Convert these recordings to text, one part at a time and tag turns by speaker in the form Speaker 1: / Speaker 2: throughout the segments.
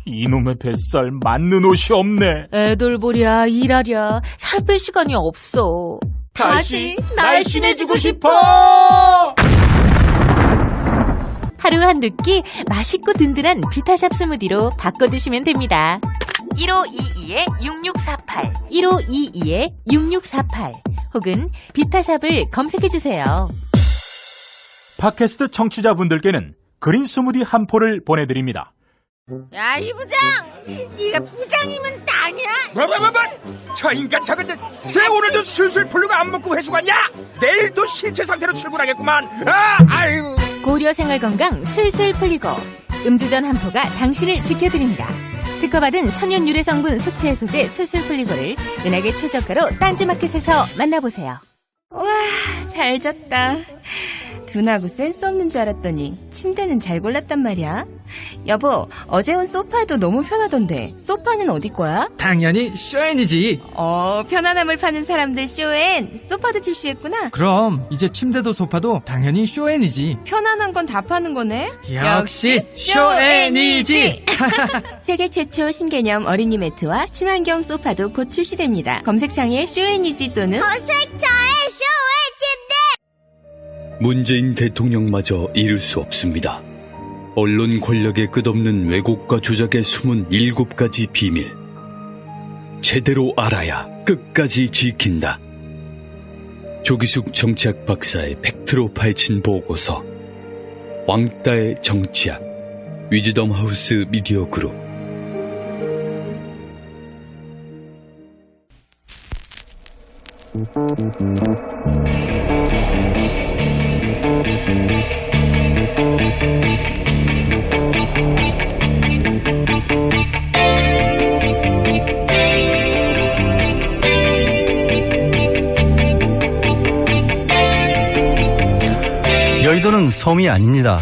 Speaker 1: 이놈의 뱃살 맞는 옷이 없네.
Speaker 2: 애들 보랴 일하랴 살 뺄 시간이 없어. 다시 날씬해지고 싶어.
Speaker 3: 하루 한두 끼 맛있고 든든한 비타샵 스무디로 바꿔 드시면 됩니다. 1522-6648 1522-6648 혹은 비타샵을 검색해주세요.
Speaker 1: 팟캐스트 청취자분들께는 그린 스무디 한 포를 보내드립니다.
Speaker 2: 야, 이 부장! 네가 부장이면 땅이야?
Speaker 4: 뭐? 저 인간 저건 쟤 오늘도 술술 풀리고 안 먹고 회수 갔냐? 내일도 신체 상태로 출근하겠구만. 아이고.
Speaker 3: 고려 생활건강 술술 풀리고 음주전 한 포가 당신을 지켜드립니다. 특허받은 천연 유래 성분 숙취 해소제 술술 풀리고를 은하계 최저가로 딴지마켓에서 만나보세요.
Speaker 5: 와, 잘 잤다. 둔하고 센스 없는 줄 알았더니 침대는 잘 골랐단 말이야. 여보, 어제 온 소파도 너무 편하던데 소파는 어디 거야?
Speaker 6: 당연히 쇼엔이지.
Speaker 5: 편안함을 파는 사람들 쇼엔. 소파도 출시했구나.
Speaker 6: 그럼 이제 침대도 소파도 당연히 쇼엔이지.
Speaker 5: 편안한 건 다 파는 거네.
Speaker 6: 역시 쇼엔이지.
Speaker 5: 세계 최초 신개념 어린이 매트와 친환경 소파도 곧 출시됩니다. 검색창에 쇼엔이지 또는
Speaker 7: 검색창에 쇼엔이지.
Speaker 8: 문재인 대통령마저 이룰 수 없습니다. 언론 권력의 끝없는 왜곡과 조작의 숨은 7가지 비밀. 제대로 알아야 끝까지 지킨다. 조기숙 정치학 박사의 팩트로 파헤친 보고서. 왕따의 정치학. 위즈덤 하우스 미디어 그룹.
Speaker 9: 여의도는 섬이 아닙니다.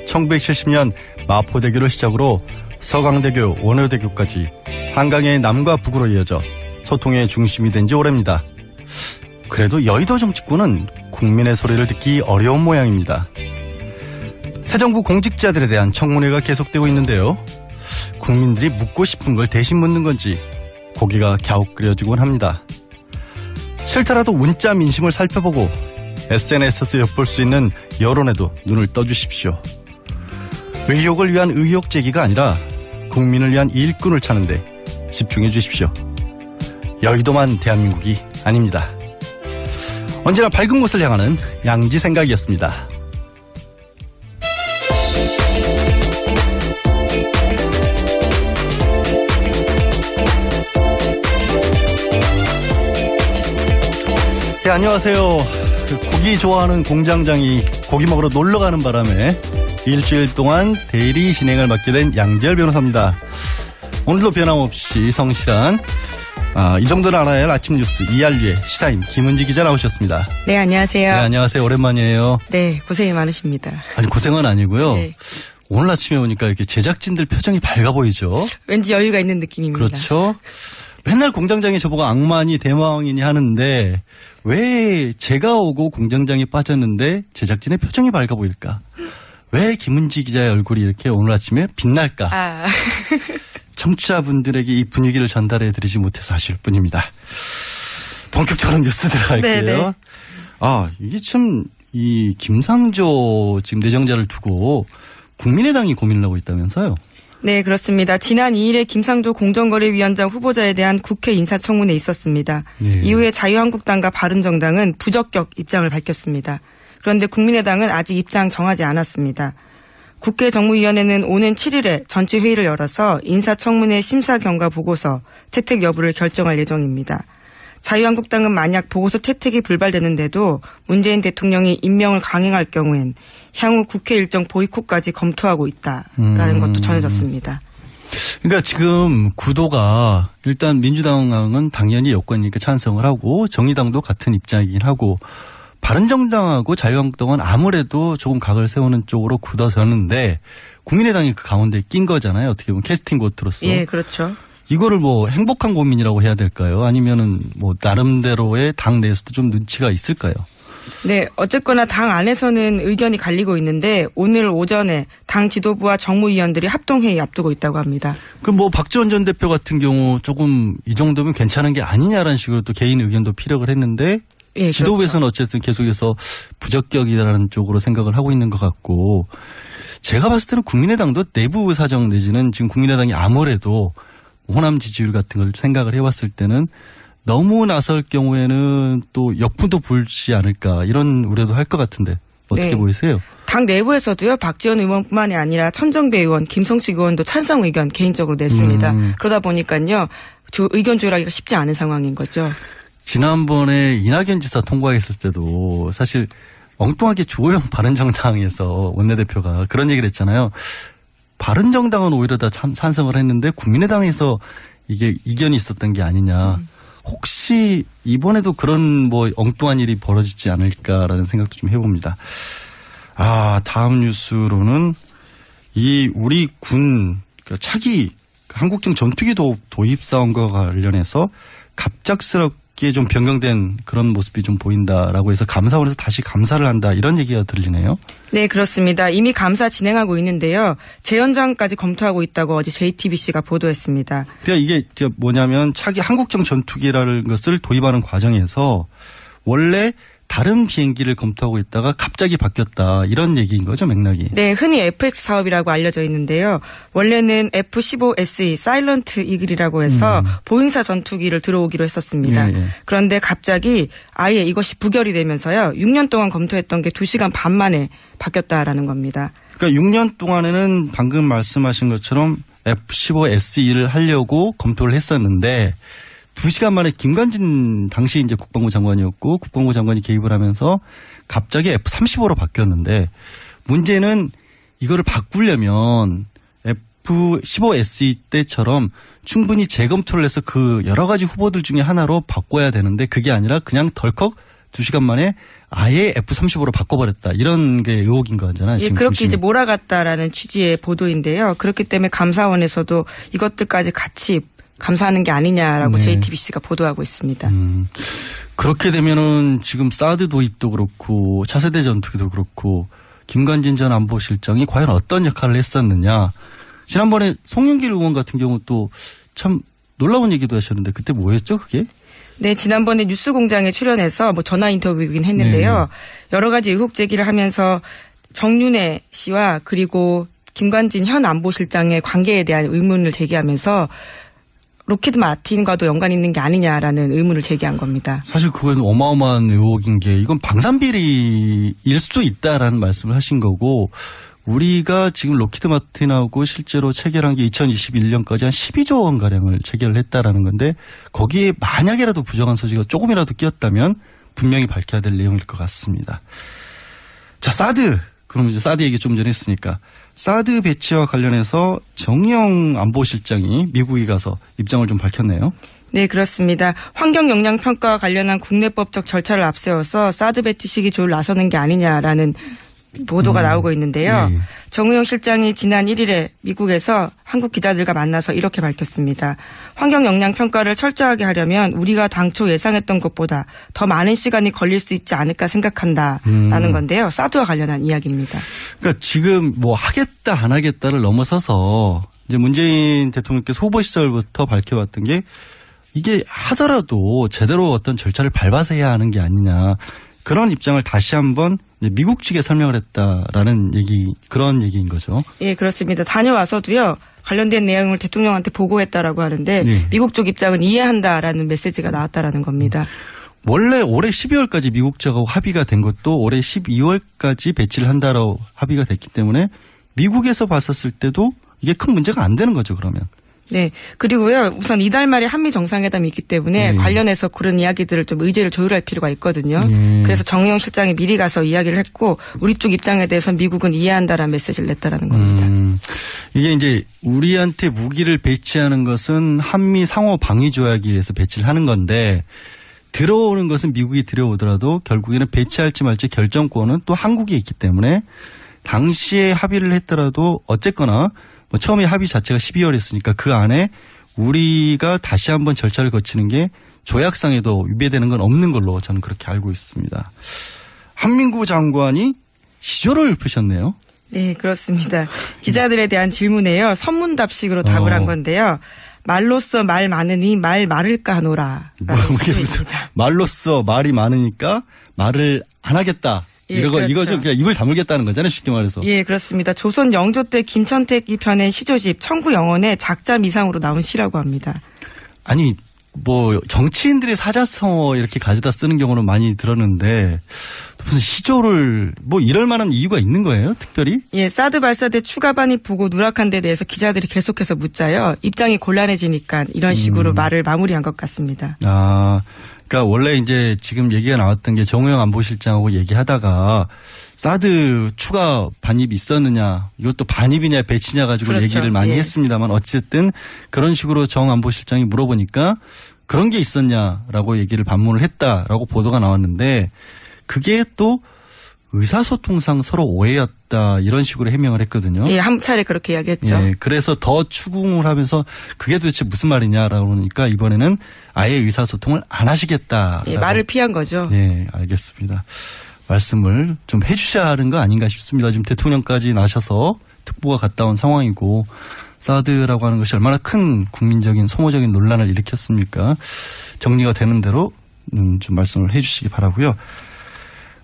Speaker 9: 1970년 마포대교를 시작으로 서강대교, 원효대교까지 한강의 남과 북으로 이어져 소통의 중심이 된 지 오래입니다. 그래도 여의도 정치권은 국민의 소리를 듣기 어려운 모양입니다. 새 정부 공직자들에 대한 청문회가 계속되고 있는데요. 국민들이 묻고 싶은 걸 대신 묻는 건지 고개가 갸웃그려지곤 합니다. 싫더라도 문자 민심을 살펴보고 SNS에서 엿볼 수 있는 여론에도 눈을 떠주십시오. 의혹을 위한 의혹 제기가 아니라 국민을 위한 일꾼을 찾는데 집중해 주십시오. 여의도만 대한민국이 아닙니다. 언제나 밝은 곳을 향하는 양지 생각이었습니다. 네, 안녕하세요. 고기 좋아하는 공장장이 고기 먹으러 놀러 가는 바람에 일주일 동안 대리 진행을 맡게 된 양지열 변호사입니다. 오늘도 변함없이 성실한 이 정도는 알아야 할 아침 뉴스 이알류의 시사인 김은지 기자 나오셨습니다.
Speaker 10: 네, 안녕하세요.
Speaker 9: 네, 안녕하세요. 오랜만이에요.
Speaker 10: 네, 고생이 많으십니다.
Speaker 9: 아니, 고생은 아니고요.
Speaker 10: 네.
Speaker 9: 오늘 아침에 오니까 이렇게 제작진들 표정이 밝아 보이죠?
Speaker 10: 왠지 여유가 있는 느낌입니다.
Speaker 9: 그렇죠. 맨날 공장장이 저보고 악마니 대마왕이니 하는데 왜 제가 오고 공장장이 빠졌는데 제작진의 표정이 밝아 보일까? 왜 김은지 기자의 얼굴이 이렇게 오늘 아침에 빛날까? 청취자분들에게 이 분위기를 전달해 드리지 못해서 아쉬울 뿐입니다. 본격적으로 뉴스 들어갈게요. 네네. 이게 참 이 김상조 지금 내정자를 두고 국민의당이 고민을 하고 있다면서요?
Speaker 10: 네, 그렇습니다. 지난 2일에 김상조 공정거래위원장 후보자에 대한 국회 인사청문회 있었습니다. 네. 이후에 자유한국당과 바른정당은 부적격 입장을 밝혔습니다. 그런데 국민의당은 아직 입장 정하지 않았습니다. 국회 정무위원회는 오는 7일에 전체 회의를 열어서 인사청문회 심사 경과 보고서 채택 여부를 결정할 예정입니다. 자유한국당은 만약 보고서 채택이 불발되는데도 문재인 대통령이 임명을 강행할 경우엔 향후 국회 일정 보이콧까지 검토하고 있다라는 것도 전해졌습니다.
Speaker 9: 그러니까 지금 구도가 일단 민주당은 당연히 여권이니까 찬성을 하고 정의당도 같은 입장이긴 하고 바른정당하고 자유한국당은 아무래도 조금 각을 세우는 쪽으로 굳어졌는데 국민의당이 그 가운데 낀 거잖아요. 어떻게 보면 캐스팅 보트로서.
Speaker 10: 예, 그렇죠.
Speaker 9: 이거를 뭐 행복한 고민이라고 해야 될까요? 아니면은 뭐 나름대로의 당 내에서도 좀 눈치가 있을까요?
Speaker 10: 네, 어쨌거나 당 안에서는 의견이 갈리고 있는데 오늘 오전에 당 지도부와 정무위원들이 합동회의 앞두고 있다고 합니다.
Speaker 9: 그럼 뭐 박지원 전 대표 같은 경우 조금 이 정도면 괜찮은 게 아니냐라는 식으로 또 개인 의견도 피력을 했는데
Speaker 10: 예,
Speaker 9: 지도부에서는
Speaker 10: 그렇죠.
Speaker 9: 어쨌든 계속해서 부적격이라는 쪽으로 생각을 하고 있는 것 같고 제가 봤을 때는 국민의당도 내부 사정 내지는 지금 국민의당이 아무래도 호남 지지율 같은 걸 생각을 해봤을 때는 너무 나설 경우에는 또 역풍도 불지 않을까 이런 우려도 할 것 같은데 어떻게
Speaker 10: 네.
Speaker 9: 보이세요?
Speaker 10: 당 내부에서도요. 박지원 의원뿐만이 아니라 천정배 의원, 김성식 의원도 찬성 의견 개인적으로 냈습니다. 그러다 보니까요. 의견 조율하기가 쉽지 않은 상황인 거죠.
Speaker 9: 지난번에 이낙연 지사 통과했을 때도 사실 엉뚱하게 주호영 바른정당에서 원내대표가 그런 얘기를 했잖아요. 바른정당은 오히려 다 찬성을 했는데 국민의당에서 이게 이견이 있었던 게 아니냐. 혹시 이번에도 그런 뭐 엉뚱한 일이 벌어지지 않을까라는 생각도 좀 해봅니다. 다음 뉴스로는 이 우리 군 차기 한국형 전투기 도입 사원과 관련해서 갑작스럽게 좀 변경된 그런 모습이 좀 보인다라고 해서 감사원에서 다시 감사를 한다 이런 얘기가 들리네요.
Speaker 10: 네, 그렇습니다. 이미 감사 진행하고 있는데요. 재연장까지 검토하고 있다고 어제 JTBC가 보도했습니다.
Speaker 9: 그러니까 이게 뭐냐면 차기 한국형 전투기라는 것을 도입하는 과정에서 원래 다른 비행기를 검토하고 있다가 갑자기 바뀌었다 이런 얘기인 거죠, 맥락이.
Speaker 10: 네, 흔히 FX 사업이라고 알려져 있는데요. 원래는 F-15SE 사일런트 이글이라고 해서 보잉사 전투기를 들어오기로 했었습니다.
Speaker 9: 예.
Speaker 10: 그런데 갑자기 아예 이것이 부결이 되면서요. 6년 동안 검토했던 게 2시간 반 만에 바뀌었다라는 겁니다.
Speaker 9: 그러니까 6년 동안에는 방금 말씀하신 것처럼 F-15SE를 하려고 검토를 했었는데 2시간 만에 김관진 당시 이제 국방부 장관이었고 국방부 장관이 개입을 하면서 갑자기 F-35로 바뀌었는데 문제는 이거를 바꾸려면 F-15SE 때처럼 충분히 재검토를 해서 그 여러 가지 후보들 중에 하나로 바꿔야 되는데 그게 아니라 그냥 덜컥 2시간 만에 아예 F-35로 바꿔버렸다. 이런 게 의혹인 거잖아요.
Speaker 10: 예, 그렇게 이제 몰아갔다라는 취지의 보도인데요. 그렇기 때문에 감사원에서도 이것들까지 같이 감사하는 게 아니냐라고
Speaker 9: 네.
Speaker 10: JTBC가 보도하고 있습니다.
Speaker 9: 그렇게 되면은 지금 사드 도입도 그렇고 차세대 전투기도 그렇고 김관진 전 안보실장이 과연 어떤 역할을 했었느냐. 지난번에 송영길 의원 같은 경우 또 참 놀라운 얘기도 하셨는데 그때 뭐였죠 그게?
Speaker 10: 네, 지난번에 뉴스공장에 출연해서 뭐 전화 인터뷰이긴 했는데요. 여러 가지 의혹 제기를 하면서 정윤혜 씨와 그리고 김관진 현 안보실장의 관계에 대한 의문을 제기하면서 로키드 마틴과도 연관이 있는 게 아니냐라는 의문을 제기한 겁니다.
Speaker 9: 사실 그건 어마어마한 의혹인 게 이건 방산비리일 수도 있다라는 말씀을 하신 거고 우리가 지금 로키드 마틴하고 실제로 체결한 게 2021년까지 한 12조 원가량을 체결을 했다라는 건데 거기에 만약이라도 부정한 소지가 조금이라도 끼었다면 분명히 밝혀야 될 내용일 것 같습니다. 자, 사드. 그럼 이제 사드 얘기 좀 전에 했으니까 사드 배치와 관련해서 정의용 안보실장이 미국에 가서 입장을 좀 밝혔네요.
Speaker 10: 네, 그렇습니다. 환경 영향 평가와 관련한 국내법적 절차를 앞세워서 사드 배치 시기 조율 나서는 게 아니냐라는 보도가 나오고 있는데요.
Speaker 9: 네.
Speaker 10: 정의용 실장이 지난 1일에 미국에서 한국 기자들과 만나서 이렇게 밝혔습니다. 환경 영향 평가를 철저하게 하려면 우리가 당초 예상했던 것보다 더 많은 시간이 걸릴 수 있지 않을까 생각한다라는 건데요. 사드와 관련한 이야기입니다.
Speaker 9: 그러니까 지금 뭐 하겠다 안 하겠다를 넘어서서 이제 문재인 대통령께서 후보 시절부터 밝혀왔던 게 이게 하더라도 제대로 어떤 절차를 밟아서 해야 하는 게 아니냐. 그런 입장을 다시 한번 미국 측에 설명을 했다라는 그런 얘기인 거죠.
Speaker 10: 예, 그렇습니다. 다녀와서도요. 관련된 내용을 대통령한테 보고했다라고 하는데
Speaker 9: 네.
Speaker 10: 미국 쪽 입장은 이해한다라는 메시지가 나왔다라는 겁니다.
Speaker 9: 원래 올해 12월까지 미국 측하고 합의가 된 것도 올해 12월까지 배치를 한다라고 합의가 됐기 때문에 미국에서 봤었을 때도 이게 큰 문제가 안 되는 거죠, 그러면.
Speaker 10: 네. 그리고요. 우선 이달 말에 한미 정상회담이 있기 때문에 관련해서 그런 이야기들을 좀 의제를 조율할 필요가 있거든요. 그래서 정의용 실장이 미리 가서 이야기를 했고 우리 쪽 입장에 대해서는 미국은 이해한다라는 메시지를 냈다라는 겁니다.
Speaker 9: 이게 이제 우리한테 무기를 배치하는 것은 한미 상호 방위 조약에 의해서 배치를 하는 건데 들어오는 것은 미국이 들여오더라도 결국에는 배치할지 말지 결정권은 또 한국에 있기 때문에 당시에 합의를 했더라도 어쨌거나 뭐 처음에 합의 자체가 12월이었으니까 그 안에 우리가 다시 한번 절차를 거치는 게 조약상에도 위배되는 건 없는 걸로 저는 그렇게 알고 있습니다. 한민구 장관이 시조를 푸셨네요.
Speaker 10: 네, 그렇습니다. 기자들에 대한 질문에요. 선문답식으로 답을 한 건데요. 말로써 말 많으니 말 많을까 하노라.
Speaker 9: 이게 무슨 말로써 말이 많으니까 말을 안 하겠다.
Speaker 10: 예,
Speaker 9: 이거죠.
Speaker 10: 그렇죠.
Speaker 9: 그냥 입을 다물겠다는 거잖아요. 쉽게 말해서.
Speaker 10: 예, 그렇습니다. 조선 영조 때 김천택이 펴낸 시조집 청구영언에 작자 미상으로 나온 시라고 합니다.
Speaker 9: 아니 뭐 정치인들이 사자성어 이렇게 가져다 쓰는 경우는 많이 들었는데 무슨 시조를 뭐 이럴 만한 이유가 있는 거예요? 특별히?
Speaker 10: 예, 사드 발사대 추가반입 보고 누락한 데 대해서 기자들이 계속해서 묻자요. 입장이 곤란해지니까 이런 식으로 말을 마무리한 것 같습니다.
Speaker 9: 아, 그러니까 원래 이제 지금 얘기가 나왔던 게 정우영 안보실장하고 얘기하다가 사드 추가 반입이 있었느냐, 이것도 반입이냐 배치냐 가지고
Speaker 10: 그렇죠.
Speaker 9: 얘기를 많이
Speaker 10: 예.
Speaker 9: 했습니다만 어쨌든 그런 식으로 정 안보실장이 물어보니까 그런 게 있었냐라고 얘기를 반문을 했다라고 보도가 나왔는데 그게 또 의사소통상 서로 오해였다 이런 식으로 해명을 했거든요.
Speaker 10: 예, 한 차례 그렇게 이야기했죠.
Speaker 9: 예, 그래서 더 추궁을 하면서 그게 도대체 무슨 말이냐라고 그러니까 이번에는 아예 의사소통을 안 하시겠다.
Speaker 10: 예, 말을 피한 거죠.
Speaker 9: 예, 알겠습니다. 말씀을 좀 해주셔야 하는 거 아닌가 싶습니다. 지금 대통령까지 나셔서 특보가 갔다 온 상황이고 사드라고 하는 것이 얼마나 큰 국민적인 소모적인 논란을 일으켰습니까? 정리가 되는 대로 좀 말씀을 해 주시기 바라고요.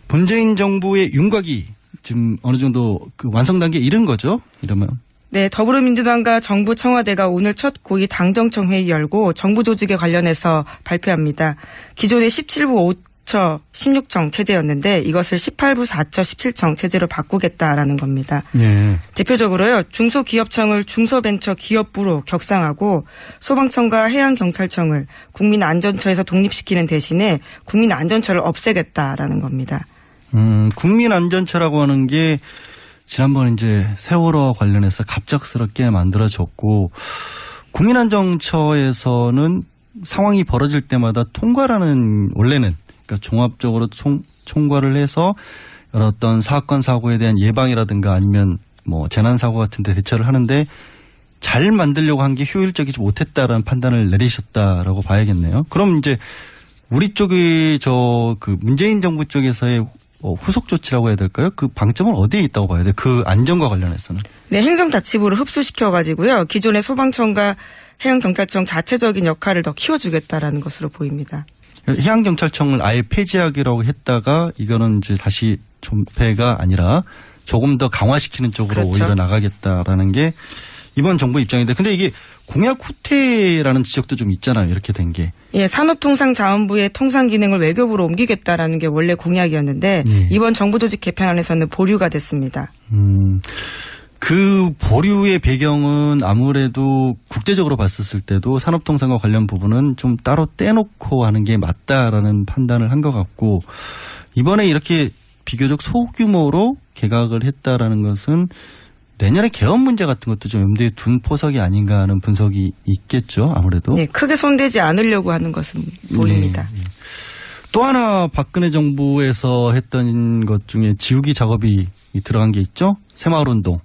Speaker 9: 문재인 정부의 윤곽이 지금 어느 정도 그 완성 단계에 이른 거죠? 이러면.
Speaker 10: 네, 더불어민주당과 정부 청와대가 오늘 첫 고위 당정청 회의 열고 정부 조직에 관련해서 발표합니다. 기존의 17부 5처 16청 체제였는데 이것을 18부 4처 17청 체제로 바꾸겠다라는 겁니다.
Speaker 9: 예.
Speaker 10: 대표적으로요. 중소기업청을 중소벤처기업부로 격상하고 소방청과 해양경찰청을 국민안전처에서 독립시키는 대신에 국민안전처를 없애겠다라는 겁니다.
Speaker 9: 국민안전처라고 하는 게 지난번 이제 세월호와 관련해서 갑작스럽게 만들어졌고 국민안전처에서는 상황이 벌어질 때마다 통과라는 원래는 그러니까 종합적으로 총괄을 해서 여러 어떤 사건 사고에 대한 예방이라든가 아니면 뭐 재난 사고 같은 데 대처를 하는데 잘 만들려고 한 게 효율적이지 못했다라는 판단을 내리셨다라고 봐야겠네요. 그럼 이제 우리 쪽이 그 문재인 정부 쪽에서의 후속 조치라고 해야 될까요? 그 방점은 어디에 있다고 봐야 돼요? 그 안전과 관련해서는.
Speaker 10: 네, 행정자치부를 흡수시켜가지고요. 기존의 소방청과 해양경찰청 자체적인 역할을 더 키워주겠다라는 것으로 보입니다.
Speaker 9: 해양경찰청을 아예 폐지하기로 했다가 이거는 이제 다시 존폐가 아니라 조금 더 강화시키는 쪽으로
Speaker 10: 그렇죠.
Speaker 9: 오히려 나가겠다라는 게 이번 정부 입장인데 근데 이게 공약 후퇴라는 지적도 좀 있잖아요. 이렇게 된 게.
Speaker 10: 예, 산업통상자원부의 통상 기능을 외교부로 옮기겠다라는 게 원래 공약이었는데 이번 정부 조직 개편안에서는 보류가 됐습니다.
Speaker 9: 그 보류의 배경은 아무래도 국제적으로 봤었을 때도 산업통상과 관련 부분은 좀 따로 떼놓고 하는 게 맞다라는 판단을 한 것 같고 이번에 이렇게 비교적 소규모로 개각을 했다라는 것은 내년에 개헌 문제 같은 것도 좀 염두에 둔 포석이 아닌가 하는 분석이 있겠죠. 아무래도.
Speaker 10: 네, 크게 손대지 않으려고 하는 것은 보입니다.
Speaker 9: 네. 또 하나 박근혜 정부에서 했던 것 중에 지우기 작업이 들어간 게 있죠. 새마을운동.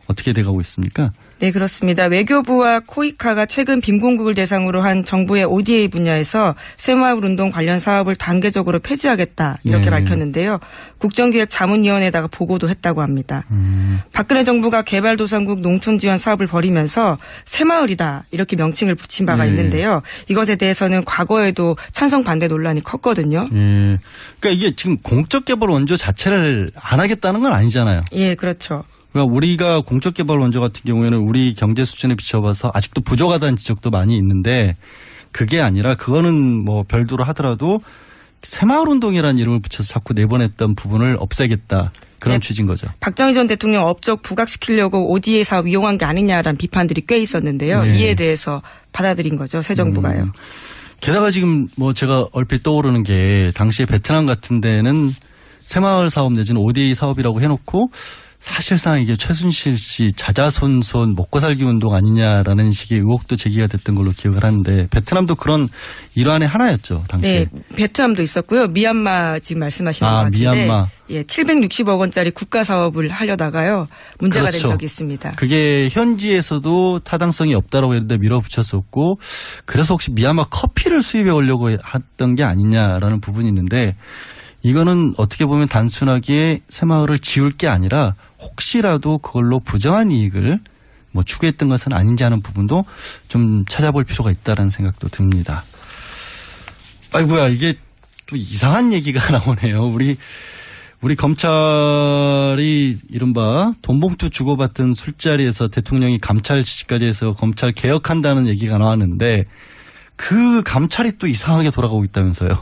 Speaker 9: 어떻게 돼가고 있습니까?
Speaker 10: 네, 그렇습니다. 외교부와 코이카가 최근 빈곤국을 대상으로 한 정부의 ODA 분야에서 새마을운동 관련 사업을 단계적으로 폐지하겠다 이렇게 밝혔는데요. 국정기획자문위원회에다가 보고도 했다고 합니다. 박근혜 정부가 개발도상국 농촌지원 사업을 벌이면서 새마을이다 이렇게 명칭을 붙인 바가 있는데요. 이것에 대해서는 과거에도 찬성 반대 논란이 컸거든요.
Speaker 9: 그러니까 이게 지금 공적개발 원조 자체를 안 하겠다는 건 아니잖아요.
Speaker 10: 예, 그렇죠.
Speaker 9: 그러니까 우리가 공적개발 원조 같은 경우에는 우리 경제 수준에 비춰봐서 아직도 부족하다는 지적도 많이 있는데 그게 아니라 그거는 뭐 별도로 하더라도 새마을운동이라는 이름을 붙여서 자꾸 내보냈던 부분을 없애겠다. 그런 취지인 거죠.
Speaker 10: 박정희 전 대통령 업적 부각시키려고 ODA 사업 이용한 게 아니냐라는 비판들이 꽤 있었는데요. 이에 대해서 받아들인 거죠. 새 정부가요.
Speaker 9: 게다가 지금 뭐 제가 얼핏 떠오르는 게 당시에 베트남 같은 데는 새마을 사업 내지는 ODA 사업이라고 해놓고 사실상 이게 최순실 씨 자자손손 먹고살기 운동 아니냐라는 식의 의혹도 제기가 됐던 걸로 기억을 하는데 베트남도 그런 일환의 하나였죠. 당시에.
Speaker 10: 네. 베트남도 있었고요. 미얀마 지금 말씀하시는 것 같은데.
Speaker 9: 미얀마.
Speaker 10: 예, 760억 원짜리 국가 사업을 하려다가요. 문제가 된 적이 있습니다.
Speaker 9: 그게 현지에서도 타당성이 없다라고 했는데 밀어붙였었고 그래서 혹시 미얀마 커피를 수입해 오려고 했던 게 아니냐라는 부분이 있는데 이거는 어떻게 보면 단순하게 새마을을 지울 게 아니라 혹시라도 그걸로 부정한 이익을 뭐 추구했던 것은 아닌지 하는 부분도 좀 찾아볼 필요가 있다는 생각도 듭니다. 아이고야, 이게 또 이상한 얘기가 나오네요. 우리 검찰이 이른바 돈봉투 주고받은 술자리에서 대통령이 감찰 지시까지 해서 검찰 개혁한다는 얘기가 나왔는데 그 감찰이 또 이상하게 돌아가고 있다면서요.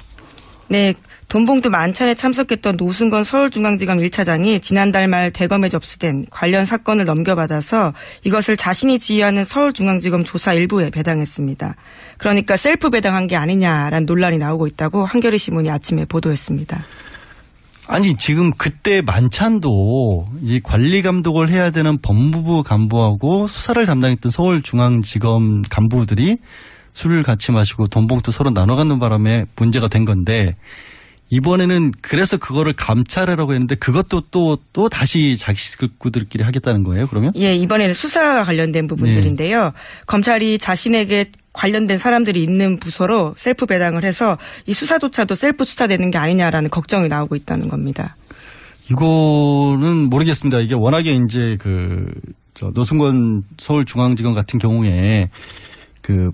Speaker 10: 네. 돈봉투 만찬에 참석했던 노승건 서울중앙지검 1차장이 지난달 말 대검에 접수된 관련 사건을 넘겨받아서 이것을 자신이 지휘하는 서울중앙지검 조사 일부에 배당했습니다. 그러니까 셀프 배당한 게 아니냐라는 논란이 나오고 있다고 한겨레 신문이 아침에 보도했습니다.
Speaker 9: 아니 지금 그때 만찬도 이 관리 감독을 해야 되는 법무부 간부하고 수사를 담당했던 서울중앙지검 간부들이 술을 같이 마시고 돈봉투 서로 나눠 갖는 바람에 문제가 된 건데 이번에는 그래서 그거를 감찰하라고 했는데 그것도 또 다시 자기 식구들끼리 하겠다는 거예요, 그러면?
Speaker 10: 예, 이번에는 수사와 관련된 부분들인데요. 거찰이 자신에게 관련된 사람들이 있는 부서로 셀프 배당을 해서 이 수사조차도 셀프 수사되는 게 아니냐라는 걱정이 나오고 있다는 겁니다.
Speaker 9: 이거는 모르겠습니다. 이게 워낙에 이제 노승건 서울중앙지검 같은 경우에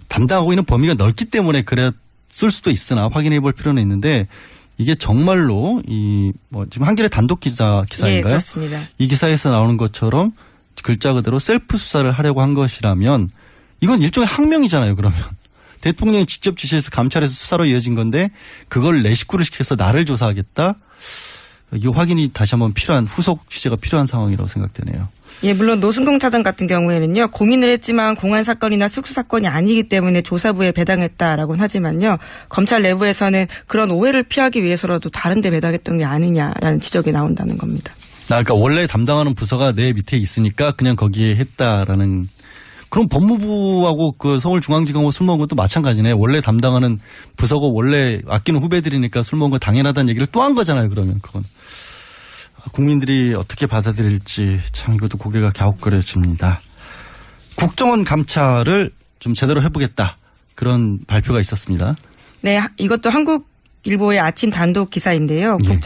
Speaker 9: 담당하고 있는 범위가 넓기 때문에 그랬을 수도 있으나 확인해 볼 필요는 있는데 이게 정말로 지금 한겨레 단독 기사인가요?
Speaker 10: 예, 그렇습니다.
Speaker 9: 이 기사에서 나오는 것처럼 글자 그대로 셀프 수사를 하려고 한 것이라면 이건 일종의 항명이잖아요, 그러면. 대통령이 직접 지시해서 감찰해서 수사로 이어진 건데 그걸 내 식구를 시켜서 나를 조사하겠다? 이 확인이 다시 한번 필요한 후속 취재가 필요한 상황이라고 생각되네요.
Speaker 10: 예, 물론 노승공 차장 같은 경우에는요, 고민을 했지만 공안 사건이나 특수 사건이 아니기 때문에 조사부에 배당했다라고는 하지만요, 검찰 내부에서는 그런 오해를 피하기 위해서라도 다른 데 배당했던 게 아니냐라는 지적이 나온다는 겁니다.
Speaker 9: 그러니까 원래 담당하는 부서가 내 밑에 있으니까 그냥 거기에 했다라는. 그럼 법무부하고 서울중앙지검하고 술 먹은 것도 마찬가지네. 원래 담당하는 부서고 원래 아끼는 후배들이니까 술 먹은 거 당연하다는 얘기를 또 한 거잖아요, 그러면 그건. 국민들이 어떻게 받아들일지 참 이것도 고개가 갸웃거려집니다. 국정원 감찰을 좀 제대로 해보겠다. 그런 발표가 있었습니다.
Speaker 10: 네, 이것도 한국일보의 아침 단독 기사인데요.
Speaker 9: 예.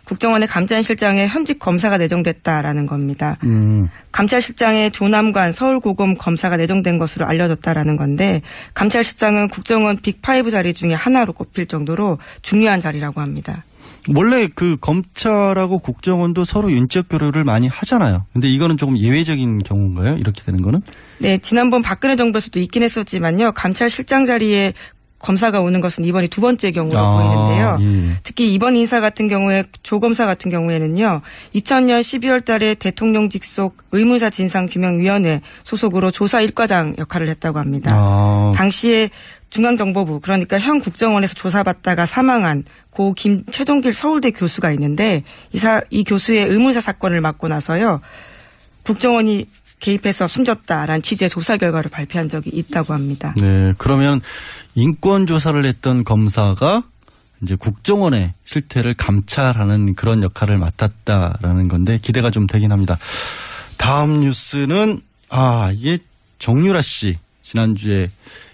Speaker 10: 국정원의 감찰실장에 현직 검사가 내정됐다라는 겁니다. 감찰실장에 조남관 서울고검 검사가 내정된 것으로 알려졌다라는 건데 감찰실장은 국정원 빅5 자리 중에 하나로 꼽힐 정도로 중요한 자리라고 합니다.
Speaker 9: 원래 검찰하고 국정원도 서로 인적 교류를 많이 하잖아요. 근데 이거는 조금 예외적인 경우인가요? 이렇게 되는 거는?
Speaker 10: 네, 지난번 박근혜 정부에서도 있긴 했었지만요. 감찰실장 자리에 검사가 오는 것은 이번이 두 번째 경우로 보이는데요.
Speaker 9: 예.
Speaker 10: 특히 이번 인사 같은 경우에 조 검사 같은 경우에는요. 2000년 12월 달에 대통령 직속 의문사 진상규명위원회 소속으로 조사 1과장 역할을 했다고 합니다. 당시에 중앙정보부 그러니까 현 국정원에서 조사받다가 사망한 고 김최종길 서울대 교수가 있는데 이 교수의 의문사 사건을 맡고 나서요. 국정원이 개입해서 숨졌다라는 취지의 조사 결과를 발표한 적이 있다고 합니다.
Speaker 9: 네, 그러면 인권 조사를 했던 검사가 이제 국정원의 실태를 감찰하는 그런 역할을 맡았다라는 건데 기대가 좀 되긴 합니다. 다음 뉴스는 이게 정유라 씨 지난주에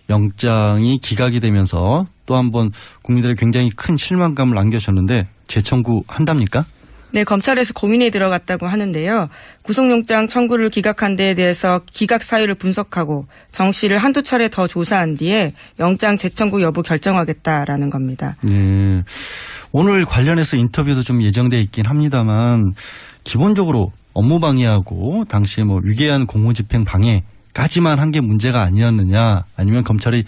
Speaker 9: 영장이 기각이 되면서 또 한 번 국민들의 굉장히 큰 실망감을 안겨줬는데 재청구 한답니까?
Speaker 10: 네, 검찰에서 고민에 들어갔다고 하는데요. 구속영장 청구를 기각한 데에 대해서 기각 사유를 분석하고 정 씨를 한두 차례 더 조사한 뒤에 영장 재청구 여부 결정하겠다라는 겁니다.
Speaker 9: 네. 오늘 관련해서 인터뷰도 좀 예정돼 있긴 합니다만 기본적으로 업무 방해하고 당시에 위계한 공무집행 방해까지만 한 게 문제가 아니었느냐 아니면 검찰이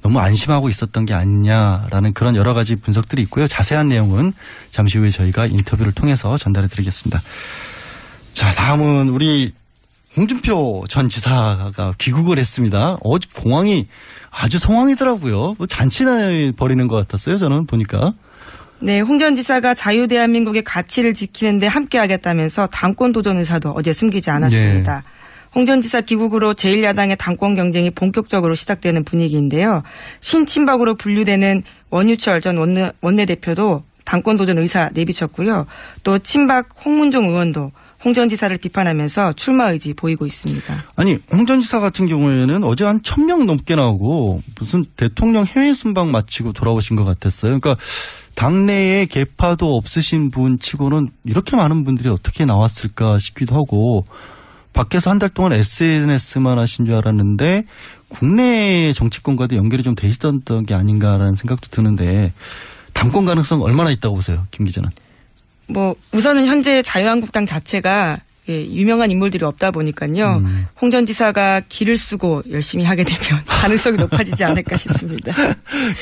Speaker 9: 너무 안심하고 있었던 게 아니냐라는 그런 여러 가지 분석들이 있고요. 자세한 내용은 잠시 후에 저희가 인터뷰를 통해서 전달해 드리겠습니다. 자, 다음은 우리 홍준표 전 지사가 귀국을 했습니다. 어제 공항이 아주 성황이더라고요. 잔치나 벌이는 것 같았어요. 저는 보니까.
Speaker 10: 네, 홍 전 지사가 자유대한민국의 가치를 지키는데 함께하겠다면서 당권 도전 의사도 어제 숨기지 않았습니다. 네. 홍 전 지사 귀국으로 제1야당의 당권 경쟁이 본격적으로 시작되는 분위기인데요. 신친박으로 분류되는 원유철 전 원내대표도 당권 도전 의사 내비쳤고요. 또 친박 홍문종 의원도 홍 전 지사를 비판하면서 출마 의지 보이고 있습니다.
Speaker 9: 아니, 홍 전 지사 같은 경우에는 어제 한 1000명 넘게 나오고 무슨 대통령 해외 순방 마치고 돌아오신 것 같았어요. 그러니까 당내에 계파도 없으신 분 치고는 이렇게 많은 분들이 어떻게 나왔을까 싶기도 하고 밖에서 한 달 동안 SNS만 하신 줄 알았는데 국내 정치권과도 연결이 좀 돼 있었던 게 아닌가라는 생각도 드는데 당권 가능성 얼마나 있다고 보세요, 김 기자는?
Speaker 10: 뭐 우선은 현재 자유한국당 자체가 유명한 인물들이 없다 보니까요. 홍 전 지사가 길을 쓰고 열심히 하게 되면 가능성이 높아지지 않을까 싶습니다.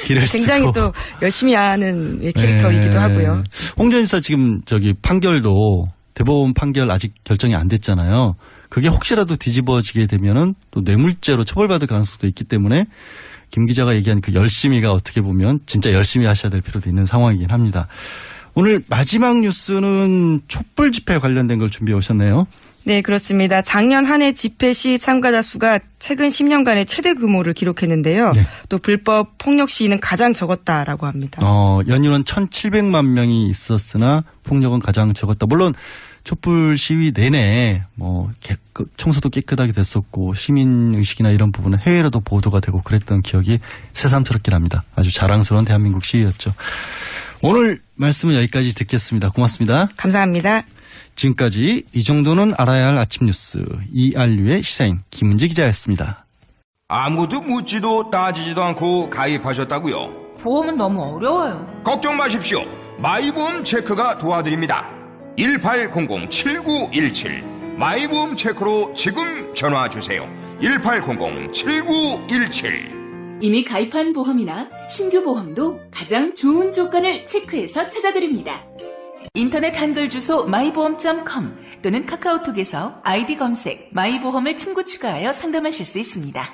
Speaker 9: 길을
Speaker 10: 굉장히
Speaker 9: 쓰고.
Speaker 10: 또 열심히 하는 캐릭터이기도 하고요.
Speaker 9: 홍 전 지사 지금 판결도 대법원 판결 아직 결정이 안 됐잖아요. 그게 혹시라도 뒤집어지게 되면은 또 뇌물죄로 처벌받을 가능성도 있기 때문에 김 기자가 얘기한 그 열심히가 어떻게 보면 진짜 열심히 하셔야 될 필요도 있는 상황이긴 합니다. 오늘 마지막 뉴스는 촛불 집회 관련된 걸 준비해 오셨네요.
Speaker 10: 네, 그렇습니다. 작년 한 해 집회 시 참가자 수가 최근 10년간의 최대 규모를 기록했는데요. 네. 또 불법 폭력 시위는 가장 적었다라고 합니다.
Speaker 9: 연일은 1,700만 명이 있었으나 폭력은 가장 적었다. 물론 촛불 시위 내내 청소도 깨끗하게 됐었고 시민 의식이나 이런 부분은 해외로도 보도가 되고 그랬던 기억이 새삼스럽긴 합니다. 아주 자랑스러운 대한민국 시위였죠. 오늘 말씀은 여기까지 듣겠습니다. 고맙습니다.
Speaker 10: 감사합니다.
Speaker 9: 지금까지 이 정도는 알아야 할 아침 뉴스 이알류의 시사인 김은지 기자였습니다.
Speaker 4: 아무도 묻지도 따지지도 않고 가입하셨다고요?
Speaker 11: 보험은 너무 어려워요.
Speaker 4: 걱정 마십시오. 마이보험 체크가 도와드립니다. 1800-7917 마이보험 체크로 지금 전화주세요. 1800-7917
Speaker 12: 이미 가입한 보험이나 신규 보험도 가장 좋은 조건을 체크해서 찾아드립니다. 인터넷 한글 주소 마이보험.com 또는 카카오톡에서 아이디 검색 마이보험을 친구 추가하여 상담하실 수 있습니다.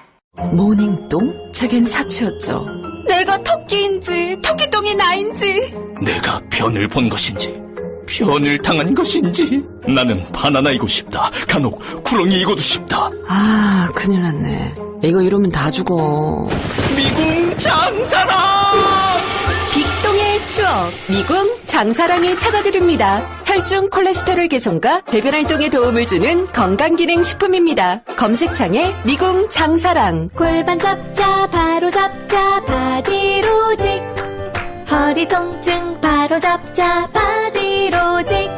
Speaker 2: 모닝똥? 제겐 사치였죠. 내가 토끼인지 토끼똥이 나인지
Speaker 13: 내가 변을 본 것인지 변을 당한 것인지 나는 바나나이고 싶다. 간혹 구렁이이고도 싶다.
Speaker 2: 아, 큰일 났네. 이거 이러면 다 죽어.
Speaker 13: 미궁 장사랑!
Speaker 3: 빅동의 추억 미궁 장사랑이 찾아드립니다. 혈중 콜레스테롤 개선과 배변 활동에 도움을 주는 건강기능식품입니다. 검색창에 미궁 장사랑.
Speaker 7: 골반 잡자 바로 잡자 바디로직 허리 통증 바로 잡자 바디로직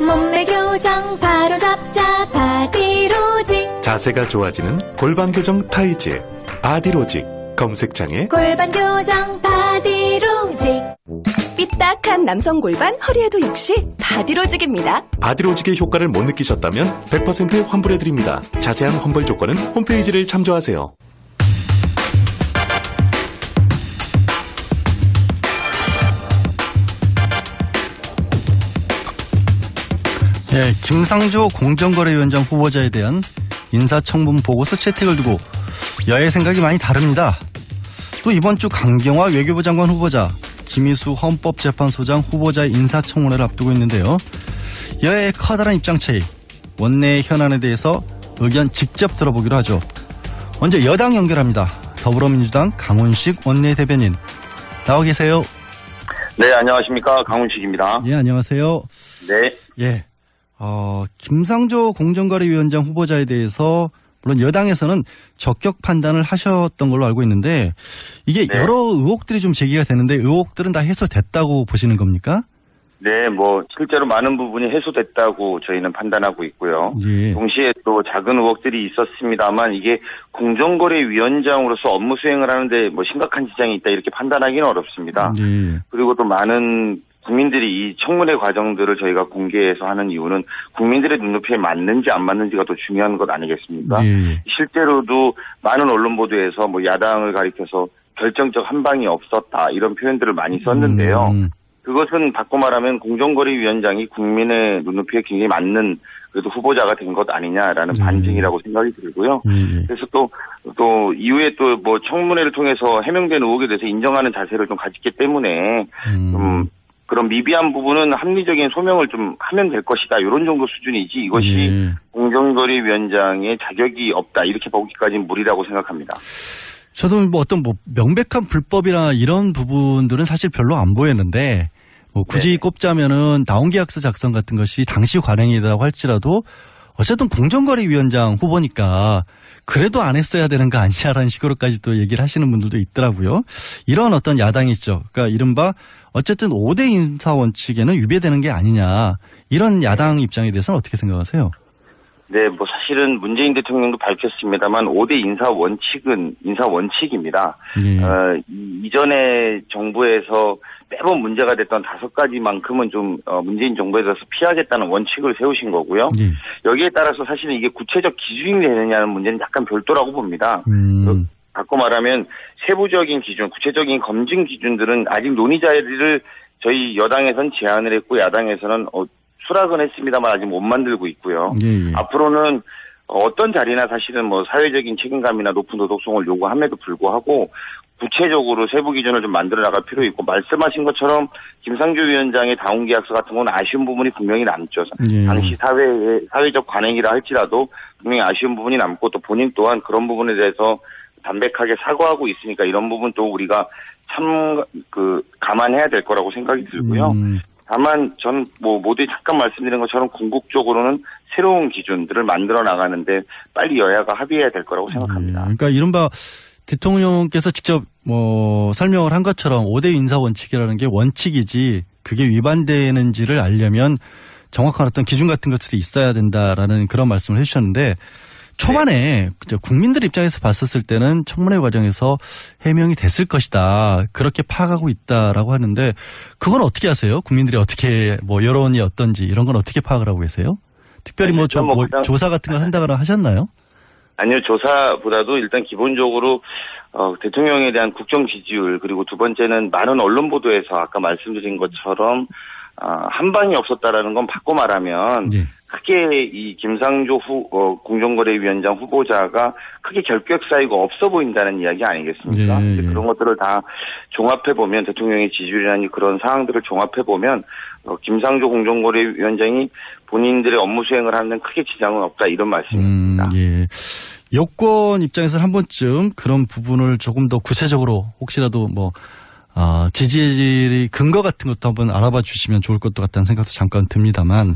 Speaker 7: 몸매 교정 바로 잡자 바디로직
Speaker 14: 자세가 좋아지는 골반 교정 타이즈 바디로직 검색창에
Speaker 7: 골반 교정 바디로직
Speaker 3: 삐딱한 남성 골반 허리에도 역시 바디로직입니다.
Speaker 14: 바디로직의 효과를 못 느끼셨다면 100% 환불해드립니다. 자세한 환불 조건은 홈페이지를 참조하세요.
Speaker 9: 네, 김상조 공정거래위원장 후보자에 대한 인사청문 보고서 채택을 두고 여야의 생각이 많이 다릅니다. 또 이번 주 강경화 외교부 장관 후보자, 김희수 헌법재판소장 후보자의 인사청문회를 앞두고 있는데요. 여야의 커다란 입장 차이, 원내 현안에 대해서 의견 직접 들어보기로 하죠. 먼저 여당 연결합니다. 더불어민주당 강훈식 원내대변인 나와 계세요.
Speaker 15: 네, 안녕하십니까. 강훈식입니다.
Speaker 9: 예, 안녕하세요.
Speaker 15: 네.
Speaker 9: 예. 김상조 공정거래위원장 후보자에 대해서 물론 여당에서는 적격 판단을 하셨던 걸로 알고 있는데 이게
Speaker 15: 네.
Speaker 9: 여러 의혹들이 좀 제기가 되는데 의혹들은 다 해소됐다고 보시는 겁니까?
Speaker 15: 네, 실제로 많은 부분이 해소됐다고 저희는 판단하고 있고요.
Speaker 9: 예.
Speaker 15: 동시에 또 작은 의혹들이 있었습니다만 이게 공정거래위원장으로서 업무 수행을 하는데 심각한 지장이 있다 이렇게 판단하기는 어렵습니다.
Speaker 9: 예.
Speaker 15: 그리고 또 많은 국민들이 이 청문회 과정들을 저희가 공개해서 하는 이유는 국민들의 눈높이에 맞는지 안 맞는지가 더 중요한 것 아니겠습니까?
Speaker 9: 예.
Speaker 15: 실제로도 많은 언론 보도에서 야당을 가리켜서 결정적 한방이 없었다 이런 표현들을 많이 썼는데요. 그것은 바꿔 말하면 공정거래위원장이 국민의 눈높이에 굉장히 맞는 그래도 후보자가 된 것 아니냐라는 반증이라고 생각이 들고요. 그래서 또 이후에 또 청문회를 통해서 해명된 의혹에 대해서 인정하는 자세를 좀 가졌기 때문에 그런 미비한 부분은 합리적인 소명을 좀 하면 될 것이다. 이런 정도 수준이지 이것이 공정거래위원장의 자격이 없다. 이렇게 보기까지는 무리라고 생각합니다.
Speaker 9: 저도 어떤 명백한 불법이나 이런 부분들은 사실 별로 안 보였는데 굳이 꼽자면은 나온계약서 작성 같은 것이 당시 관행이라고 할지라도 어쨌든 공정거래위원장 후보니까 그래도 안 했어야 되는 거 아니냐라는 식으로까지 또 얘기를 하시는 분들도 있더라고요. 이런 어떤 야당이 있죠. 그러니까 이른바 어쨌든 5대 인사 원칙에는 위배되는 게 아니냐. 이런 야당 입장에 대해서는 어떻게 생각하세요?
Speaker 15: 네, 뭐 사실은 문재인 대통령도 밝혔습니다만 5대 인사 원칙은 인사 원칙입니다. 이전에 정부에서 매번 문제가 됐던 5가지만큼은 좀 문재인 정부에 대해서 피하겠다는 원칙을 세우신 거고요. 여기에 따라서 사실은 이게 구체적 기준이 되느냐는 문제는 약간 별도라고 봅니다. 바꿔 말하면 세부적인 기준, 구체적인 검증 기준들은 아직 논의 자리를 저희 여당에선 제안을 했고 야당에서는 수락은 했습니다만 아직 못 만들고 있고요. 앞으로는 어떤 자리나 사실은 뭐 사회적인 책임감이나 높은 도덕성을 요구함에도 불구하고 구체적으로 세부 기준을 좀 만들어 나갈 필요 있고 말씀하신 것처럼 김상조 위원장의 다운 계약서 같은 건 아쉬운 부분이 분명히 남죠. 당시 사회적 관행이라 할지라도 분명히 아쉬운 부분이 남고 또 본인 또한 그런 부분에 대해서 담백하게 사과하고 있으니까 이런 부분 또 우리가 참 감안해야 될 거라고 생각이 들고요. 다만 저는 모두 잠깐 말씀드린 것처럼 궁극적으로는 새로운 기준들을 만들어 나가는데 빨리 여야가 합의해야 될 거라고 생각합니다.
Speaker 9: 그러니까 이른바 대통령께서 직접 설명을 한 것처럼 5대 인사 원칙이라는 게 원칙이지 그게 위반되는지를 알려면 정확한 어떤 기준 같은 것들이 있어야 된다라는 그런 말씀을 해주셨는데 초반에 국민들 입장에서 봤었을 때는 청문회 과정에서 해명이 됐을 것이다. 그렇게 파악하고 있다라고 하는데 그건 어떻게 하세요? 국민들이 어떻게 여론이 어떤지 이런 건 어떻게 파악을 하고 계세요? 특별히 조사 같은 걸 한다거나 하셨나요?
Speaker 15: 아니요. 조사보다도 일단 기본적으로 대통령에 대한 국정 지지율 그리고 두 번째는 많은 언론 보도에서 아까 말씀드린 것처럼 한 방이 없었다라는 건 바꿔 말하면 크게 이 김상조 공정거래위원장 후보자가 크게 결격 사유가 없어 보인다는 이야기 아니겠습니까? 그런 것들을 다 종합해 보면 대통령의 지지율이라는 그런 사항들을 종합해 보면 김상조 공정거래위원장이 본인들의 업무 수행을 하는 크게 지장은 없다 이런 말씀입니다.
Speaker 9: 여권 입장에서는 한 번쯤 그런 부분을 조금 더 구체적으로 혹시라도 지지의 근거 같은 것도 한번 알아봐 주시면 좋을 것 같다는 생각도 잠깐 듭니다만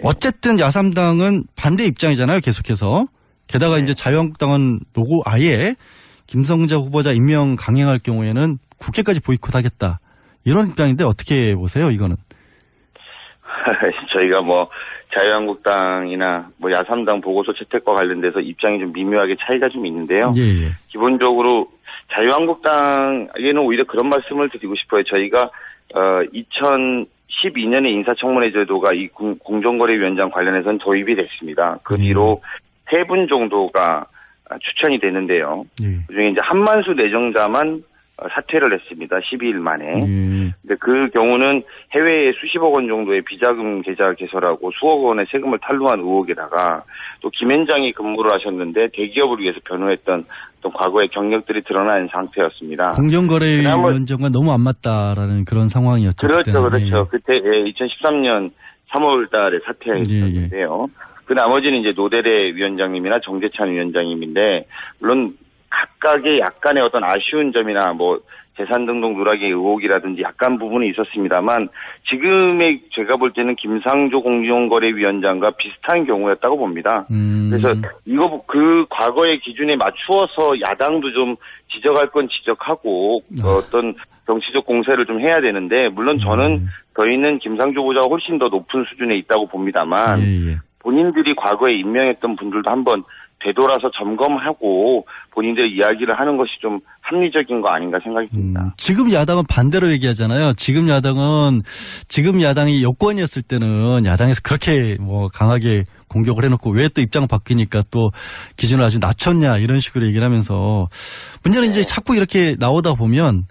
Speaker 9: 어쨌든 야3당은 반대 입장이잖아요. 계속해서. 게다가 이제 자유한국당은 아예 김성자 후보자 임명 강행할 경우에는 국회까지 보이콧하겠다. 이런 입장인데 어떻게 보세요, 이거는?
Speaker 15: 저희가 자유한국당이나 야3당 보고서 채택과 관련돼서 입장이 좀 미묘하게 차이가 좀 있는데요. 기본적으로 자유한국당에는 오히려 그런 말씀을 드리고 싶어요. 저희가 2012년에 인사청문회 제도가 이 공정거래위원장 관련해서는 도입이 됐습니다. 그 뒤로 3분 정도가 추천이 되는데요. 그중에 이제 한만수 내정자만 사퇴를 했습니다. 12일 만에. 근데 그 경우는 해외에 수십억 원 정도의 비자금 계좌 개설하고 수억 원의 세금을 탈루한 의혹에다가 또 김현장이 근무를 하셨는데 대기업을 위해서 변호했던 또 과거의 경력들이 드러난 상태였습니다.
Speaker 9: 공정거래위원장과 너무 안 맞다라는 그런 상황이었죠.
Speaker 15: 그렇죠. 그때 2013년 3월 달에 사퇴했었는데요. 그 나머지는 이제 노대래 위원장님이나 정재찬 위원장님인데 물론 각각의 약간의 어떤 아쉬운 점이나 재산 등록 누락의 의혹이라든지 약간 부분이 있었습니다만 지금의 제가 볼 때는 김상조 공정거래위원장과 비슷한 경우였다고 봅니다. 그래서 그 과거의 기준에 맞추어서 야당도 좀 지적할 건 지적하고 어떤 정치적 공세를 좀 해야 되는데 물론 저희는 김상조 후보자가 훨씬 더 높은 수준에 있다고 봅니다만 본인들이 과거에 임명했던 분들도 한번 되돌아서 점검하고 본인들의 이야기를 하는 것이 좀 합리적인 거 아닌가 생각이 듭니다.
Speaker 9: 지금 야당은 반대로 얘기하잖아요. 지금 야당이 여권이었을 때는 야당에서 그렇게 강하게 공격을 해놓고 왜 또 입장 바뀌니까 또 기준을 아주 낮췄냐 이런 식으로 얘기를 하면서 문제는 이제 자꾸 이렇게 나오다 보면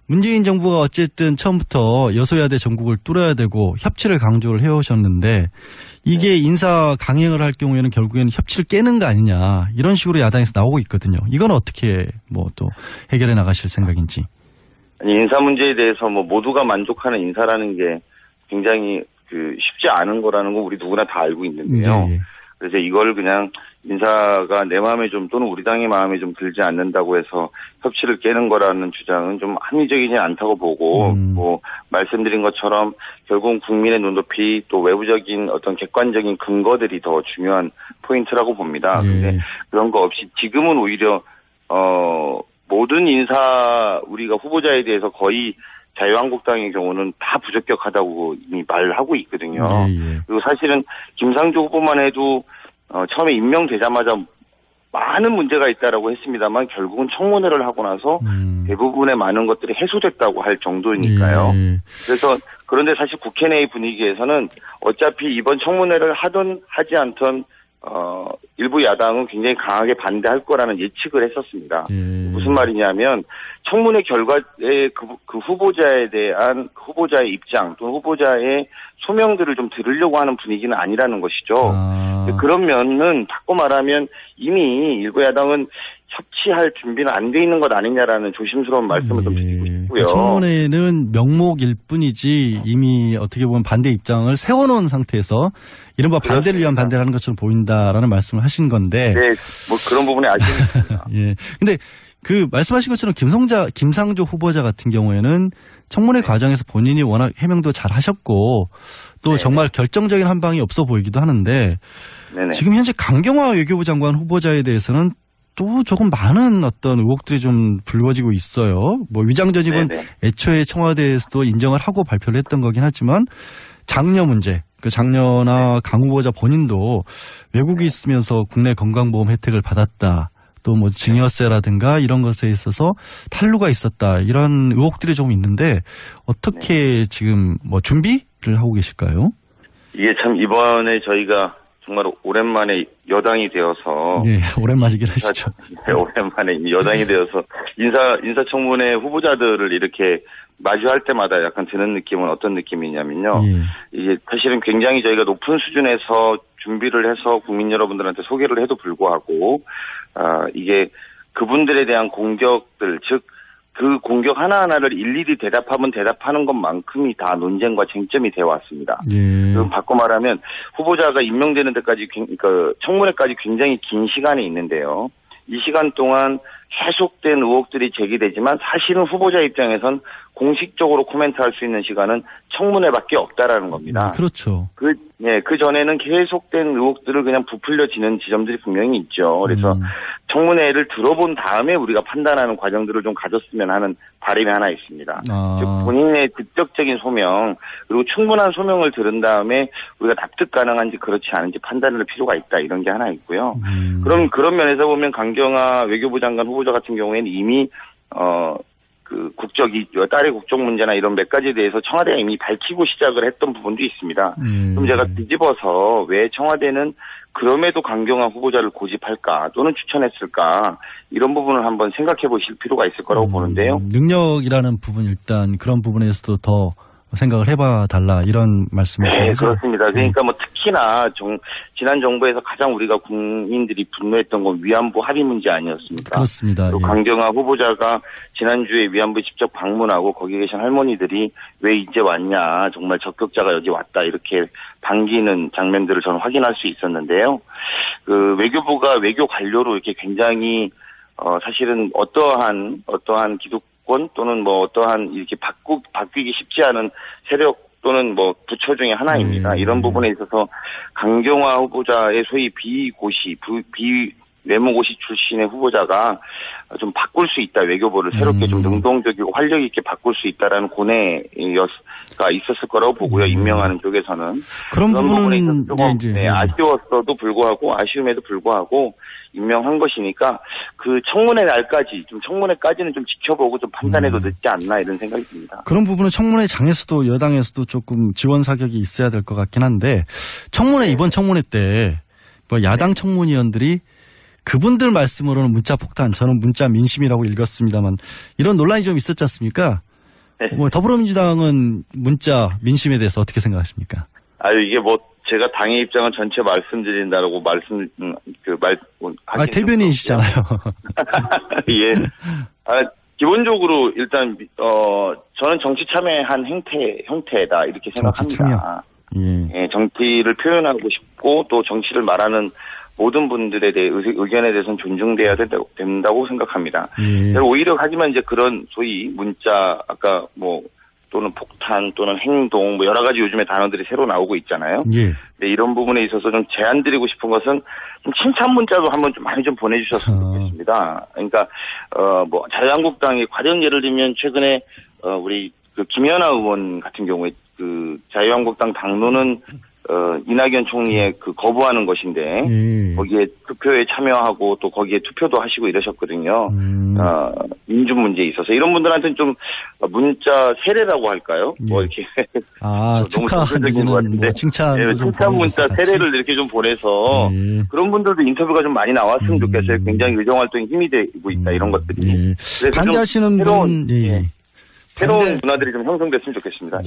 Speaker 9: 문재인 정부가 어쨌든 처음부터 여소야대 전국을 뚫어야 되고 협치를 강조를 해오셨는데 이게 인사 강행을 할 경우에는 결국에는 협치를 깨는 거 아니냐 이런 식으로 야당에서 나오고 있거든요. 이건 어떻게 또 해결해 나가실 생각인지.
Speaker 15: 인사 문제에 대해서 모두가 만족하는 인사라는 게 굉장히 쉽지 않은 거라는 거 우리 누구나 다 알고 있는데요. 그래서 이걸 그냥 인사가 내 마음에 좀 또는 우리 당의 마음에 좀 들지 않는다고 해서 협치를 깨는 거라는 주장은 좀 합리적이지 않다고 보고 뭐 말씀드린 것처럼 결국은 국민의 눈높이 또 외부적인 어떤 객관적인 근거들이 더 중요한 포인트라고 봅니다. 근데 그런 거 없이 지금은 오히려 모든 인사 우리가 후보자에 대해서 거의 자유한국당의 경우는 다 부적격하다고 이미 말하고 있거든요. 그리고 사실은 김상조 후보만 해도 처음에 임명되자마자 많은 문제가 있다라고 했습니다만 결국은 청문회를 하고 나서 대부분의 많은 것들이 해소됐다고 할 정도니까요. 그래서 그런데 사실 국회 내의 분위기에서는 어차피 이번 청문회를 하든 하지 않든 일부 야당은 굉장히 강하게 반대할 거라는 예측을 했었습니다. 무슨 말이냐면 청문회 결과에 그 후보자에 대한 후보자의 입장 또는 후보자의 소명들을 좀 들으려고 하는 분위기는 아니라는 것이죠. 그런 면은 바꿔 말하면 이미 일부 야당은 협치할 준비는 안 돼 있는 것 아니냐라는 조심스러운 말씀을 좀 드리고 싶고요.
Speaker 9: 청문회는 명목일 뿐이지 이미 어떻게 보면 반대 입장을 세워놓은 상태에서 이른바 반대를 위한 반대를 하는 것처럼 보인다라는 말씀을 하신 건데.
Speaker 15: 네, 뭐 그런 부분에 아쉬움이 있습니다.
Speaker 9: 예. 근데 그 말씀하신 것처럼 김상조 후보자 같은 경우에는 청문회 과정에서 본인이 워낙 해명도 잘 하셨고 또 정말 결정적인 한 방이 없어 보이기도 하는데 지금 현재 강경화 외교부 장관 후보자에 대해서는 또 조금 많은 어떤 의혹들이 좀 불거지고 있어요. 뭐 위장 전입은 애초에 청와대에서도 인정을 하고 발표를 했던 거긴 하지만 장려 문제, 그 장려나 강 후보자 본인도 외국에 있으면서 국내 건강보험 혜택을 받았다. 또 뭐 증여세라든가 이런 것에 있어서 탈루가 있었다. 이런 의혹들이 좀 있는데 어떻게 지금 뭐 준비를 하고 계실까요?
Speaker 15: 이게 참 이번에 저희가 정말 오랜만에 여당이 되어서.
Speaker 9: 예, 오랜만이긴 하시죠.
Speaker 15: 네, 오랜만에 여당이 되어서 인사청문회 후보자들을 이렇게 마주할 때마다 약간 드는 느낌은 어떤 느낌이냐면요. 이게 사실은 굉장히 저희가 높은 수준에서 준비를 해서 국민 여러분들한테 소개를 해도 불구하고, 이게 그분들에 대한 공격들, 즉, 그 공격 하나하나를 일일이 대답하는 것만큼이 다 논쟁과 쟁점이 되어 왔습니다. 그럼 바꿔 말하면 후보자가 임명되는 데까지, 그러니까 청문회까지 굉장히 긴 시간이 있는데요. 이 시간 동안 계속된 의혹들이 제기되지만 사실은 후보자 입장에선 공식적으로 코멘트할 수 있는 시간은 청문회밖에 없다라는 겁니다.
Speaker 9: 그렇죠.
Speaker 15: 그 전에는 계속된 의혹들을 그냥 부풀려지는 지점들이 분명히 있죠. 그래서 청문회를 들어본 다음에 우리가 판단하는 과정들을 좀 가졌으면 하는 바람이 하나 있습니다. 즉 본인의 직접적인 소명 그리고 충분한 소명을 들은 다음에 우리가 납득 가능한지 그렇지 않은지 판단을 할 필요가 있다 이런 게 하나 있고요. 그럼 그런 면에서 보면 강경화 외교부 장관 후보자 같은 경우에는 이미 딸의 국적 문제나 이런 몇 가지에 대해서 청와대가 이미 밝히고 시작을 했던 부분도 있습니다. 그럼 제가 뒤집어서 왜 청와대는 그럼에도 강경화 후보자를 고집할까 또는 추천했을까 이런 부분을 한번 생각해 보실 필요가 있을 거라고 보는데요.
Speaker 9: 능력이라는 부분 일단 그런 부분에서도 더 생각을 해봐 달라 이런 말씀이시죠?
Speaker 15: 네, 그렇습니다. 그러니까 뭐 특히나 지난 정부에서 가장 우리가 국민들이 분노했던 건 위안부 합의 문제 아니었습니까?
Speaker 9: 그렇습니다.
Speaker 15: 또 강경화 후보자가 지난주에 위안부에 직접 방문하고 거기 계신 할머니들이 왜 이제 왔냐 정말 적격자가 여기 왔다 이렇게 반기는 장면들을 저는 확인할 수 있었는데요. 그 외교부가 외교 관료로 이렇게 굉장히 사실은 어떠한 기득권 또는 뭐 어떠한 이렇게 바뀌기 쉽지 않은 세력 또는 뭐 부처 중에 하나입니다. 이런 부분에 있어서 강경화 후보자의 소위 외모고시 출신의 후보자가 좀 바꿀 수 있다. 외교부를 새롭게 좀 능동적이고 활력 있게 바꿀 수 있다라는 고뇌가 있었을 거라고 보고요. 임명하는 쪽에서는.
Speaker 9: 그런 부분에 있어서
Speaker 15: 조금 아쉬웠어도 불구하고 아쉬움에도 불구하고 임명한 것이니까 그 청문회까지는 좀 지켜보고 좀 판단해도 늦지 않나 이런 생각이 듭니다.
Speaker 9: 그런 부분은 청문회장에서도 여당에서도 조금 지원 사격이 있어야 될 것 같긴 한데 이번 청문회 때 뭐 야당 청문위원들이 그분들 말씀으로는 문자 폭탄, 저는 문자 민심이라고 읽었습니다만 이런 논란이 좀 있었지 않습니까? 뭐 더불어민주당은 문자 민심에 대해서 어떻게 생각하십니까?
Speaker 15: 이게 뭐 제가 당의 입장은 전체 말씀드린다라고
Speaker 9: 대변인이시잖아요.
Speaker 15: 예. 기본적으로 일단 저는 정치 참여한 형태다 이렇게 생각합니다. 예, 정치를 표현하고 싶고 또 정치를 말하는 모든 분들에 대해 의견에 대해서는 존중돼야 된다고 생각합니다. 오히려 하지만 이제 그런 소위 문자 아까 뭐 또는 폭탄 또는 행동 뭐 여러 가지 요즘에 단어들이 새로 나오고 있잖아요. 근데 이런 부분에 있어서 좀 제안드리고 싶은 것은 좀 칭찬 문자도 한번 좀 많이 좀 보내주셨으면 좋겠습니다. 그러니까 뭐 자유한국당이 가령 예를 들면 최근에 우리 그 김연아 의원 같은 경우에 그 자유한국당 당론은 이낙연 총리의 그 거부하는 것인데 거기에 투표에 참여하고 또 거기에 투표도 하시고 이러셨거든요. 민주 문제에 있어서 이런 분들한테는 좀 문자 세례라고 할까요? 뭐 이렇게 너무 정서적인 것 같은데
Speaker 9: 칭찬
Speaker 15: 칭찬 문자 세례를 이렇게 좀 보내서 그런 분들도 인터뷰가 좀 많이 나왔으면 좋겠어요. 굉장히 의정 활동에 힘이 되고 있다 이런 것들이.
Speaker 9: 반대하시는 분
Speaker 15: 새로운 문화들이 좀 형성됐으면 좋겠습니다.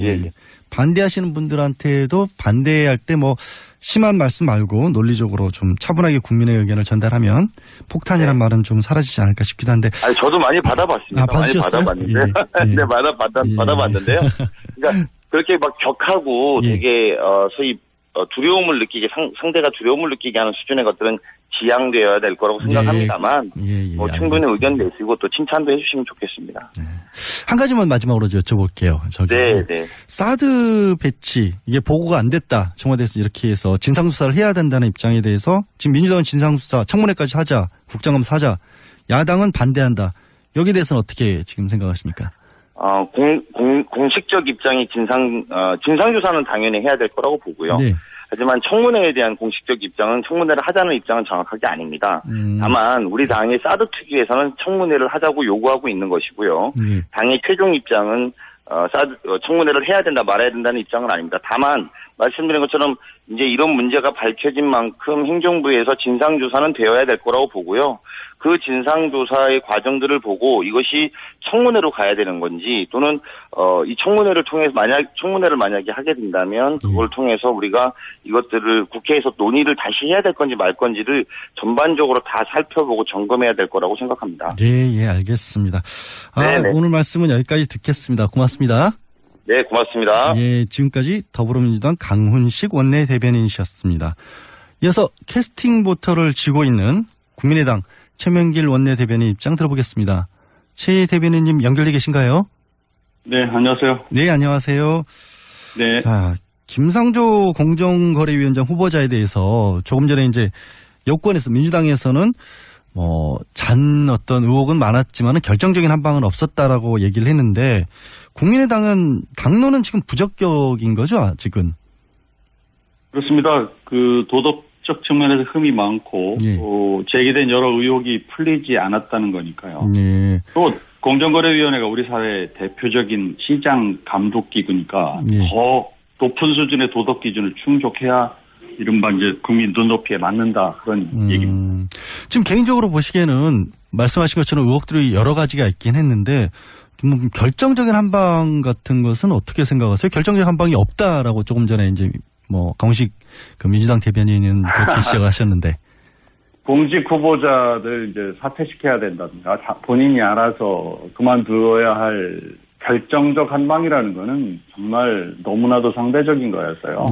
Speaker 9: 반대하시는 분들한테도 반대할 때 뭐 심한 말씀 말고 논리적으로 좀 차분하게 국민의 의견을 전달하면 폭탄이란 말은 좀 사라지지 않을까 싶기도 한데.
Speaker 15: 아니, 저도 많이 받아봤습니다. 많이 받아봤는데. 네, 받아봤는데요. 그러니까 그렇게 막 격하고 되게 소위 두려움을 느끼게 상대가 두려움을 느끼게 하는 수준의 것들은 지양되어야 될 거라고 생각합니다만 뭐 충분히 의견 내시고 또 칭찬도 해주시면 좋겠습니다.
Speaker 9: 한 가지만 마지막으로 여쭤볼게요. 사드 배치 이게 보고가 안 됐다. 청와대에서 이렇게 해서 진상조사를 해야 된다는 입장에 대해서 지금 민주당은 진상조사 청문회까지 하자. 국정감사 하자. 야당은 반대한다. 여기에 대해서는 어떻게 지금 생각하십니까?
Speaker 15: 공식적 입장이 진상조사는 당연히 해야 될 거라고 보고요. 하지만 청문회에 대한 공식적 입장은 청문회를 하자는 입장은 정확하게 아닙니다. 다만 우리 당의 사드 특위에서는 청문회를 하자고 요구하고 있는 것이고요. 당의 최종 입장은 청문회를 해야 된다 말아야 된다는 입장은 아닙니다. 다만 말씀드린 것처럼 이제 이런 문제가 밝혀진 만큼 행정부에서 진상조사는 되어야 될 거라고 보고요. 그 진상조사의 과정들을 보고 이것이 청문회로 가야 되는 건지 또는 이 청문회를 통해서 청문회를 만약에 하게 된다면 그걸 통해서 우리가 이것들을 국회에서 논의를 다시 해야 될 건지 말 건지를 전반적으로 다 살펴보고 점검해야 될 거라고 생각합니다.
Speaker 9: 네, 알겠습니다. 오늘 말씀은 여기까지 듣겠습니다. 고맙습니다.
Speaker 15: 네, 고맙습니다.
Speaker 9: 지금까지 더불어민주당 강훈식 원내대변인이셨습니다. 이어서 캐스팅 보터를 쥐고 있는 국민의당 최명길 원내대변인 입장 들어보겠습니다. 최 대변인님 연결돼 계신가요?
Speaker 11: 네, 안녕하세요.
Speaker 9: 네, 안녕하세요.
Speaker 11: 네.
Speaker 9: 자, 김상조 공정거래위원장 후보자에 대해서 조금 전에 이제 여권에서 민주당에서는 어떤 의혹은 많았지만은 결정적인 한 방은 없었다라고 얘기를 했는데 국민의당은 당론은 지금 부적격인 거죠, 지금?
Speaker 11: 그렇습니다. 그 도덕적 측면에서 흠이 많고 제기된 여러 의혹이 풀리지 않았다는 거니까요. 또 공정거래위원회가 우리 사회의 대표적인 시장 감독 기구니까 더 높은 수준의 도덕 기준을 충족해야 이른바 이제 국민 눈높이에 맞는다 그런 얘기입니다.
Speaker 9: 지금 개인적으로 보시기에는 말씀하신 것처럼 의혹들이 여러 가지가 있긴 했는데 좀 결정적인 한방 같은 것은 어떻게 생각하세요? 결정적인 한방이 없다라고 조금 전에 이제 강훈식 그 민주당 대변인은 그렇게 시작을 하셨는데.
Speaker 11: 공직 후보자들 이제 사퇴시켜야 된다든가 본인이 알아서 그만두어야 할 결정적 한방이라는 거는 정말 너무나도 상대적인 거였어요.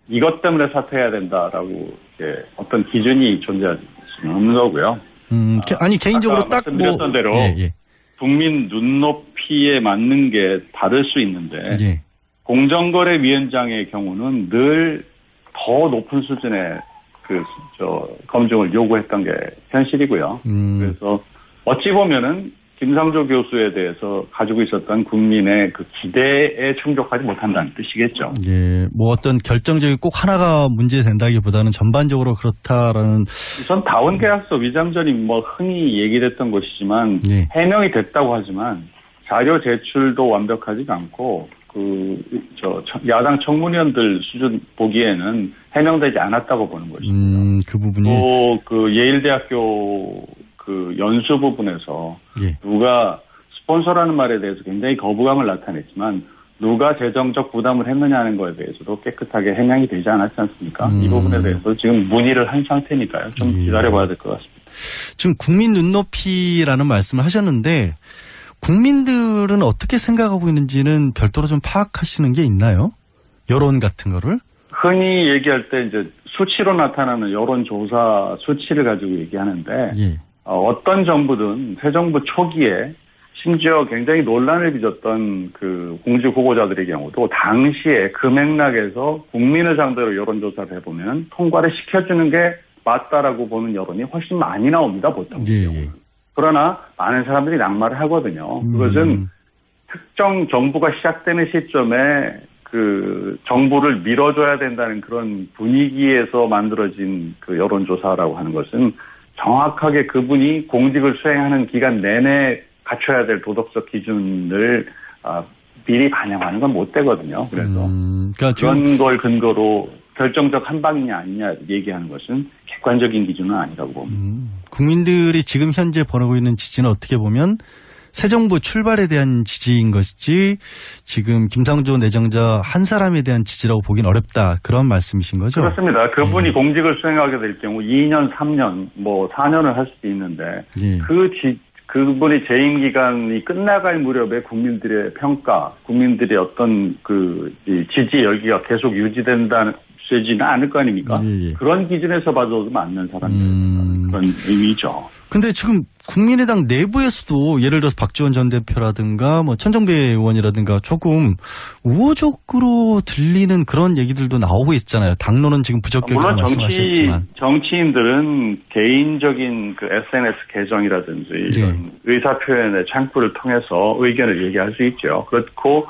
Speaker 11: 이것 때문에 사퇴해야 된다라고 이제 어떤 기준이 존재할 수는 없는 거고요.
Speaker 9: 아니 개인적으로 딱
Speaker 11: 말씀드렸던 대로 국민 눈높이에 맞는 게 다를 수 있는데 공정거래위원장의 경우는 늘 더 높은 수준의 검증을 요구했던 게 현실이고요. 그래서 어찌 보면은 김상조 교수에 대해서 가지고 있었던 국민의 그 기대에 충족하지 못한다는 뜻이겠죠.
Speaker 9: 어떤 결정적인 꼭 하나가 문제된다기보다는 전반적으로 그렇다라는.
Speaker 11: 우선 다운계약서 위장전이 흔히 얘기됐던 것이지만 해명이 됐다고 하지만 자료 제출도 완벽하지가 않고 야당 청문위원들 수준 보기에는 해명되지 않았다고 보는 것입니다.
Speaker 9: 그 부분이.
Speaker 11: 또 예일대학교 연수 부분에서 누가 스폰서라는 말에 대해서 굉장히 거부감을 나타냈지만 누가 재정적 부담을 했느냐 하는 거에 대해서도 깨끗하게 해명이 되지 않았지 않습니까? 이 부분에 대해서 지금 문의를 한 상태니까요. 좀 기다려봐야 될 것 같습니다.
Speaker 9: 지금 국민 눈높이라는 말씀을 하셨는데 국민들은 어떻게 생각하고 있는지는 별도로 좀 파악하시는 게 있나요? 여론 같은 거를?
Speaker 11: 흔히 얘기할 때 이제 수치로 나타나는 여론조사 수치를 가지고 얘기하는데 어떤 정부든 새 정부 초기에 심지어 굉장히 논란을 빚었던 그 공직 후보자들의 경우도 당시에 그 맥락에서 국민을 상대로 여론조사를 해보면 통과를 시켜주는 게 맞다라고 보는 여론이 훨씬 많이 나옵니다, 보통. 그러나 많은 사람들이 낙마를 하거든요. 그것은 특정 정부가 시작되는 시점에 그 정부를 밀어줘야 된다는 그런 분위기에서 만들어진 그 여론조사라고 하는 것은 정확하게 그분이 공직을 수행하는 기간 내내 갖춰야 될 도덕적 기준을 미리 반영하는 건 못 되거든요. 그래서 그러니까 그런 걸 근거로 결정적 한방이냐 아니냐 얘기하는 것은 객관적인 기준은 아니라고 봅니다.
Speaker 9: 국민들이 지금 현재 벌이고 있는 지지는 어떻게 보면 새 정부 출발에 대한 지지인 것이지 지금 김상조 내정자 한 사람에 대한 지지라고 보기는 어렵다. 그런 말씀이신 거죠?
Speaker 11: 그렇습니다. 그분이 공직을 수행하게 될 경우 2년, 3년, 뭐 4년을 할 수도 있는데 그분이 재임 기간이 끝나갈 무렵에 국민들의 평가, 국민들의 어떤 그 지지 열기가 계속 유지되지는 않을 거 아닙니까? 그런 기준에서 봐도 맞는 사람들 그런 의미죠.
Speaker 9: 근데 지금 국민의당 내부에서도 예를 들어서 박지원 전 대표라든가 뭐 천정배 의원이라든가 조금 우호적으로 들리는 그런 얘기들도 나오고 있잖아요. 당론은 지금 부적격이라고 말씀하셨지만.
Speaker 11: 정치인들은 개인적인 그 SNS 계정이라든지 이런 의사표현의 창구를 통해서 의견을 얘기할 수 있죠. 그렇고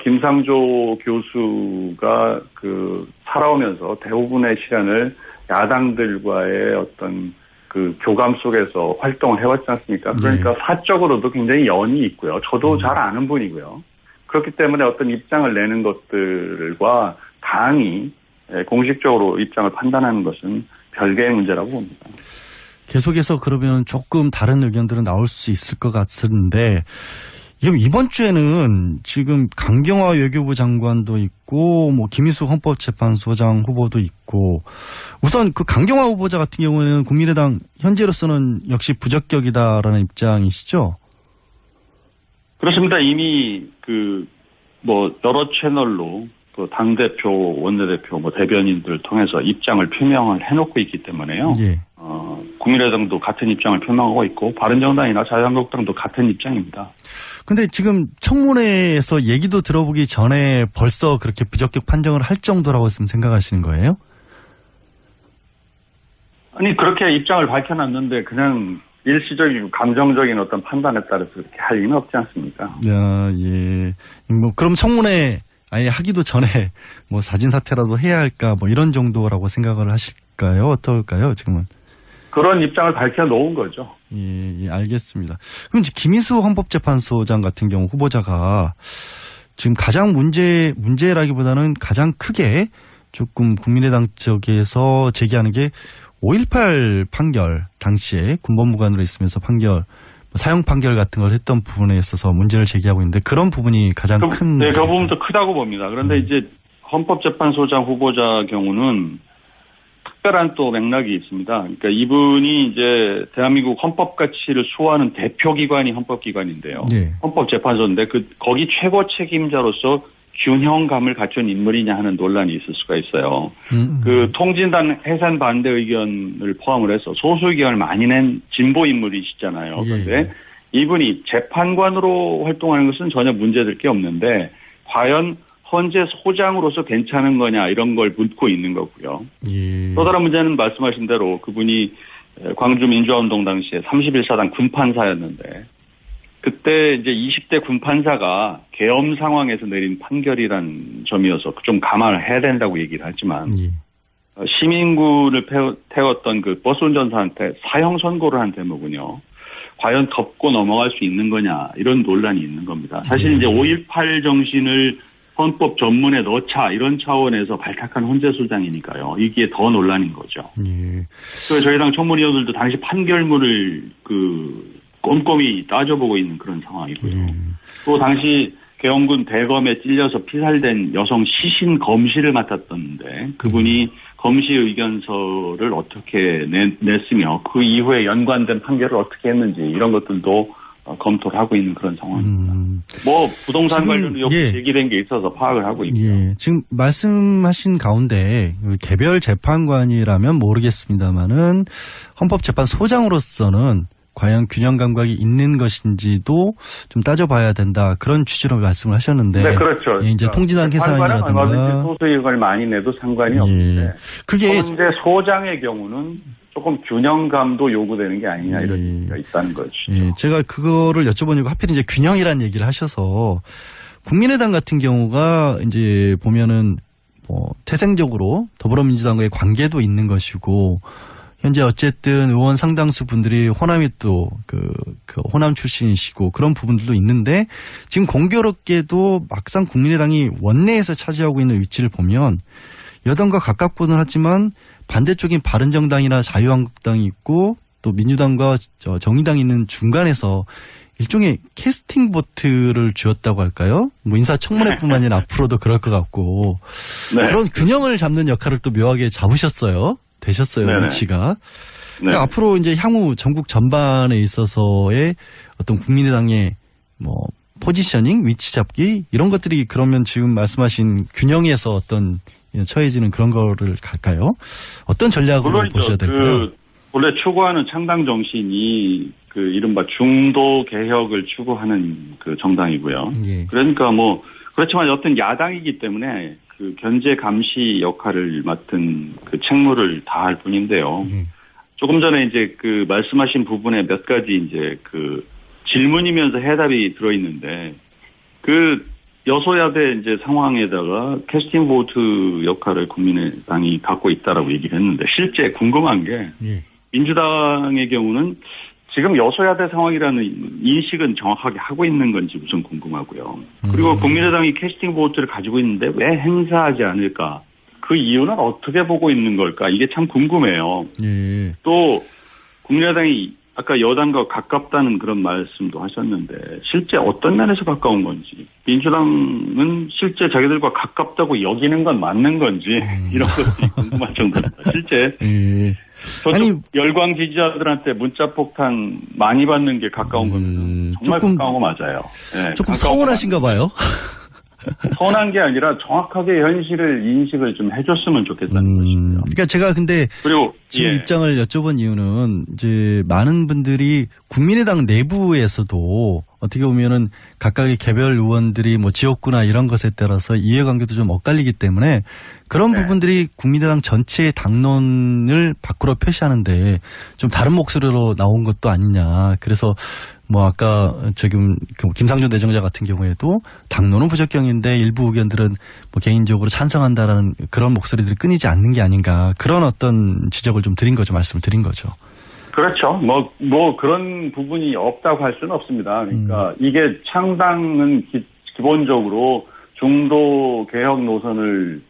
Speaker 11: 김상조 교수가 그 살아오면서 대부분의 시간을 야당들과의 어떤 그 교감 속에서 활동을 해왔지 않습니까? 그러니까 사적으로도 굉장히 연이 있고요. 저도 잘 아는 분이고요. 그렇기 때문에 어떤 입장을 내는 것들과 당이 공식적으로 입장을 판단하는 것은 별개의 문제라고 봅니다.
Speaker 9: 계속해서 그러면 조금 다른 의견들은 나올 수 있을 것 같은데 이번 주에는 지금 강경화 외교부 장관도 있고 뭐 김희수 헌법재판소장 후보도 있고 우선 그 강경화 후보자 같은 경우에는 국민의당 현재로서는 역시 부적격이다라는 입장이시죠?
Speaker 11: 그렇습니다. 이미 그 뭐 여러 채널로 그 당대표, 원내대표, 뭐 대변인들을 통해서 입장을 표명을 해놓고 있기 때문에요. 국민의당도 같은 입장을 표명하고 있고 바른정당이나 자유한국당도 같은 입장입니다.
Speaker 9: 근데 지금 청문회에서 얘기도 들어보기 전에 벌써 그렇게 부적격 판정을 할 정도라고 지금 생각하시는 거예요?
Speaker 11: 아니 그렇게 입장을 밝혀놨는데 그냥 일시적이고 감정적인 어떤 판단에 따라서 그렇게 할 리는 없지 않습니까?
Speaker 9: 예. 뭐 그럼 청문회 아예 하기도 전에 뭐 사진 사퇴라도 해야 할까 뭐 이런 정도라고 생각을 하실까요? 어떨까요? 지금은?
Speaker 11: 그런 입장을 밝혀놓은 거죠.
Speaker 9: 예, 알겠습니다. 그럼 이제 김희수 헌법재판소장 같은 경우 후보자가 지금 가장 문제라기보다는 가장 크게 조금 국민의당 쪽에서 제기하는 게 5.18 판결 당시에 군법무관으로 있으면서 판결 사형 판결 같은 걸 했던 부분에 있어서 문제를 제기하고 있는데 그런 부분이 가장 큰.
Speaker 11: 네, 그 부분도 크다고 봅니다. 그런데 이제 헌법재판소장 후보자 경우는 특별한 또 맥락이 있습니다. 그러니까 이분이 이제 대한민국 헌법 가치를 수호하는 대표기관이 헌법기관인데요. 헌법재판소인데 거기 최고 책임자로서 균형감을 갖춘 인물이냐 하는 논란이 있을 수가 있어요. 그 통진단 해산 반대 의견을 포함을 해서 소수 의견을 많이 낸 진보 인물이시잖아요. 그런데 이분이 재판관으로 활동하는 것은 전혀 문제될 게 없는데 과연 헌재 소장으로서 괜찮은 거냐 이런 걸 묻고 있는 거고요. 또 다른 문제는 말씀하신 대로 그분이 광주 민주화운동 당시에 31사단 군판사였는데 그때 이제 20대 군판사가 계엄 상황에서 내린 판결이란 점이어서 좀 감안을 해야 된다고 얘기를 하지만 시민군을 태웠던 그 버스 운전사한테 사형 선고를 한 대목은요. 과연 덮고 넘어갈 수 있는 거냐 이런 논란이 있는 겁니다. 사실 이제 5.18 정신을 헌법 전문에 넣자 이런 차원에서 발탁한 헌재소장이니까요. 이게 더 논란인 거죠. 그래서 저희 당 청문위원들도 당시 판결문을 꼼꼼히 따져보고 있는 그런 상황이고요. 또 당시 계엄군 대검에 찔려서 피살된 여성 시신 검시를 맡았던데 그분이 검시 의견서를 어떻게 냈으며 그 이후에 연관된 판결을 어떻게 했는지 이런 것들도 검토를 하고 있는 그런 상황입니다. 뭐 부동산 관련 의혹 제기된 게 있어서 파악을 하고 있고요.
Speaker 9: 예, 지금 말씀하신 가운데 개별 재판관이라면 모르겠습니다만은 헌법재판소장으로서는 과연 균형 감각이 있는 것인지도 좀 따져봐야 된다. 그런 취지로 말씀을 하셨는데.
Speaker 11: 네, 그렇죠.
Speaker 9: 예, 이제 통진한 계산이라든가.
Speaker 11: 얼마든지 소수이익을 많이 내도 상관이 없는데. 그런데 소장의 경우는 조금 균형감도 요구되는 게 아니냐 이런 얘기가 있다는 거죠.
Speaker 9: 예, 제가 그거를 여쭤보니까 하필 이제 균형이라는 얘기를 하셔서 국민의당 같은 경우가 이제 보면은 뭐 태생적으로 더불어민주당과의 관계도 있는 것이고 현재 어쨌든 의원 상당수 분들이 호남이 또 그 호남 출신이시고 그런 부분들도 있는데 지금 공교롭게도 막상 국민의당이 원내에서 차지하고 있는 위치를 보면 여당과 가깝고는 하지만 반대쪽인 바른정당이나 자유한국당이 있고 또 민주당과 정의당이 있는 중간에서 일종의 캐스팅 보트를 쥐었다고 할까요? 뭐 인사청문회뿐만 아니라 앞으로도 그럴 것 같고 그런 균형을 잡는 역할을 또 묘하게 잡으셨어요. 되셨어요.
Speaker 11: 네네.
Speaker 9: 위치가. 그러니까 앞으로 이제 향후 전국 전반에 있어서의 어떤 국민의당의 뭐 포지셔닝, 위치 잡기 이런 것들이 그러면 지금 말씀하신 균형에서 어떤 처해지는 그런 거를 갈까요? 어떤 전략으로 보셔야 될까요?
Speaker 11: 원래 추구하는 창당 정신이 그 이른바 중도 개혁을 추구하는 그 정당이고요.
Speaker 9: 예.
Speaker 11: 그러니까 뭐 그렇지만 어떤 야당이기 때문에 그 견제 감시 역할을 맡은 그 책무를 다할 뿐인데요. 조금 전에 이제 그 말씀하신 부분에 몇 가지 이제 그 질문이면서 해답이 들어있는데 그 여소야대 이제 상황에다가 캐스팅 보트 역할을 국민의당이 갖고 있다라고 얘기를 했는데 실제 궁금한 게 민주당의 경우는 지금 여소야대 상황이라는 인식은 정확하게 하고 있는 건지 우선 궁금하고요. 그리고 국민의당이 캐스팅 보트를 가지고 있는데 왜 행사하지 않을까? 그 이유는 어떻게 보고 있는 걸까? 이게 참 궁금해요.
Speaker 9: 예.
Speaker 11: 또 국민의당이 아까 여당과 가깝다는 그런 말씀도 하셨는데 실제 어떤 면에서 가까운 건지 민주당은 실제 자기들과 가깝다고 여기는 건 맞는 건지 이런 것들이 궁금할 정도입니다. 실제 저쪽 열광 지지자들한테 문자 폭탄 많이 받는 게 가까운 겁니다. 정말 가까운 거 맞아요. 네,
Speaker 9: 조금 서운하신가 봐요.
Speaker 11: 서운한 게 아니라 정확하게 현실을 인식을 좀 해줬으면 좋겠다는 것입니다.
Speaker 9: 그러니까 제가 근데
Speaker 11: 그리고
Speaker 9: 지금 입장을 여쭤본 이유는 이제 많은 분들이 국민의당 내부에서도 어떻게 보면은 각각의 개별 의원들이 뭐 지역구나 이런 것에 따라서 이해관계도 좀 엇갈리기 때문에 그런 부분들이 국민의당 전체의 당론을 밖으로 표시하는데 좀 다른 목소리로 나온 것도 아니냐. 그래서 뭐 아까 지금 김상조 내정자 같은 경우에도 당론은 부적격인데 일부 의견들은 뭐 개인적으로 찬성한다라는 그런 목소리들이 끊이지 않는 게 아닌가. 그런 어떤 지적을 좀 드린 거죠. 말씀을 드린 거죠.
Speaker 11: 그렇죠. 뭐 그런 부분이 없다고 할 수는 없습니다. 그러니까 이게 창당은 기본적으로 중도 개혁 노선을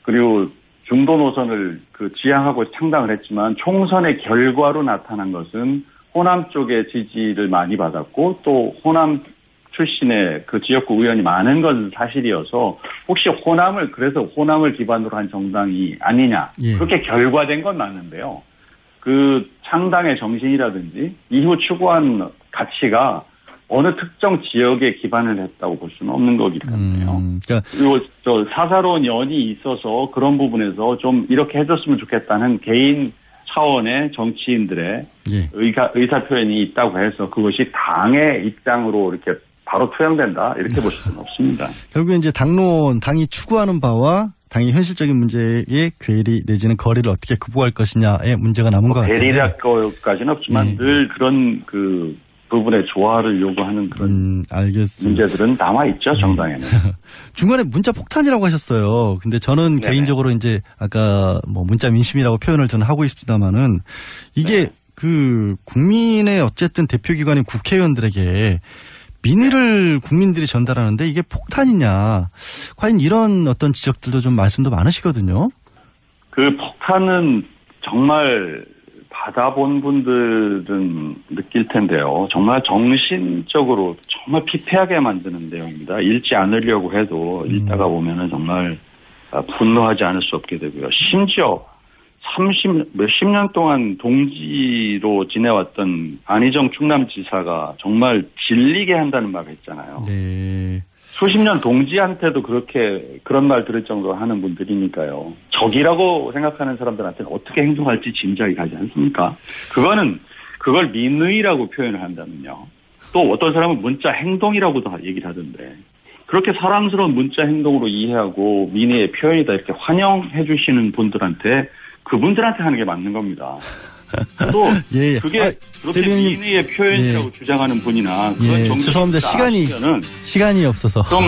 Speaker 11: 그리고 중도 노선을 그 지향하고 창당을 했지만 총선의 결과로 나타난 것은 호남 쪽의 지지를 많이 받았고 또 호남 출신의 그 지역구 의원이 많은 건 사실이어서 혹시 그래서 호남을 기반으로 한 정당이 아니냐. 그렇게 결과된 건 맞는데요. 그 창당의 정신이라든지 이후 추구한 가치가 어느 특정 지역에 기반을 했다고 볼 수는 없는 거기 때문에요. 그리고 저 사사로운 연이 있어서 그런 부분에서 좀 이렇게 해줬으면 좋겠다는 개인 차원의 정치인들의 의사 표현이 있다고 해서 그것이 당의 입장으로 이렇게 바로 투영된다 이렇게 볼 수는 없습니다.
Speaker 9: 결국 이제 당이 추구하는 바와 당의 현실적인 문제의 괴리 내지는 거리를 어떻게 극복할 것이냐의 문제가 남은 것 같아요.
Speaker 11: 괴리라고까지는 없지만 늘 그런 그 부분의 조화를 요구하는 그런
Speaker 9: 알겠습니다.
Speaker 11: 문제들은 남아있죠, 정당에는.
Speaker 9: 중간에 문자 폭탄이라고 하셨어요. 근데 저는 개인적으로 이제 아까 뭐 문자 민심이라고 표현을 저는 하고 있습니다만은 이게 그 국민의 어쨌든 대표기관인 국회의원들에게 민의를 국민들이 전달하는데 이게 폭탄이냐. 과연 이런 어떤 지적들도 좀 말씀도 많으시거든요.
Speaker 11: 그 폭탄은 정말 받아본 분들은 느낄 텐데요. 정말 정신적으로 정말 피폐하게 만드는 내용입니다. 읽지 않으려고 해도 읽다가 보면은 정말 분노하지 않을 수 없게 되고요. 심지어 몇십 년 동안 동지로 지내왔던 안희정 충남지사가 정말 질리게 한다는 말을 했잖아요.
Speaker 9: 네.
Speaker 11: 수십 년 동지한테도 그런 말 들을 정도로 하는 분들이니까요. 적이라고 생각하는 사람들한테는 어떻게 행동할지 짐작이 가지 않습니까? 그걸 민의라고 표현을 한다면요. 또 어떤 사람은 문자 행동이라고도 얘기를 하던데, 그렇게 사랑스러운 문자 행동으로 이해하고 민의의 표현이다 이렇게 환영해 주시는 분들한테, 그분들한테 하는 게 맞는 겁니다. 또
Speaker 9: 예.
Speaker 11: 그게 그렇게 민의의 표현이라고 주장하는 분이나 그런 정도
Speaker 9: 죄송합니다. 시간이 없어서
Speaker 11: 좀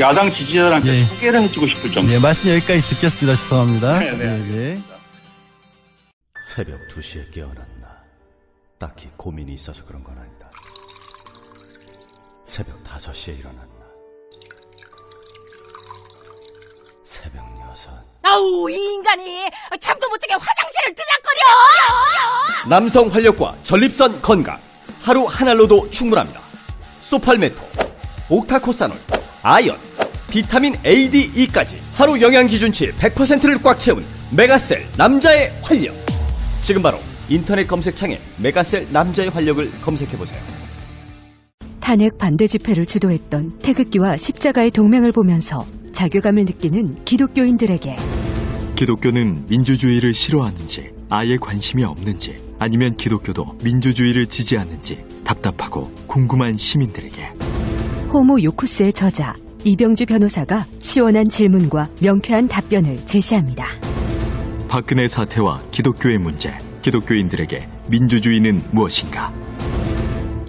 Speaker 11: 야당 지지자들한테 소개를 해주고 싶을 정도.
Speaker 9: 네, 말씀 여기까지 듣겠습니다. 죄송합니다. 네.
Speaker 16: 새벽 2시에 깨어났나. 딱히 고민이 있어서 그런 건 아니다. 새벽 5시에 일어났나. 새벽 6.
Speaker 2: 아우, 이 인간이 잠도 못 자게 화장실을 들락거려!
Speaker 17: 남성 활력과 전립선 건강, 하루 한 알로도 충분합니다. 소팔메토, 옥타코사놀, 아연, 비타민 A, D, E까지 하루 영양 기준치 100%를 꽉 채운 메가셀 남자의 활력. 지금 바로 인터넷 검색창에 메가셀 남자의 활력을 검색해보세요.
Speaker 3: 탄핵 반대 집회를 주도했던 태극기와 십자가의 동맹을 보면서 자괴감을 느끼는 기독교인들에게
Speaker 18: 기독교는 민주주의를 싫어하는지, 아예 관심이 없는지, 아니면 기독교도 민주주의를 지지하는지 답답하고 궁금한 시민들에게
Speaker 3: 호모 요쿠스의 저자 이병주 변호사가 시원한 질문과 명쾌한 답변을 제시합니다.
Speaker 18: 박근혜 사태와 기독교의 문제, 기독교인들에게 민주주의는 무엇인가?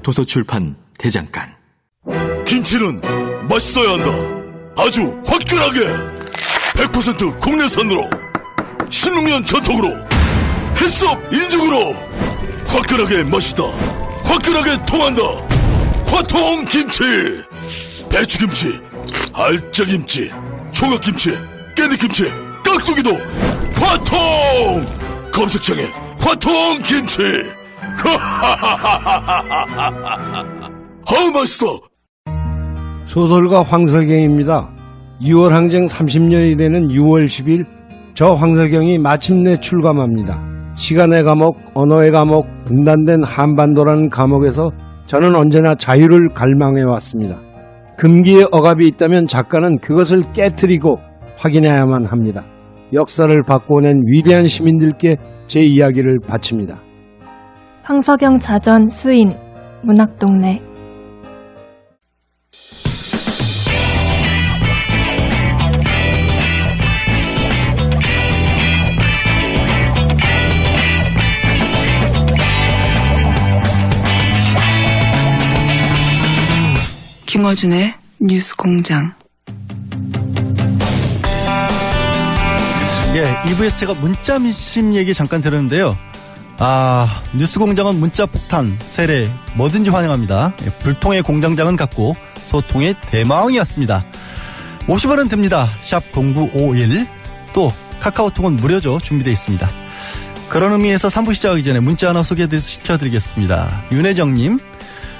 Speaker 18: 도서출판 대장간.
Speaker 19: 김치는 맛있어야 한다. 아주 화끈하게 100% 국내산으로, 신흥년 전통으로, 햇섭 인증으로 화끈하게 맛있다. 화끈하게 통한다. 화통김치. 배추김치, 알짜김치, 총각김치, 깻잎김치, 깍두기도 화통. 검색창에 화통김치. 아우 맛있어.
Speaker 20: 소설가 황석영입니다. 6월 항쟁 30년이 되는 6월 10일 저 황석영이 마침내 출감합니다. 시간의 감옥, 언어의 감옥, 분단된 한반도라는 감옥에서 저는 언제나 자유를 갈망해왔습니다. 금기의 억압이 있다면 작가는 그것을 깨트리고 확인해야만 합니다. 역사를 바꿔낸 위대한 시민들께 제 이야기를 바칩니다.
Speaker 21: 황석영 자전 수인 문학동네.
Speaker 22: 김어준의 뉴스공장.
Speaker 9: 예, 2부에서 제가 문자 미심 얘기 잠깐 들었는데요. 뉴스공장은 문자 폭탄, 세례, 뭐든지 환영합니다. 예, 불통의 공장장은 같고 소통의 대마왕이었습니다. 50원은 듭니다. 샵 0951. 또 카카오톡은 무료죠. 준비되어 있습니다. 그런 의미에서 3부 시작하기 전에 문자 하나 소개시켜드리겠습니다. 윤혜정님,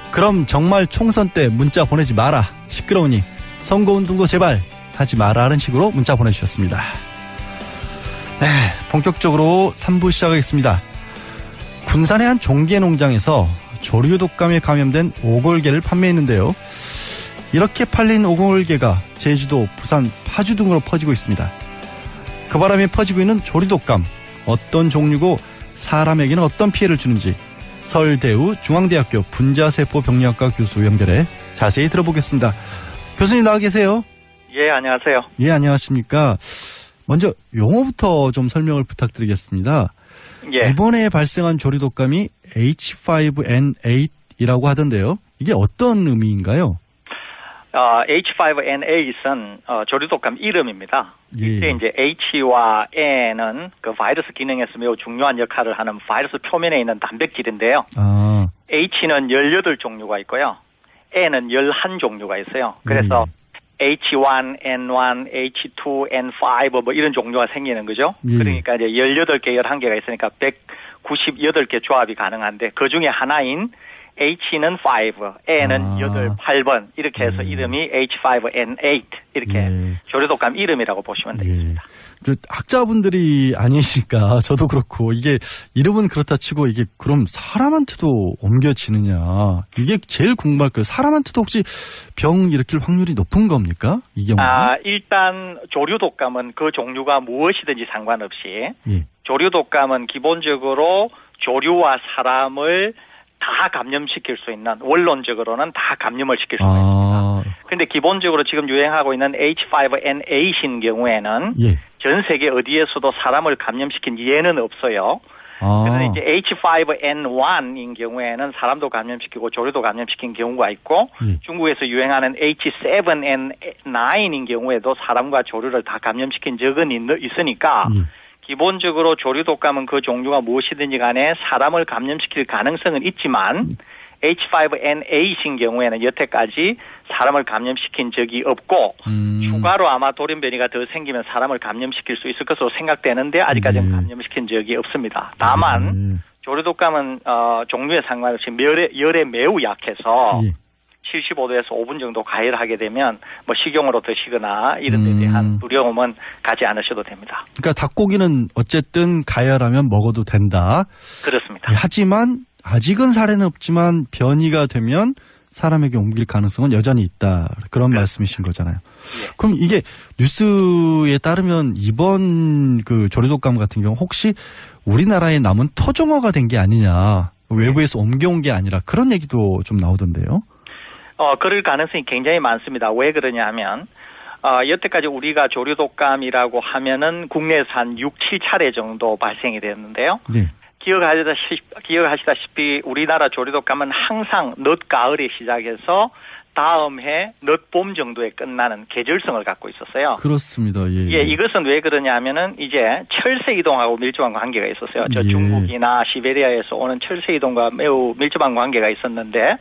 Speaker 9: 그럼 정말 총선 때 문자 보내지 마라. 시끄러우니 선거운동도 제발 하지 마라 하는 식으로 문자 보내주셨습니다. 네, 본격적으로 3부 시작하겠습니다. 군산의 한 종개 농장에서 조류 독감에 감염된 오골개를 판매했는데요. 이렇게 팔린 오골개가 제주도, 부산, 파주 등으로 퍼지고 있습니다. 그 바람에 퍼지고 있는 조류 독감, 어떤 종류고 사람에게는 어떤 피해를 주는지 서울대우 중앙대학교 분자세포병리학과 교수 연결해 자세히 들어보겠습니다. 교수님 나와 계세요?
Speaker 23: 예, 안녕하세요.
Speaker 9: 예, 안녕하십니까. 먼저 용어부터 좀 설명을 부탁드리겠습니다.
Speaker 23: 예.
Speaker 9: 이번에 발생한 조류 독감이 H5N8이라고 하던데요. 이게 어떤 의미인가요?
Speaker 23: H5N8은 조류 독감 이름입니다.
Speaker 9: 예.
Speaker 23: 이때 이제 H와 N은 그 바이러스 기능에서 매우 중요한 역할을 하는 바이러스 표면에 있는 단백질인데요. H는 18종류가 있고요. N은 11종류가 있어요. 그래서 H1, N1, H2, N5 뭐 이런 종류가 생기는 거죠. 그러니까 이제 18개, 11개가 있으니까 198개 조합이 가능한데 그 중에 하나인 H는 5, N은 8, 8번 이렇게 해서 이름이 H5N8 이렇게 조류독감 이름이라고 보시면 되겠습니다.
Speaker 9: 학자분들이 아니시니까 저도 그렇고 이게 이름은 그렇다 치고 이게 그럼 사람한테도 옮겨지느냐 이게 제일 궁금할 거예요. 사람한테도 혹시 병 일으킬 확률이 높은 겁니까? 이 경우는?
Speaker 23: 일단 조류 독감은 그 종류가 무엇이든지 상관없이
Speaker 9: 예.
Speaker 23: 조류 독감은 기본적으로 조류와 사람을 다 감염시킬 수 있는 원론적으로는 다 감염을 시킬 수가 있습니다. 그런데 기본적으로 지금 유행하고 있는 H5N8인 경우에는
Speaker 9: 예.
Speaker 23: 전 세계 어디에서도 사람을 감염시킨 예는 없어요. 그래서 이제 H5N1인 경우에는 사람도 감염시키고 조류도 감염시킨 경우가 있고 중국에서 유행하는 H7N9인 경우에도 사람과 조류를 다 감염시킨 적은 있으니까 기본적으로 조류 독감은 그 종류가 무엇이든지 간에 사람을 감염시킬 가능성은 있지만 H5N8인 경우에는 여태까지 사람을 감염시킨 적이 없고 추가로 아마 돌연변이가 더 생기면 사람을 감염시킬 수 있을 것으로 생각되는데 아직까지는 감염시킨 적이 없습니다. 다만 조류 독감은 종류에 상관없이 열에 매우 약해서 75도에서 5분 정도 가열하게 되면 뭐 식용으로 드시거나 이런 데 대한 두려움은 가지 않으셔도 됩니다.
Speaker 9: 그러니까 닭고기는 어쨌든 가열하면 먹어도 된다.
Speaker 23: 그렇습니다.
Speaker 9: 하지만 아직은 사례는 없지만 변이가 되면 사람에게 옮길 가능성은 여전히 있다. 그런 말씀이신 거잖아요. 그럼 이게 뉴스에 따르면 이번 그 조류독감 같은 경우 혹시 우리나라에 남은 토종어가 된 게 아니냐. 외부에서 옮겨온 게 아니라 그런 얘기도 좀 나오던데요.
Speaker 23: 그럴 가능성이 굉장히 많습니다. 왜 그러냐 하면, 여태까지 우리가 조류독감이라고 하면은 국내에서 한 6, 7차례 정도 발생이 됐는데요.
Speaker 9: 네.
Speaker 23: 기억하시다시피 우리나라 조류독감은 항상 늦가을에 시작해서 다음 해 늦봄 정도에 끝나는 계절성을 갖고 있었어요.
Speaker 9: 그렇습니다. 예.
Speaker 23: 예, 이것은 왜 그러냐 하면은 이제 철새 이동하고 밀접한 관계가 있었어요. 저 중국이나 시베리아에서 오는 철새 이동과 매우 밀접한 관계가 있었는데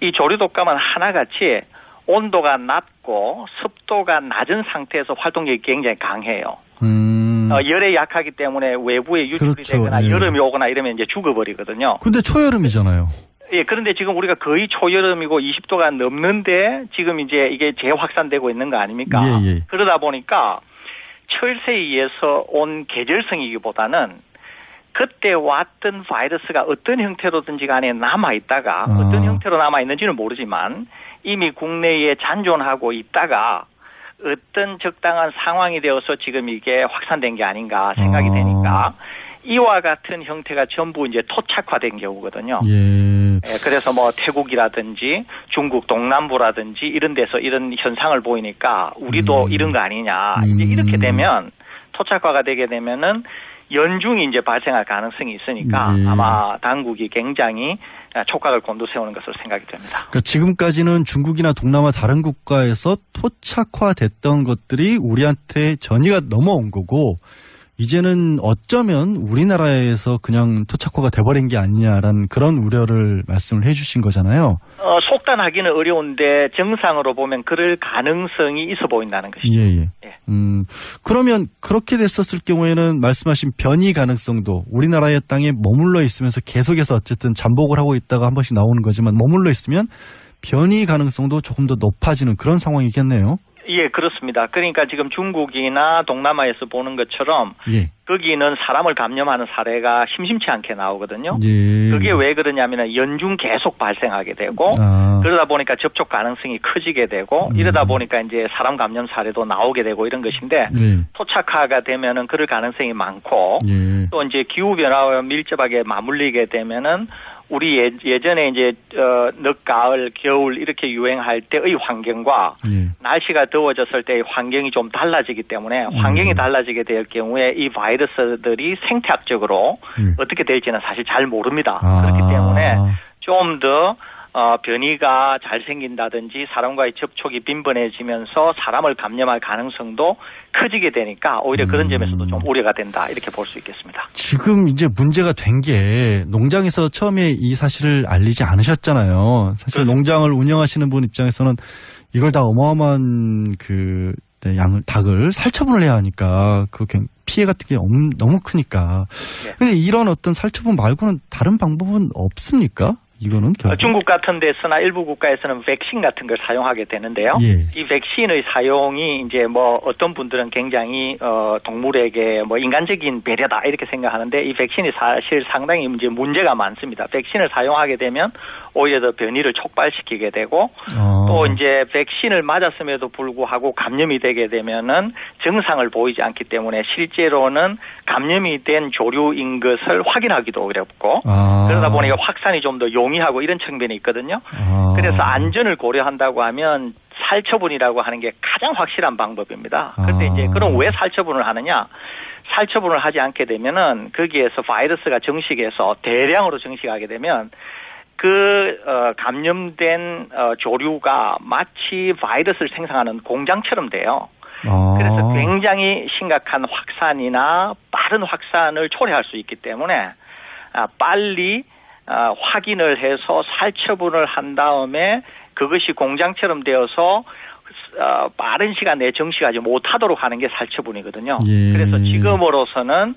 Speaker 23: 이 조류독감은 하나같이 온도가 낮고 습도가 낮은 상태에서 활동력이 굉장히 강해요. 열에 약하기 때문에 외부에 유출이 되거나 여름이 오거나 이러면 이제 죽어버리거든요.
Speaker 9: 근데 초여름이잖아요.
Speaker 23: 예, 그런데 지금 우리가 거의 초여름이고 20도가 넘는데 지금 이제 이게 재확산되고 있는 거 아닙니까?
Speaker 9: 예.
Speaker 23: 그러다 보니까 철새에 의해서 온 계절성이기보다는 그때 왔던 바이러스가 어떤 형태로든지 간에 남아있다가 어떤 형태로 남아있는지는 모르지만 이미 국내에 잔존하고 있다가 어떤 적당한 상황이 되어서 지금 이게 확산된 게 아닌가 생각이 되니까 이와 같은 형태가 전부 이제 토착화된 경우거든요.
Speaker 9: 예.
Speaker 23: 그래서 뭐 태국이라든지 중국 동남부라든지 이런 데서 이런 현상을 보이니까 우리도 이런 거 아니냐. 이제 이렇게 되면 토착화가 되게 되면은 연중이 이제 발생할 가능성이 있으니까 아마 당국이 굉장히 촉각을 곤두세우는 것으로 생각이 됩니다.
Speaker 9: 그러니까 지금까지는 중국이나 동남아 다른 국가에서 토착화됐던 것들이 우리한테 전이가 넘어온 거고 이제는 어쩌면 우리나라에서 그냥 토착화가 돼버린 게 아니냐라는 그런 우려를 말씀을 해주신 거잖아요.
Speaker 23: 속단하기는 어려운데 정상으로 보면 그럴 가능성이 있어 보인다는 것이죠.
Speaker 9: 예. 그러면 그렇게 됐었을 경우에는 말씀하신 변이 가능성도 우리나라의 땅에 머물러 있으면서 계속해서 어쨌든 잠복을 하고 있다가 한 번씩 나오는 거지만 머물러 있으면 변이 가능성도 조금 더 높아지는 그런 상황이겠네요.
Speaker 23: 예, 그렇습니다. 그러니까 지금 중국이나 동남아에서 보는 것처럼 거기는 사람을 감염하는 사례가 심심치 않게 나오거든요. 그게 왜 그러냐면 연중 계속 발생하게 되고 그러다 보니까 접촉 가능성이 커지게 되고 이러다 보니까 이제 사람 감염 사례도 나오게 되고 이런 것인데 토착화가 되면은 그럴 가능성이 많고 또 이제 기후 변화와 밀접하게 맞물리게 되면은 우리 예전에 이제 늦가을, 겨울 이렇게 유행할 때의 환경과 날씨가 더워졌을 때의 환경이 좀 달라지기 때문에 환경이 달라지게 될 경우에 이 바이러스들이 생태학적으로 어떻게 될지는 사실 잘 모릅니다. 그렇기 때문에 좀 더 변이가 잘 생긴다든지 사람과의 접촉이 빈번해지면서 사람을 감염할 가능성도 커지게 되니까 오히려 그런 점에서도 좀 우려가 된다 이렇게 볼 수 있겠습니다.
Speaker 9: 지금 이제 문제가 된 게 농장에서 처음에 이 사실을 알리지 않으셨잖아요. 사실 농장을 운영하시는 분 입장에서는 이걸 다 어마어마한 닭을 살처분을 해야 하니까 그 피해 같은 게 너무 크니까. 근데 이런 어떤 살처분 말고는 다른 방법은 없습니까? 이거는
Speaker 23: 중국 같은 데서나 일부 국가에서는 백신 같은 걸 사용하게 되는데요.
Speaker 9: 예.
Speaker 23: 이 백신의 사용이 이제 뭐 어떤 분들은 굉장히 동물에게 뭐 인간적인 배려다 이렇게 생각하는데 이 백신이 사실 상당히 이제 문제가 많습니다. 백신을 사용하게 되면 오히려 더 변이를 촉발시키게 되고 또 이제 백신을 맞았음에도 불구하고 감염이 되게 되면은 증상을 보이지 않기 때문에 실제로는 감염이 된 조류인 것을 확인하기도 어렵고 그러다 보니까 확산이 좀 더 용이하고 이런 측면이 있거든요. 그래서 안전을 고려한다고 하면 살처분이라고 하는 게 가장 확실한 방법입니다. 그런데 이제 그럼 왜 살처분을 하느냐? 살처분을 하지 않게 되면은 거기에서 바이러스가 증식해서 대량으로 증식하게 되면 감염된 조류가 마치 바이러스를 생성하는 공장처럼 돼요. 그래서 굉장히 심각한 확산이나 빠른 확산을 초래할 수 있기 때문에 빨리 확인을 해서 살처분을 한 다음에 그것이 공장처럼 되어서 빠른 시간 내에 정식하지 못하도록 하는 게 살처분이거든요.
Speaker 9: 예.
Speaker 23: 그래서 지금으로서는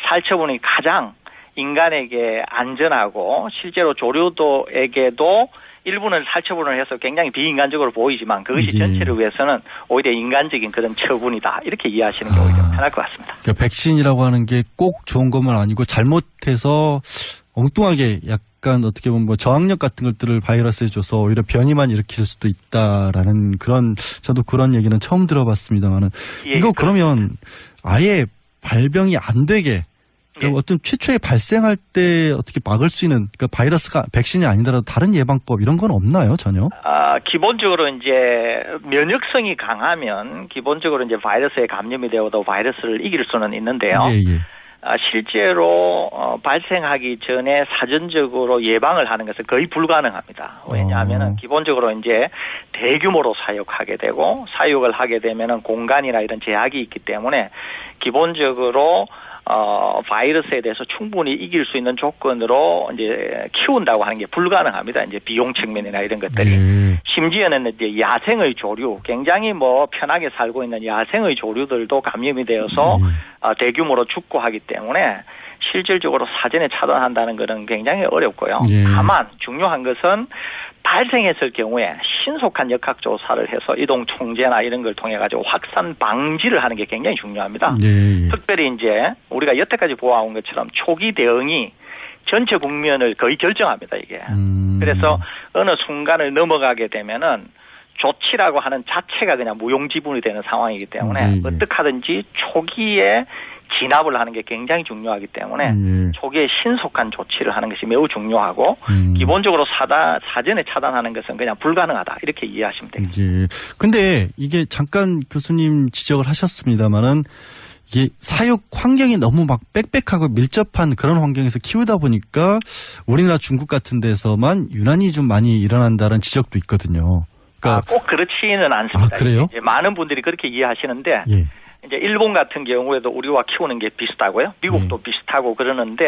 Speaker 23: 살처분이 가장 인간에게 안전하고 실제로 조류도에게도 일부는 살처분을 해서 굉장히 비인간적으로 보이지만 그것이 전체를 위해서는 오히려 인간적인 그런 처분이다. 이렇게 이해하시는 게 오히려 편할 것 같습니다.
Speaker 9: 그러니까 백신이라고 하는 게 꼭 좋은 것만 아니고 잘못해서 엉뚱하게 약간 어떻게 보면 뭐 저항력 같은 것들을 바이러스에 줘서 오히려 변이만 일으킬 수도 있다라는 저도 그런 얘기는 처음 들어봤습니다만은 이거 그러면 아예 발병이 안 되게 어떤 최초에 발생할 때 어떻게 막을 수 있는 그러니까 바이러스가 백신이 아니더라도 다른 예방법 이런 건 없나요 전혀?
Speaker 23: 기본적으로 이제 면역성이 강하면 기본적으로 이제 바이러스에 감염이 되어도 바이러스를 이길 수는 있는데요. 실제로 발생하기 전에 사전적으로 예방을 하는 것은 거의 불가능합니다. 왜냐하면은 기본적으로 이제 대규모로 사육하게 되고 사육을 하게 되면은 공간이나 이런 제약이 있기 때문에 기본적으로 바이러스에 대해서 충분히 이길 수 있는 조건으로 이제 키운다고 하는 게 불가능합니다. 이제 비용 측면이나 이런 것들이. 심지어는 이제 야생의 조류, 굉장히 뭐 편하게 살고 있는 야생의 조류들도 감염이 되어서 대규모로 죽고 하기 때문에 실질적으로 사전에 차단한다는 것은 굉장히 어렵고요. 다만 중요한 것은 발생했을 경우에 신속한 역학조사를 해서 이동 통제나 이런 걸 통해 가지고 확산 방지를 하는 게 굉장히 중요합니다. 특별히 이제 우리가 여태까지 보아온 것처럼 초기 대응이 전체 국면을 거의 결정합니다, 이게. 그래서 어느 순간을 넘어가게 되면은 조치라고 하는 자체가 그냥 무용지물이 되는 상황이기 때문에 어떻게 하든지 초기에 진압을 하는 게 굉장히 중요하기 때문에 초기에 신속한 조치를 하는 것이 매우 중요하고 기본적으로 사전에 차단하는 것은 그냥 불가능하다 이렇게 이해하시면 됩니다.
Speaker 9: 근데 이게 잠깐 교수님 지적을 하셨습니다만은 이게 사육 환경이 너무 막 빽빽하고 밀접한 그런 환경에서 키우다 보니까 우리나라 중국 같은 데서만 유난히 좀 많이 일어난다는 지적도 있거든요. 그러니까
Speaker 23: 꼭 그렇지는 않습니다.
Speaker 9: 그래요?
Speaker 23: 이제 많은 분들이 그렇게 이해하시는데 이제 일본 같은 경우에도 우리와 키우는 게 비슷하고요. 미국도 비슷하고 그러는데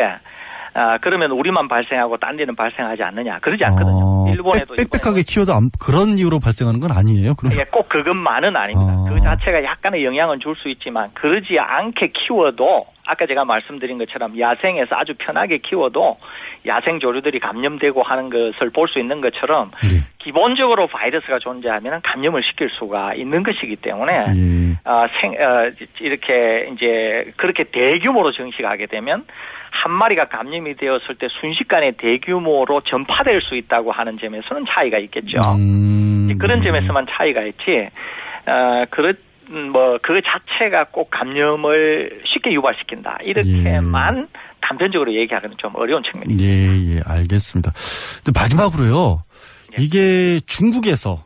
Speaker 23: 그러면 우리만 발생하고 딴 데는 발생하지 않느냐. 그러지 않거든요. 일본에도
Speaker 9: 빽빽하게 키워도 그런 이유로 발생하는 건 아니에요. 그럼
Speaker 23: 꼭 그것만은 아닙니다. 그 자체가 약간의 영향은 줄 수 있지만 그러지 않게 키워도 아까 제가 말씀드린 것처럼 야생에서 아주 편하게 키워도 야생 조류들이 감염되고 하는 것을 볼 수 있는 것처럼 기본적으로 바이러스가 존재하면 감염을 시킬 수가 있는 것이기 때문에 이렇게 이제 그렇게 대규모로 증식하게 되면 한 마리가 감염이 되었을 때 순식간에 대규모로 전파될 수 있다고 하는 점에서는 차이가 있겠죠. 그런 점에서만 차이가 있지. 그 자체가 꼭 감염을 쉽게 유발시킨다. 이렇게만 단편적으로 얘기하기는 좀 어려운 측면입니다.
Speaker 9: 알겠습니다. 마지막으로요. 이게 중국에서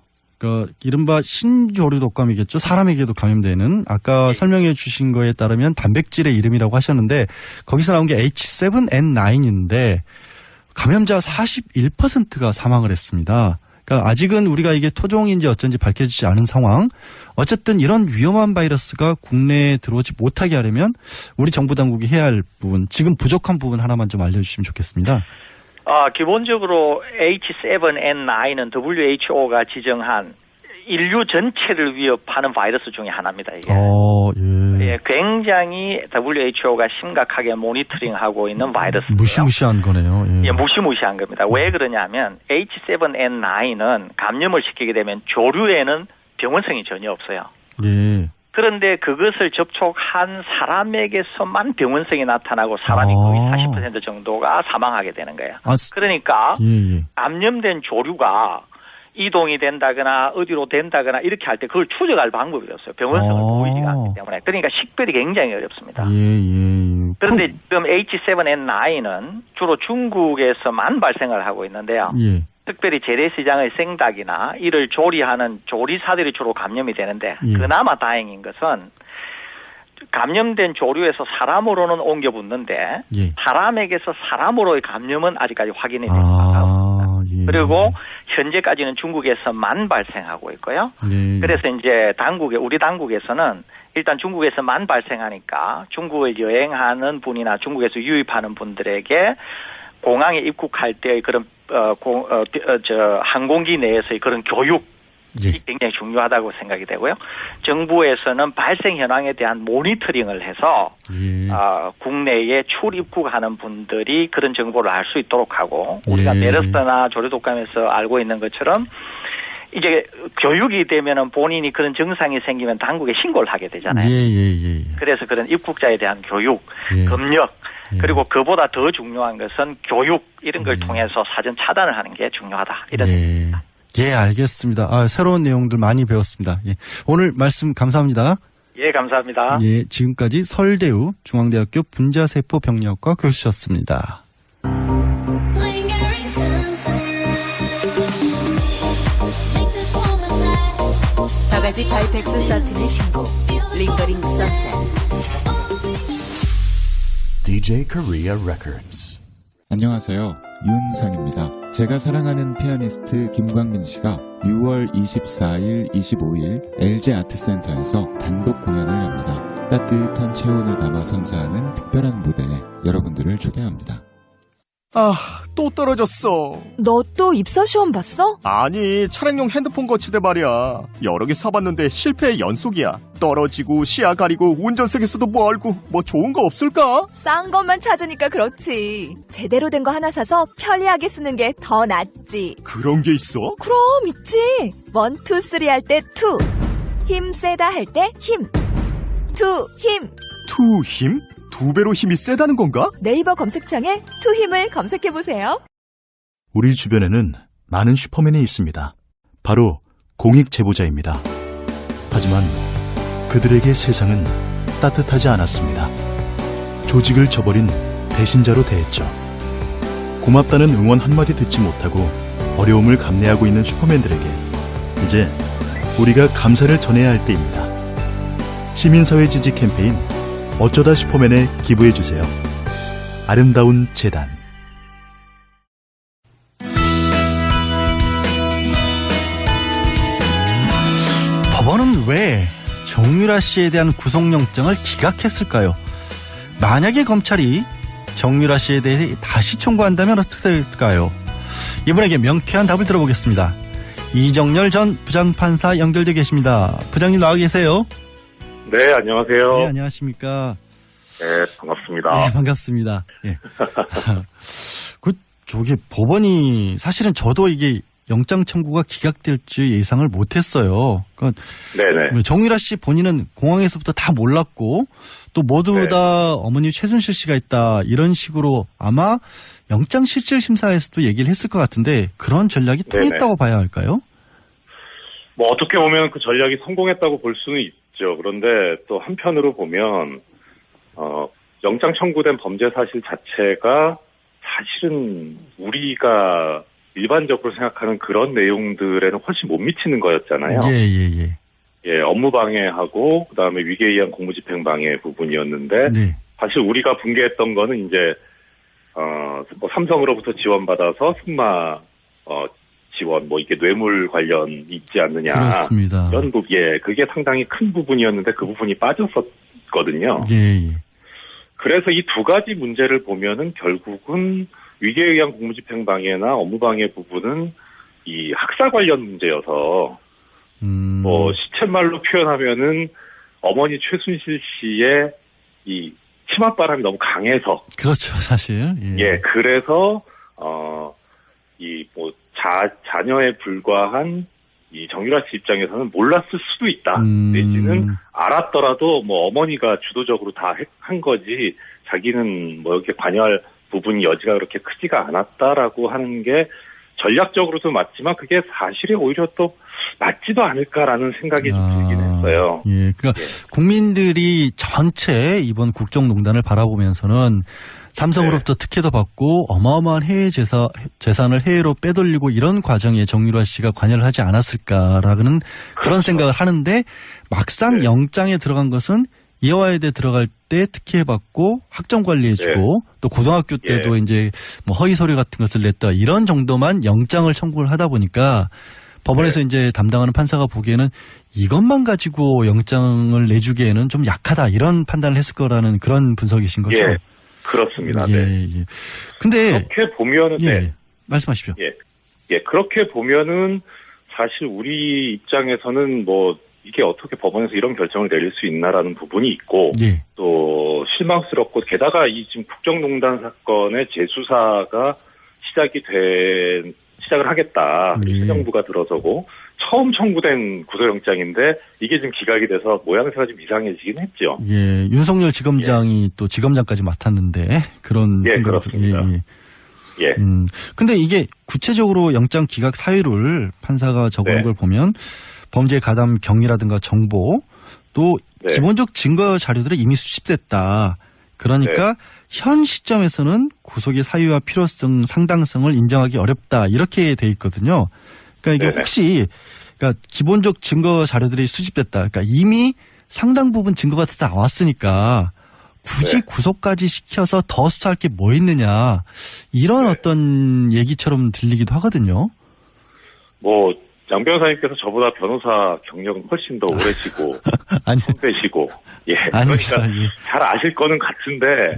Speaker 9: 이른바 신조류 독감이겠죠. 사람에게도 감염되는 아까 설명해 주신 거에 따르면 단백질의 이름이라고 하셨는데 거기서 나온 게 H7N9인데 감염자 41%가 사망을 했습니다. 그러니까 아직은 우리가 이게 토종인지 어쩐지 밝혀지지 않은 상황. 어쨌든 이런 위험한 바이러스가 국내에 들어오지 못하게 하려면 우리 정부 당국이 해야 할 부분, 지금 부족한 부분 하나만 좀 알려주시면 좋겠습니다.
Speaker 23: 기본적으로 H7N9는 WHO가 지정한 인류 전체를 위협하는 바이러스 중에 하나입니다. 이게. 예, 굉장히 WHO가 심각하게 모니터링하고 있는 바이러스예요.
Speaker 9: 무시무시한 거네요.
Speaker 23: 예, 무시무시한 겁니다. 왜 그러냐면 H7N9은 감염을 시키게 되면 조류에는 병원성이 전혀 없어요.
Speaker 9: 예.
Speaker 23: 그런데 그것을 접촉한 사람에게서만 병원성이 나타나고 사람이 거의 40% 정도가 사망하게 되는 거예요. 그러니까 감염된 조류가 이동이 된다거나 어디로 된다거나 이렇게 할 때 그걸 추적할 방법이 없어요. 병원성을 보이지가 않기 때문에. 그러니까 식별이 굉장히 어렵습니다. 그런데 지금 H7N9은 주로 중국에서만 발생을 하고 있는데요. 특별히 재래시장의 생닭이나 이를 조리하는 조리사들이 주로 감염이 되는데 그나마 다행인 것은 감염된 조류에서 사람으로는 옮겨 붙는데 사람에게서 사람으로의 감염은 아직까지 확인이 되지 않았습니다. 그리고 현재까지는 중국에서만 발생하고 있고요. 그래서 이제 우리 당국에서는 일단 중국에서만 발생하니까 중국을 여행하는 분이나 중국에서 유입하는 분들에게 공항에 입국할 때의 그런 항공기 내에서의 그런 교육이 굉장히 중요하다고 생각이 되고요. 정부에서는 발생 현황에 대한 모니터링을 해서 국내에 출입국하는 분들이 그런 정보를 알 수 있도록 하고 우리가 메르스나 조류독감에서 알고 있는 것처럼 이제 교육이 되면은 본인이 그런 증상이 생기면 당국에 신고를 하게 되잖아요. 그래서 그런 입국자에 대한 교육, 검역 그리고 그보다 더 중요한 것은 교육 이런 걸 통해서 사전 차단을 하는 게 중요하다. 이런 얘기입니다.
Speaker 9: 예, 알겠습니다. 새로운 내용들 많이 배웠습니다. 오늘 말씀 감사합니다.
Speaker 23: 예, 감사합니다.
Speaker 9: 예, 지금까지 서울대우 중앙대학교 분자세포병리학과 교수셨습니다.
Speaker 3: 바가지 바이펙스 사틴의 신곡 링거링 선셋.
Speaker 1: DJ Korea Records. 안녕하세요. 윤상입니다. 제가 사랑하는 피아니스트 김광민 씨가 6월 24일, 25일 LG 아트센터에서 단독 공연을 엽니다. 따뜻한 체온을 담아 선사하는 특별한 무대에 여러분들을 초대합니다.
Speaker 5: 또 떨어졌어.
Speaker 3: 너 또 입사 시험 봤어?
Speaker 5: 아니, 차량용 핸드폰 거치대 말이야. 여러 개 사봤는데 실패의 연속이야. 떨어지고 시야 가리고 운전석에서도 뭐 알고 뭐 좋은 거 없을까?
Speaker 3: 싼 것만 찾으니까 그렇지. 제대로 된 거 하나 사서 편리하게 쓰는 게 더 낫지.
Speaker 5: 그런 게 있어?
Speaker 3: 그럼 있지. 1, 2, 3 할 때 2. 힘 세다 할 때 힘. 2 힘.
Speaker 5: 2 힘? 2배로 힘이 세다는 건가?
Speaker 3: 네이버 검색창에 2 힘을 검색해보세요.
Speaker 6: 우리 주변에는 많은 슈퍼맨이 있습니다. 바로 공익 제보자입니다. 하지만 그들에게 세상은 따뜻하지 않았습니다. 조직을 저버린 배신자로 대했죠. 고맙다는 응원 한마디 듣지 못하고 어려움을 감내하고 있는 슈퍼맨들에게 이제 우리가 감사를 전해야 할 때입니다. 시민사회 지지 캠페인 어쩌다 슈퍼맨에 기부해주세요. 아름다운 재단.
Speaker 9: 법원은 왜 정유라 씨에 대한 구속영장을 기각했을까요? 만약에 검찰이 정유라 씨에 대해 다시 청구한다면 어떻게 될까요? 이분에게 명쾌한 답을 들어보겠습니다. 이정열 전 부장판사 연결되어 계십니다. 부장님 나와 계세요?
Speaker 24: 네, 안녕하세요.
Speaker 9: 네, 안녕하십니까.
Speaker 24: 네, 반갑습니다.
Speaker 9: 네, 반갑습니다. 예. 저게 법원이 사실은 저도 이게 영장 청구가 기각될 줄 예상을 못했어요. 그러니까
Speaker 24: 네네.
Speaker 9: 정유라 씨 본인은 공항에서부터 다 몰랐고 또 모두 다 어머니 최순실 씨가 있다 이런 식으로 아마 영장 실질 심사에서도 얘기를 했을 것 같은데 그런 전략이 통했다고 봐야 할까요?
Speaker 24: 뭐 어떻게 보면 그 전략이 성공했다고 볼 수는 있죠. 그런데 또 한편으로 보면 영장 청구된 범죄 사실 자체가 사실은 우리가 일반적으로 생각하는 그런 내용들에는 훨씬 못 미치는 거였잖아요. 예, 업무 방해하고 그다음에 위계에 의한 공무집행 방해 부분이었는데 사실 우리가 분개했던 거는 이제 뭐 삼성으로부터 지원받아서 승마 지원 뭐 이게 뇌물 관련 있지 않느냐.
Speaker 9: 그렇습니다.
Speaker 24: 이런 부분, 그게 상당히 큰 부분이었는데 그 부분이 빠졌었거든요. 그래서 이 두 가지 문제를 보면은 결국은 위계에 의한 공무집행 방해나 업무 방해 부분은 이 학사 관련 문제여서 뭐 시쳇말로 표현하면은 어머니 최순실 씨의 이 치맛바람이 너무 강해서.
Speaker 6: 그렇죠, 사실.
Speaker 24: 예, 그래서, 자녀에 불과한 이 정유라 씨 입장에서는 몰랐을 수도 있다. 내지는 알았더라도 어머니가 주도적으로 다 한 거지 자기는 이렇게 관여할 부분이 여지가 그렇게 크지가 않았다라고 하는 게 전략적으로도 맞지만 그게 사실에 오히려 또 맞지도 않을까라는 생각이 좀 들긴 했어요.
Speaker 6: 예, 그러니까 국민들이 전체 이번 국정농단을 바라보면서는 삼성으로부터 특혜도 받고 어마어마한 해외 재산을 해외로 빼돌리고 이런 과정에 정유라 씨가 관여를 하지 않았을까라는 그런 생각을 하는데 막상 영장에 들어간 것은 이화여대 들어갈 때 특혜받고 학점 관리해주고 또 고등학교 때도 이제 허위 서류 같은 것을 냈다 이런 정도만 영장을 청구를 하다 보니까 법원에서 이제 담당하는 판사가 보기에는 이것만 가지고 영장을 내주기에는 좀 약하다 이런 판단을 했을 거라는 그런 분석이신 거죠?
Speaker 24: 예, 그렇습니다. 네.
Speaker 6: 근데
Speaker 24: 그렇게 보면은
Speaker 6: 말씀하십시오.
Speaker 24: 예, 그렇게 보면은 사실 우리 입장에서는 이게 어떻게 법원에서 이런 결정을 내릴 수 있나라는 부분이 있고 또 실망스럽고 게다가 이 지금 국정농단 사건의 재수사가 시작을 하겠다. 새 정부가 들어서고 처음 청구된 구속영장인데 이게 지금 기각이 돼서 모양새가 좀 이상해지긴 했죠.
Speaker 6: 예, 윤석열 지검장이 또 지검장까지 맡았는데 그런 생각이
Speaker 24: 그렇습니다.
Speaker 6: 근데 이게 구체적으로 영장 기각 사유를 판사가 적은 걸 보면 범죄 가담 경위라든가 정보 또 기본적 증거 자료들이 이미 수집됐다. 그러니까 현 시점에서는 구속의 사유와 필요성, 상당성을 인정하기 어렵다. 이렇게 돼 있거든요. 그러니까 이게 혹시 기본적 증거 자료들이 수집됐다. 그러니까 이미 상당 부분 증거가 다 나왔으니까 굳이 구속까지 시켜서 더 수사할 게 뭐 있느냐. 이런 어떤 얘기처럼 들리기도 하거든요.
Speaker 24: 장 변호사님께서 저보다 변호사 경력은 훨씬 더 오래시고 선배시고 그러니까 잘 아실 거는 같은데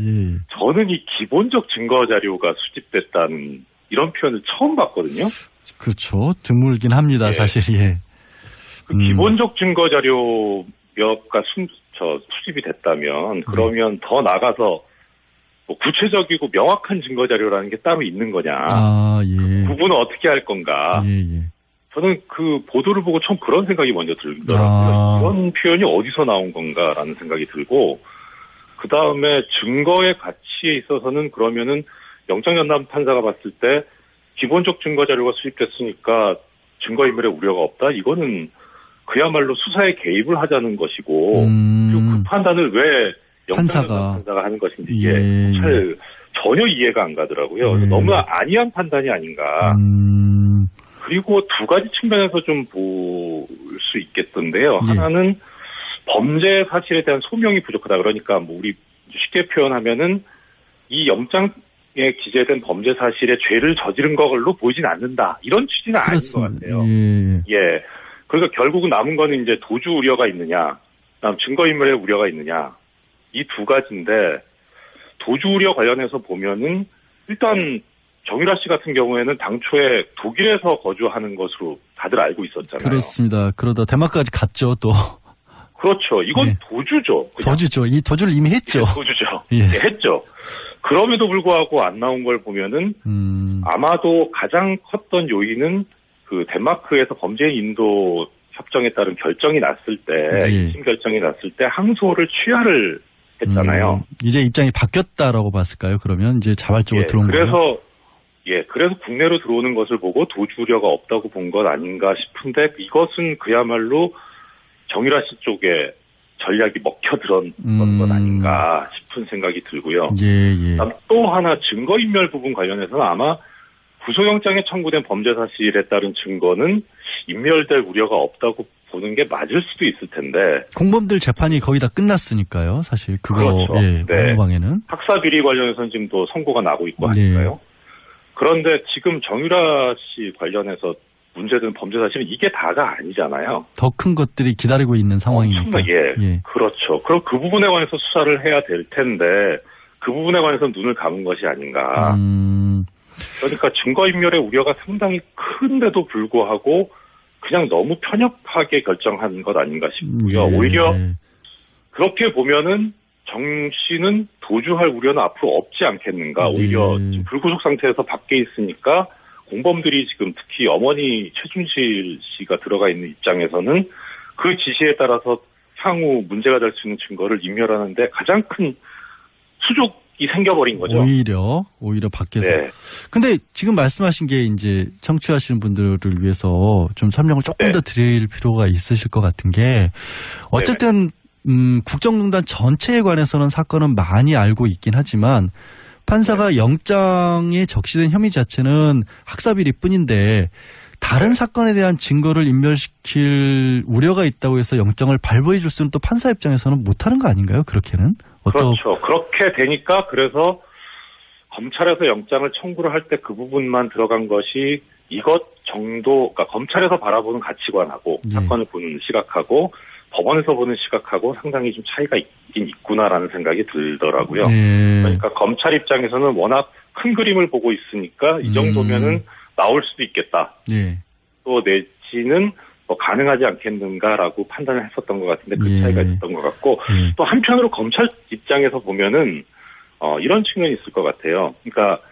Speaker 24: 저는 이 기본적 증거 자료가 수집됐다는 이런 표현을 처음 봤거든요.
Speaker 6: 그렇죠. 드물긴 합니다. 사실.
Speaker 24: 그 기본적 증거 자료가 수집이 됐다면 그러면 더 나가서 구체적이고 명확한 증거 자료라는 게 따로 있는 거냐. 그 부분은 어떻게 할 건가. 저는 그 보도를 보고 처음 그런 생각이 먼저 들더라고요. 이런 표현이 어디서 나온 건가라는 생각이 들고 그 다음에 증거의 가치에 있어서는 그러면은 영장전담 판사가 봤을 때 기본적 증거 자료가 수집됐으니까 증거인멸의 우려가 없다. 이거는 그야말로 수사에 개입을 하자는 것이고 그리고 그 판단을 왜 영장전담 판사가 하는 것인지 이게 전혀 이해가 안 가더라고요. 너무 안이한 판단이 아닌가. 그리고 두 가지 측면에서 좀 볼 수 있겠던데요. 하나는 범죄 사실에 대한 소명이 부족하다. 그러니까 우리 쉽게 표현하면은 이 영장에 기재된 범죄 사실에 죄를 저지른 걸로 보이진 않는다. 이런 취지는 아닌 것 같아요. 그러니까 결국은 남은 거는 이제 도주 우려가 있느냐, 그다음 증거인멸의 우려가 있느냐. 이 두 가지인데 도주 우려 관련해서 보면은 일단 정유라 씨 같은 경우에는 당초에 독일에서 거주하는 것으로 다들 알고 있었잖아요.
Speaker 6: 그렇습니다. 그러다 대만까지 갔죠, 또.
Speaker 24: 그렇죠. 이건 도주죠. 그냥.
Speaker 6: 도주죠. 이 도주를 이미 했죠.
Speaker 24: 도주죠. 했죠. 그럼에도 불구하고 안 나온 걸 보면은 아마도 가장 컸던 요인은 그 덴마크에서 범죄인 인도 협정에 따른 결정이 났을 때, 2심 결정이 났을 때 항소를 취하를 했잖아요.
Speaker 6: 이제 입장이 바뀌었다라고 봤을까요? 그러면 이제 자발적으로 들어온 거예요?
Speaker 24: 그래서 국내로 들어오는 것을 보고 도주 우려가 없다고 본 것 아닌가 싶은데 이것은 그야말로 정유라 씨 쪽에 전략이 먹혀 들었던 것 아닌가 싶은 생각이 들고요. 또 하나 증거인멸 부분 관련해서는 아마 구속영장에 청구된 범죄 사실에 따른 증거는 인멸될 우려가 없다고 보는 게 맞을 수도 있을 텐데.
Speaker 6: 공범들 재판이 거의 다 끝났으니까요. 사실 그거 방에는
Speaker 24: 학사 비리 관련해서는 지금 또 선고가 나고 있고 하니까요. 그런데 지금 정유라 씨 관련해서 문제된 범죄 사실은 이게 다가 아니잖아요.
Speaker 6: 더 큰 것들이 기다리고 있는 상황이니까.
Speaker 24: 그렇죠. 그럼 그 부분에 관해서 수사를 해야 될 텐데 그 부분에 관해서 눈을 감은 것이 아닌가. 그러니까 증거인멸의 우려가 상당히 큰데도 불구하고 그냥 너무 편협하게 결정한 것 아닌가 싶고요. 오히려 그렇게 보면은 정 씨는 도주할 우려는 앞으로 없지 않겠는가. 오히려 지금 불구속 상태에서 밖에 있으니까 공범들이 지금 특히 어머니 최순실 씨가 들어가 있는 입장에서는 그 지시에 따라서 향후 문제가 될 수 있는 증거를 인멸하는데 가장 큰 수족이 생겨버린 거죠.
Speaker 6: 오히려 밖에서.
Speaker 24: 네.
Speaker 6: 근데 지금 말씀하신 게 이제 청취하시는 분들을 위해서 좀 설명을 조금 더 드릴 필요가 있으실 것 같은 게 어쨌든 국정농단 전체에 관해서는 사건은 많이 알고 있긴 하지만 판사가 영장에 적시된 혐의 자체는 학사비리 뿐인데 다른 사건에 대한 증거를 인멸시킬 우려가 있다고 해서 영장을 발부해 줄 수는 또 판사 입장에서는 못하는 거 아닌가요? 그렇게는?
Speaker 24: 그렇죠. 그렇게 되니까 그래서 검찰에서 영장을 청구를 할 때 그 부분만 들어간 것이 이것 정도, 그러니까 검찰에서 바라보는 가치관하고 사건을 보는 시각하고 법원에서 보는 시각하고 상당히 좀 차이가 있긴 있구나라는 생각이 들더라고요. 그러니까 검찰 입장에서는 워낙 큰 그림을 보고 있으니까 이 정도면은 나올 수도 있겠다. 또 내지는 뭐 가능하지 않겠는가라고 판단을 했었던 것 같은데 그 차이가 있었던 것 같고 또 한편으로 검찰 입장에서 보면은 이런 측면이 있을 것 같아요. 그러니까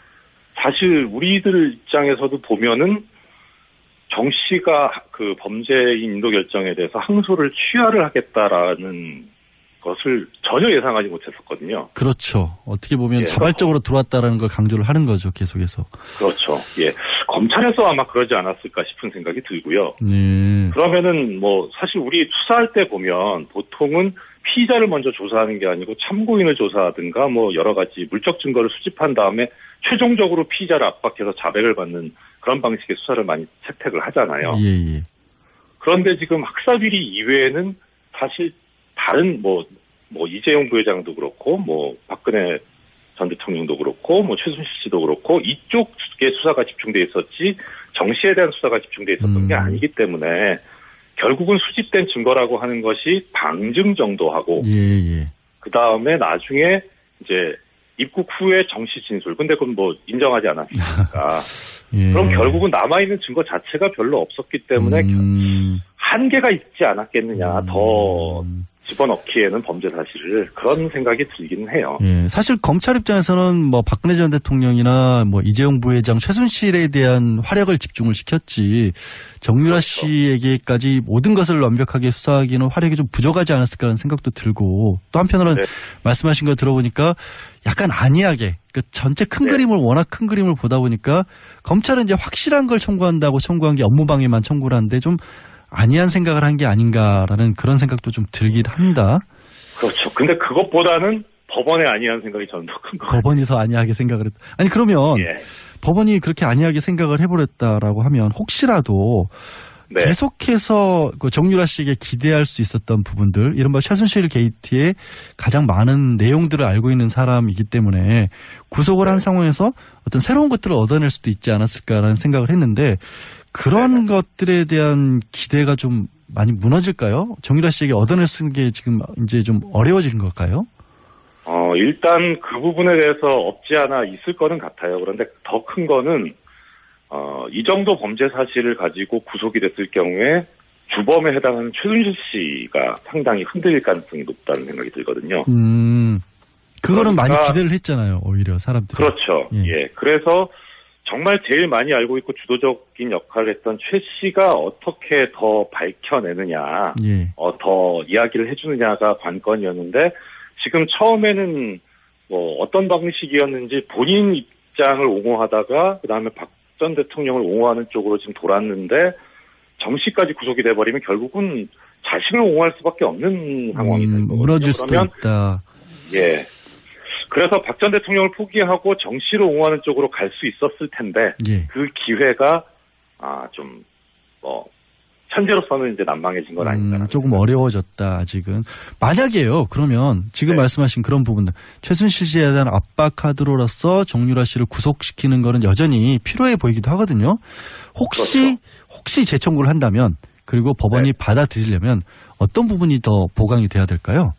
Speaker 24: 사실 우리들 입장에서도 보면은 정 씨가 그 범죄인 인도 결정에 대해서 항소를 취하를 하겠다라는 것을 전혀 예상하지 못했었거든요.
Speaker 6: 그렇죠. 어떻게 보면 자발적으로 들어왔다라는 걸 강조를 하는 거죠, 계속해서.
Speaker 24: 그렇죠. 예. 검찰에서 아마 그러지 않았을까 싶은 생각이 들고요. 그러면은 뭐 사실 우리 수사할 때 보면 보통은 피의자를 먼저 조사하는 게 아니고 참고인을 조사하든가 뭐 여러 가지 물적 증거를 수집한 다음에 최종적으로 피의자를 압박해서 자백을 받는 그런 방식의 수사를 많이 채택을 하잖아요. 그런데 지금 학사비리 이외에는 사실 다른 뭐 이재용 부회장도 그렇고 뭐 박근혜 전 대통령도 그렇고 뭐 최순실 씨도 그렇고 이쪽에 수사가 집중돼 있었지 정 씨에 대한 수사가 집중돼 있었던 게 아니기 때문에 결국은 수집된 증거라고 하는 것이 방증 정도 하고 그 다음에 나중에 이제 입국 후에 정 씨 진술. 근데 그건 뭐 인정하지 않았으니까. 그럼 결국은 남아있는 증거 자체가 별로 없었기 때문에 한계가 있지 않았겠느냐. 더 집어넣기에는 범죄 사실을 그런 생각이 들기는 해요.
Speaker 6: 사실 검찰 입장에서는 뭐 박근혜 전 대통령이나 뭐 이재용 부회장, 최순실에 대한 화력을 집중을 시켰지 정유라 씨에게까지 모든 것을 완벽하게 수사하기는 화력이 좀 부족하지 않았을까라는 생각도 들고 또 한편으로는 말씀하신 거 들어보니까 약간 안이하게 그 전체 큰 그림을 워낙 큰 그림을 보다 보니까 검찰은 이제 확실한 걸 청구한다고 청구한 게 업무방해만 청구를 하는데 좀 안이한 생각을 한 게 아닌가라는 그런 생각도 좀 들긴 합니다.
Speaker 24: 그렇죠. 근데 그것보다는 법원의 안이한 생각이 저는 더 큰 거 같아요.
Speaker 6: 법원이 더 안이하게 생각을 했다. 아니 그러면 법원이 그렇게 안이하게 생각을 해버렸다라고 하면 혹시라도 계속해서 그 정유라 씨에게 기대할 수 있었던 부분들, 이른바 최순실 게이트의 가장 많은 내용들을 알고 있는 사람이기 때문에 구속을 한 상황에서 어떤 새로운 것들을 얻어낼 수도 있지 않았을까라는 생각을 했는데 그런 것들에 대한 기대가 좀 많이 무너질까요? 정유라 씨에게 얻어낼 수 있는 게 지금 이제 좀 어려워지는 걸까요?
Speaker 24: 일단 그 부분에 대해서 없지 않아 있을 거는 같아요. 그런데 더 큰 거는 이 정도 범죄 사실을 가지고 구속이 됐을 경우에 주범에 해당하는 최순실 씨가 상당히 흔들릴 가능성이 높다는 생각이 들거든요.
Speaker 6: 그거는 많이 기대를 했잖아요. 오히려 사람들이.
Speaker 24: 그렇죠. 그래서 정말 제일 많이 알고 있고 주도적인 역할을 했던 최 씨가 어떻게 더 밝혀내느냐, 더 이야기를 해주느냐가 관건이었는데 지금 처음에는 뭐 어떤 방식이었는지 본인 입장을 옹호하다가 그다음에 박 전 대통령을 옹호하는 쪽으로 지금 돌았는데 정 씨까지 구속이 돼버리면 결국은 자신을 옹호할 수밖에 없는 상황이 될 거거든요.
Speaker 6: 무너질 수도 있다.
Speaker 24: 그래서 박 전 대통령을 포기하고 정 씨를 옹호하는 쪽으로 갈 수 있었을 텐데 그 기회가 좀 현재로서는 이제 난망해진 건 아닌가.
Speaker 6: 조금 어려워졌다 아직은. 만약에요. 그러면 지금 말씀하신 그런 부분들 최순실 씨에 대한 압박 카드로서 정유라 씨를 구속시키는 거는 여전히 필요해 보이기도 하거든요. 혹시 재청구를 한다면 그리고 법원이 받아들이려면 어떤 부분이 더 보강이 돼야 될까요?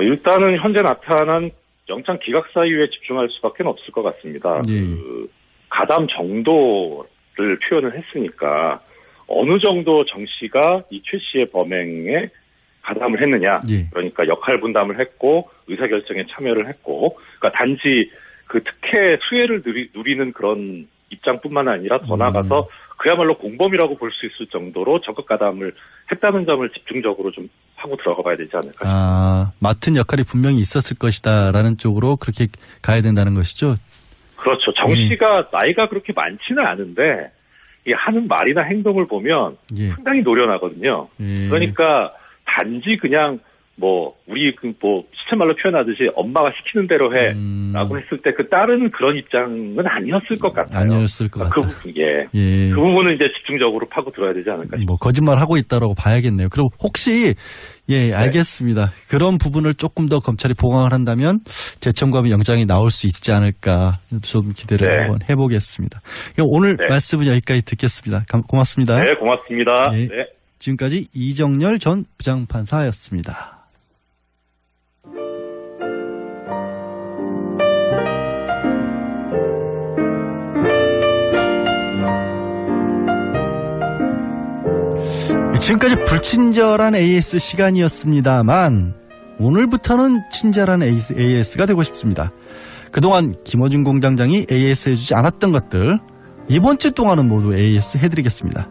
Speaker 24: 일단은 현재 나타난 영장 기각 사유에 집중할 수밖에 없을 것 같습니다. 그 가담 정도를 표현을 했으니까 어느 정도 정 씨가 이 최 씨의 범행에 가담을 했느냐.
Speaker 6: 예.
Speaker 24: 그러니까 역할 분담을 했고 의사결정에 참여를 했고 그러니까 단지 그 특혜 수혜를 누리는 그런 입장뿐만 아니라 더 나아가서 그야말로 공범이라고 볼 수 있을 정도로 적극 가담을 했다는 점을 집중적으로 좀 하고 들어가 봐야 되지 않을까 싶습니다.
Speaker 6: 맡은 역할이 분명히 있었을 것이다라는 쪽으로 그렇게 가야 된다는 것이죠.
Speaker 24: 그렇죠. 정 씨가 나이가 그렇게 많지는 않은데 이 하는 말이나 행동을 보면 상당히 노련하거든요. 그러니까 단지 그냥 뭐 우리 뭐 시체말로 표현하듯이 엄마가 시키는 대로 해라고 했을 때 그 딸은 그런 입장은 아니었을 것 같아요.
Speaker 6: 아니었을 것 같아요.
Speaker 24: 그 부분은 이제 집중적으로 파고 들어야 되지 않을까 싶습니다.
Speaker 6: 뭐 거짓말 하고 있다라고 봐야겠네요. 그리고 혹시 알겠습니다. 그런 부분을 조금 더 검찰이 보강을 한다면 재청구하면 영장이 나올 수 있지 않을까 좀 기대를 한번 해보겠습니다. 오늘 말씀은 여기까지 듣겠습니다. 고맙습니다.
Speaker 24: 네, 고맙습니다.
Speaker 6: 지금까지 이정열 전 부장판사였습니다. 지금까지 불친절한 AS 시간이었습니다만 오늘부터는 친절한 AS가 되고 싶습니다. 그동안 김어준 공장장이 AS 해주지 않았던 것들 이번 주 동안은 모두 AS 해드리겠습니다.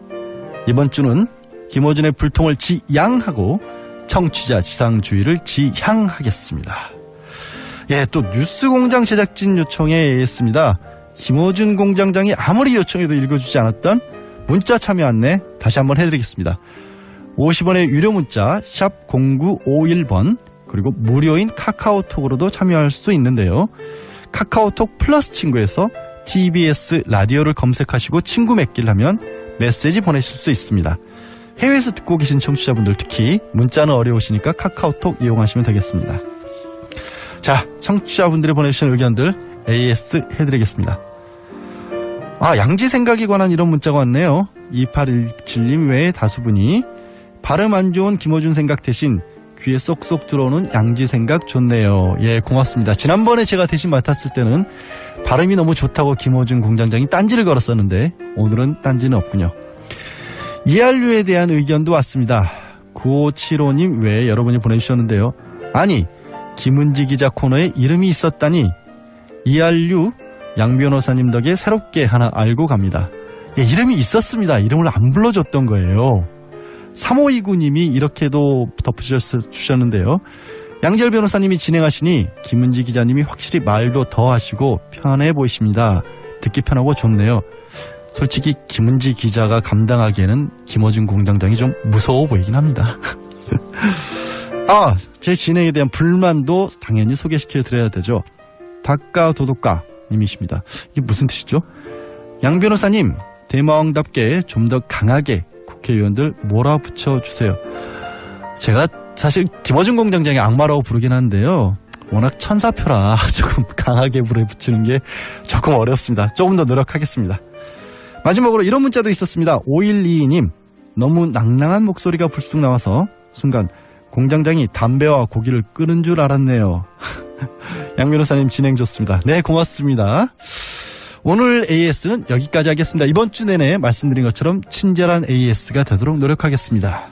Speaker 6: 이번 주는 김어준의 불통을 지양하고 청취자 지상주의를 지향하겠습니다. 또 뉴스공장 제작진 요청에 AS입니다. 김어준 공장장이 아무리 요청해도 읽어주지 않았던 문자 참여 안내 다시 한번 해드리겠습니다. 50원의 유료 문자 샵 0951번 그리고 무료인 카카오톡으로도 참여할 수 있는데요. 카카오톡 플러스 친구에서 TBS 라디오를 검색하시고 친구 맺기를 하면 메시지 보내실 수 있습니다. 해외에서 듣고 계신 청취자분들 특히 문자는 어려우시니까 카카오톡 이용하시면 되겠습니다. 자, 청취자분들이 보내주신 의견들 AS 해드리겠습니다. 양지 생각에 관한 이런 문자가 왔네요. 2817님 외에 다수분이 발음 안 좋은 김어준 생각 대신 귀에 쏙쏙 들어오는 양지 생각 좋네요. 고맙습니다. 지난번에 제가 대신 맡았을 때는 발음이 너무 좋다고 김어준 공장장이 딴지를 걸었었는데 오늘은 딴지는 없군요. 이한류에 대한 의견도 왔습니다. 9575님 외에 여러분이 보내주셨는데요. 아니, 김은지 기자 코너에 이름이 있었다니 이한류 양 변호사님 덕에 새롭게 하나 알고 갑니다. 이름이 있었습니다. 이름을 안 불러줬던 거예요. 3529님이 이렇게도 덧붙여주셨는데요. 양지열 변호사님이 진행하시니 김은지 기자님이 확실히 말도 더 하시고 편해 보이십니다. 듣기 편하고 좋네요. 솔직히 김은지 기자가 감당하기에는 김어준 공장장이 좀 무서워 보이긴 합니다. 제 진행에 대한 불만도 당연히 소개시켜드려야 되죠. 닭가도독가 님이십니다. 이게 무슨 뜻이죠? 양 변호사님, 대마왕답게 좀 더 강하게 국회의원들 몰아붙여 주세요. 제가 사실 김어준 공장장의 악마라고 부르긴 한데요. 워낙 천사표라 조금 강하게 물어붙이는 게 조금 어렵습니다. 조금 더 노력하겠습니다. 마지막으로 이런 문자도 있었습니다. 5122님, 너무 낭낭한 목소리가 불쑥 나와서 순간 공장장이 담배와 고기를 끄는 줄 알았네요. 양 변호사님 진행 좋습니다. 네, 고맙습니다. 오늘 AS는 여기까지 하겠습니다. 이번 주 내내 말씀드린 것처럼 친절한 AS가 되도록 노력하겠습니다.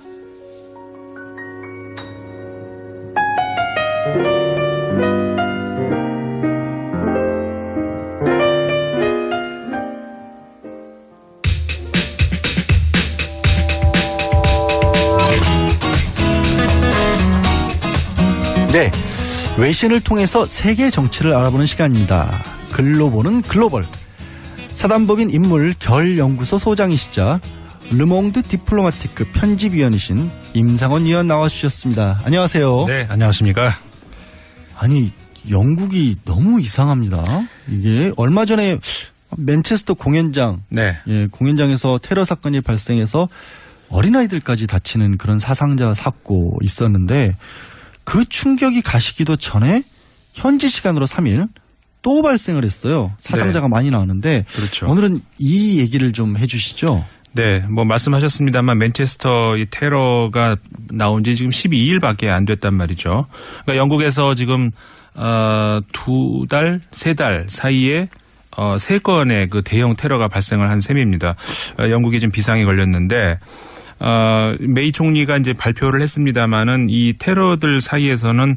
Speaker 6: 네, 외신을 통해서 세계 정치를 알아보는 시간입니다. 글로 보는 글로벌. 사단법인 인물 결연구소 소장이시자 르몽드 디플로마티크 편집위원이신 임상원 위원 나와주셨습니다. 안녕하세요.
Speaker 4: 네, 안녕하십니까.
Speaker 6: 아니, 영국이 너무 이상합니다. 이게 얼마 전에 맨체스터 공연장, 공연장에서 테러 사건이 발생해서 어린아이들까지 다치는 그런 사상자 사고 있었는데 그 충격이 가시기도 전에 현지 시간으로 3일 또 발생을 했어요. 사상자가 많이 나왔는데
Speaker 4: 그렇죠.
Speaker 6: 오늘은 이 얘기를 좀 해주시죠.
Speaker 4: 네, 뭐 말씀하셨습니다만 맨체스터 이 테러가 나온 지 지금 12일밖에 안 됐단 말이죠. 그러니까 영국에서 지금 2달, 3달 사이에 3건의 그 대형 테러가 발생을 한 셈입니다. 영국이 지금 비상이 걸렸는데 메이 총리가 이제 발표를 했습니다마는 이 테러들 사이에서는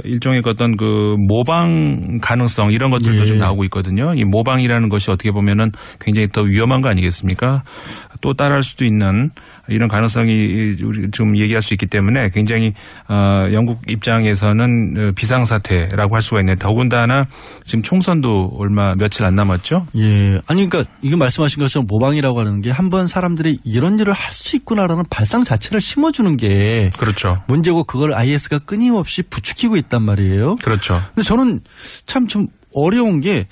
Speaker 4: 일종의 어떤 그 모방 가능성 이런 것들도 좀 나오고 있거든요. 이 모방이라는 것이 어떻게 보면은 굉장히 더 위험한 거 아니겠습니까? 또 따라할 수도 있는 이런 가능성이 좀 얘기할 수 있기 때문에 굉장히 영국 입장에서는 비상사태라고 할 수가 있네요. 더군다나 지금 총선도 며칠 안 남았죠?
Speaker 6: 예. 아니 그러니까 이거 말씀하신 것처럼 모방이라고 하는 게 한번 사람들이 이런 일을 할 수 있구나라는 발상 자체를 심어주는 게
Speaker 4: 그렇죠.
Speaker 6: 문제고 그걸 IS가 끊임없이 부추기고 있단 말이에요.
Speaker 4: 그렇죠.
Speaker 6: 근데 저는 참 좀 어려운 게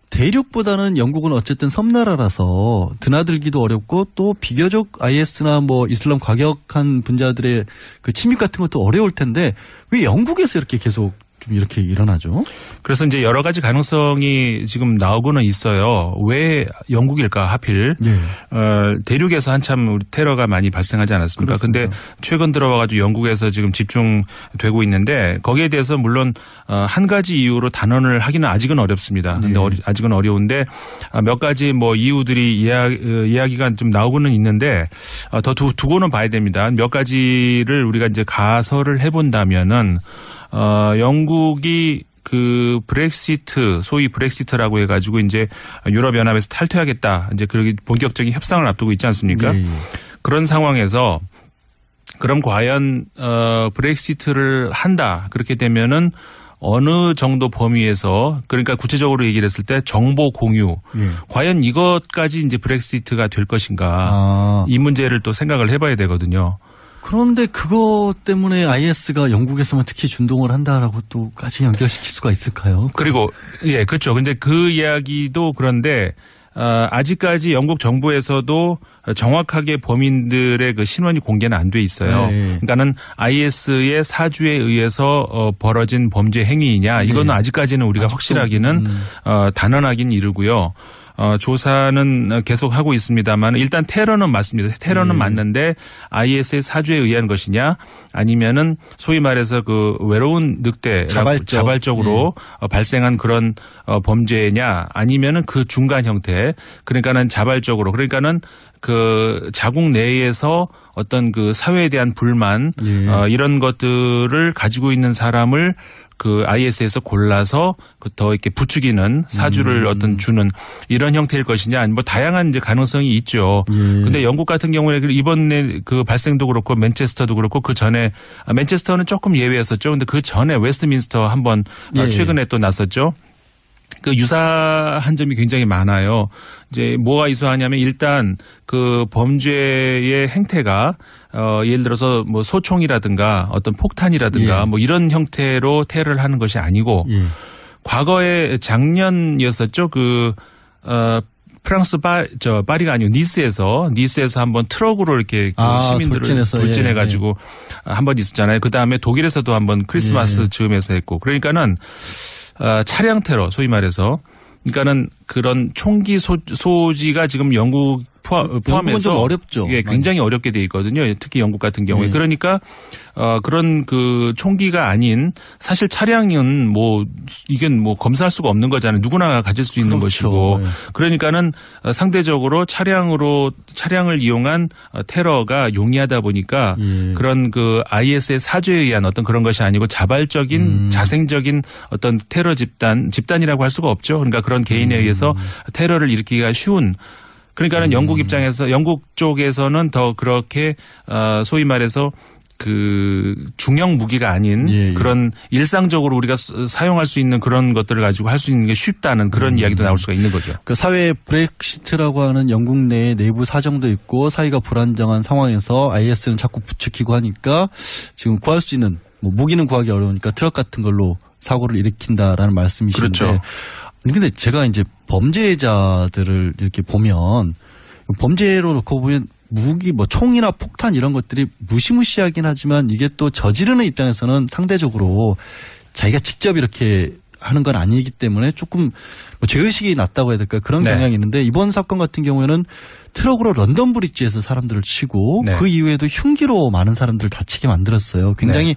Speaker 6: 대륙보다는 영국은 어쨌든 섬나라라서 드나들기도 어렵고 또 비교적 IS나 뭐 이슬람 과격한 분자들의 그 침입 같은 것도 어려울 텐데 왜 영국에서 이렇게 계속 좀 이렇게 일어나죠?
Speaker 4: 그래서 이제 여러 가지 가능성이 지금 나오고는 있어요. 왜 영국일까 하필? 대륙에서 한참 테러가 많이 발생하지 않았습니까? 그런데 최근 들어와가지고 영국에서 지금 집중되고 있는데 거기에 대해서 물론 한 가지 이유로 단언을 하기는 아직은 어렵습니다. 근데 아직은 어려운데 몇 가지 뭐 이유들이 이야기가 좀 나오고는 있는데 더 두고는 봐야 됩니다. 몇 가지를 우리가 이제 가설을 해본다면은 영국이 그 브렉시트, 소위 브렉시트라고 해가지고 이제 유럽연합에서 탈퇴하겠다. 이제 그렇게 본격적인 협상을 앞두고 있지 않습니까? 그런 상황에서 그럼 과연 브렉시트를 한다. 그렇게 되면은 어느 정도 범위에서 그러니까 구체적으로 얘기를 했을 때 정보 공유. 과연 이것까지 이제 브렉시트가 될 것인가. 이 문제를 또 생각을 해봐야 되거든요.
Speaker 6: 그런데 그것 때문에 IS가 영국에서만 특히 준동을 한다라고 또까지 연결시킬 수가 있을까요?
Speaker 4: 그리고 예, 그렇죠. 근데 그 이야기도 그런데 아직까지 영국 정부에서도 정확하게 범인들의 그 신원이 공개는 안 돼 있어요. 그러니까는 IS의 사주에 의해서 벌어진 범죄 행위이냐 이거는 아직까지는 우리가 확실하기는 단언하기는 이르고요. 조사는 계속 하고 있습니다만 일단 테러는 맞습니다. 테러는 맞는데 IS의 사주에 의한 것이냐 아니면은 소위 말해서 그 외로운 늑대 자발적으로 발생한 그런 범죄냐 아니면은 그 중간 형태 그러니까는 자발적으로 그러니까는 그 자국 내에서 어떤 그 사회에 대한 불만 이런 것들을 가지고 있는 사람을 그 IS에서 골라서 더 이렇게 부추기는 사주를 어떤 주는 이런 형태일 것이냐 뭐 다양한 이제 가능성이 있죠. 근데 영국 같은 경우에 이번에 그 발생도 그렇고 맨체스터도 그렇고 그 전에 맨체스터는 조금 예외였었죠. 근데 그 전에 웨스트민스터 한번 최근에 또 났었죠. 그 유사한 점이 굉장히 많아요. 이제 뭐가 유사하냐면 일단 그 범죄의 행태가 예를 들어서 뭐 소총이라든가 어떤 폭탄이라든가 뭐 이런 형태로 테러를 하는 것이 아니고 과거에 작년이었었죠. 그 프랑스 파리가 아니고 니스에서 한번 트럭으로 이렇게 그 시민들을 돌진해가지고 한번 있었잖아요. 그 다음에 독일에서도 한번 크리스마스 즈음에서 했고 그러니까는 차량 테러 소위 말해서 그러니까는 그런 총기 소지가 지금 영국 포함해서
Speaker 6: 좀 어렵죠.
Speaker 4: 예, 굉장히 어렵게 돼 있거든요. 특히 영국 같은 경우에 그러니까 그런 그 총기가 아닌 사실 차량은 뭐 이건 뭐 검사할 수가 없는 거잖아요. 누구나 가질 수 있는 것이고 그러니까는 상대적으로 차량을 이용한 테러가 용이하다 보니까 그런 그 IS의 사주에 의한 어떤 그런 것이 아니고 자발적인 자생적인 어떤 테러 집단이라고 할 수가 없죠. 그러니까 그런 개인에 의해서 테러를 일으키기가 쉬운. 그러니까는 영국 입장에서 영국 쪽에서는 더 그렇게 소위 말해서 그 중형 무기가 아닌 그런 일상적으로 우리가 사용할 수 있는 그런 것들을 가지고 할 수 있는 게 쉽다는 그런 이야기도 나올 수가 있는 거죠.
Speaker 6: 그 사회 브렉시트라고 하는 영국 내에 내부 사정도 있고 사회가 불안정한 상황에서 IS는 자꾸 부추기고 하니까 지금 구할 수 있는 뭐 무기는 구하기 어려우니까 트럭 같은 걸로 사고를 일으킨다라는 말씀이신데. 그렇죠. 근데 제가 이제 범죄자들을 이렇게 보면 범죄로 놓고 보면 무기 뭐 총이나 폭탄 이런 것들이 무시무시하긴 하지만 이게 또 저지르는 입장에서는 상대적으로 자기가 직접 이렇게 하는 건 아니기 때문에 조금 뭐 죄의식이 낮다고 해야 될까요? 그런 경향이 있는데 이번 사건 같은 경우에는 트럭으로 런던 브리지에서 사람들을 치고 그 이후에도 흉기로 많은 사람들을 다치게 만들었어요. 굉장히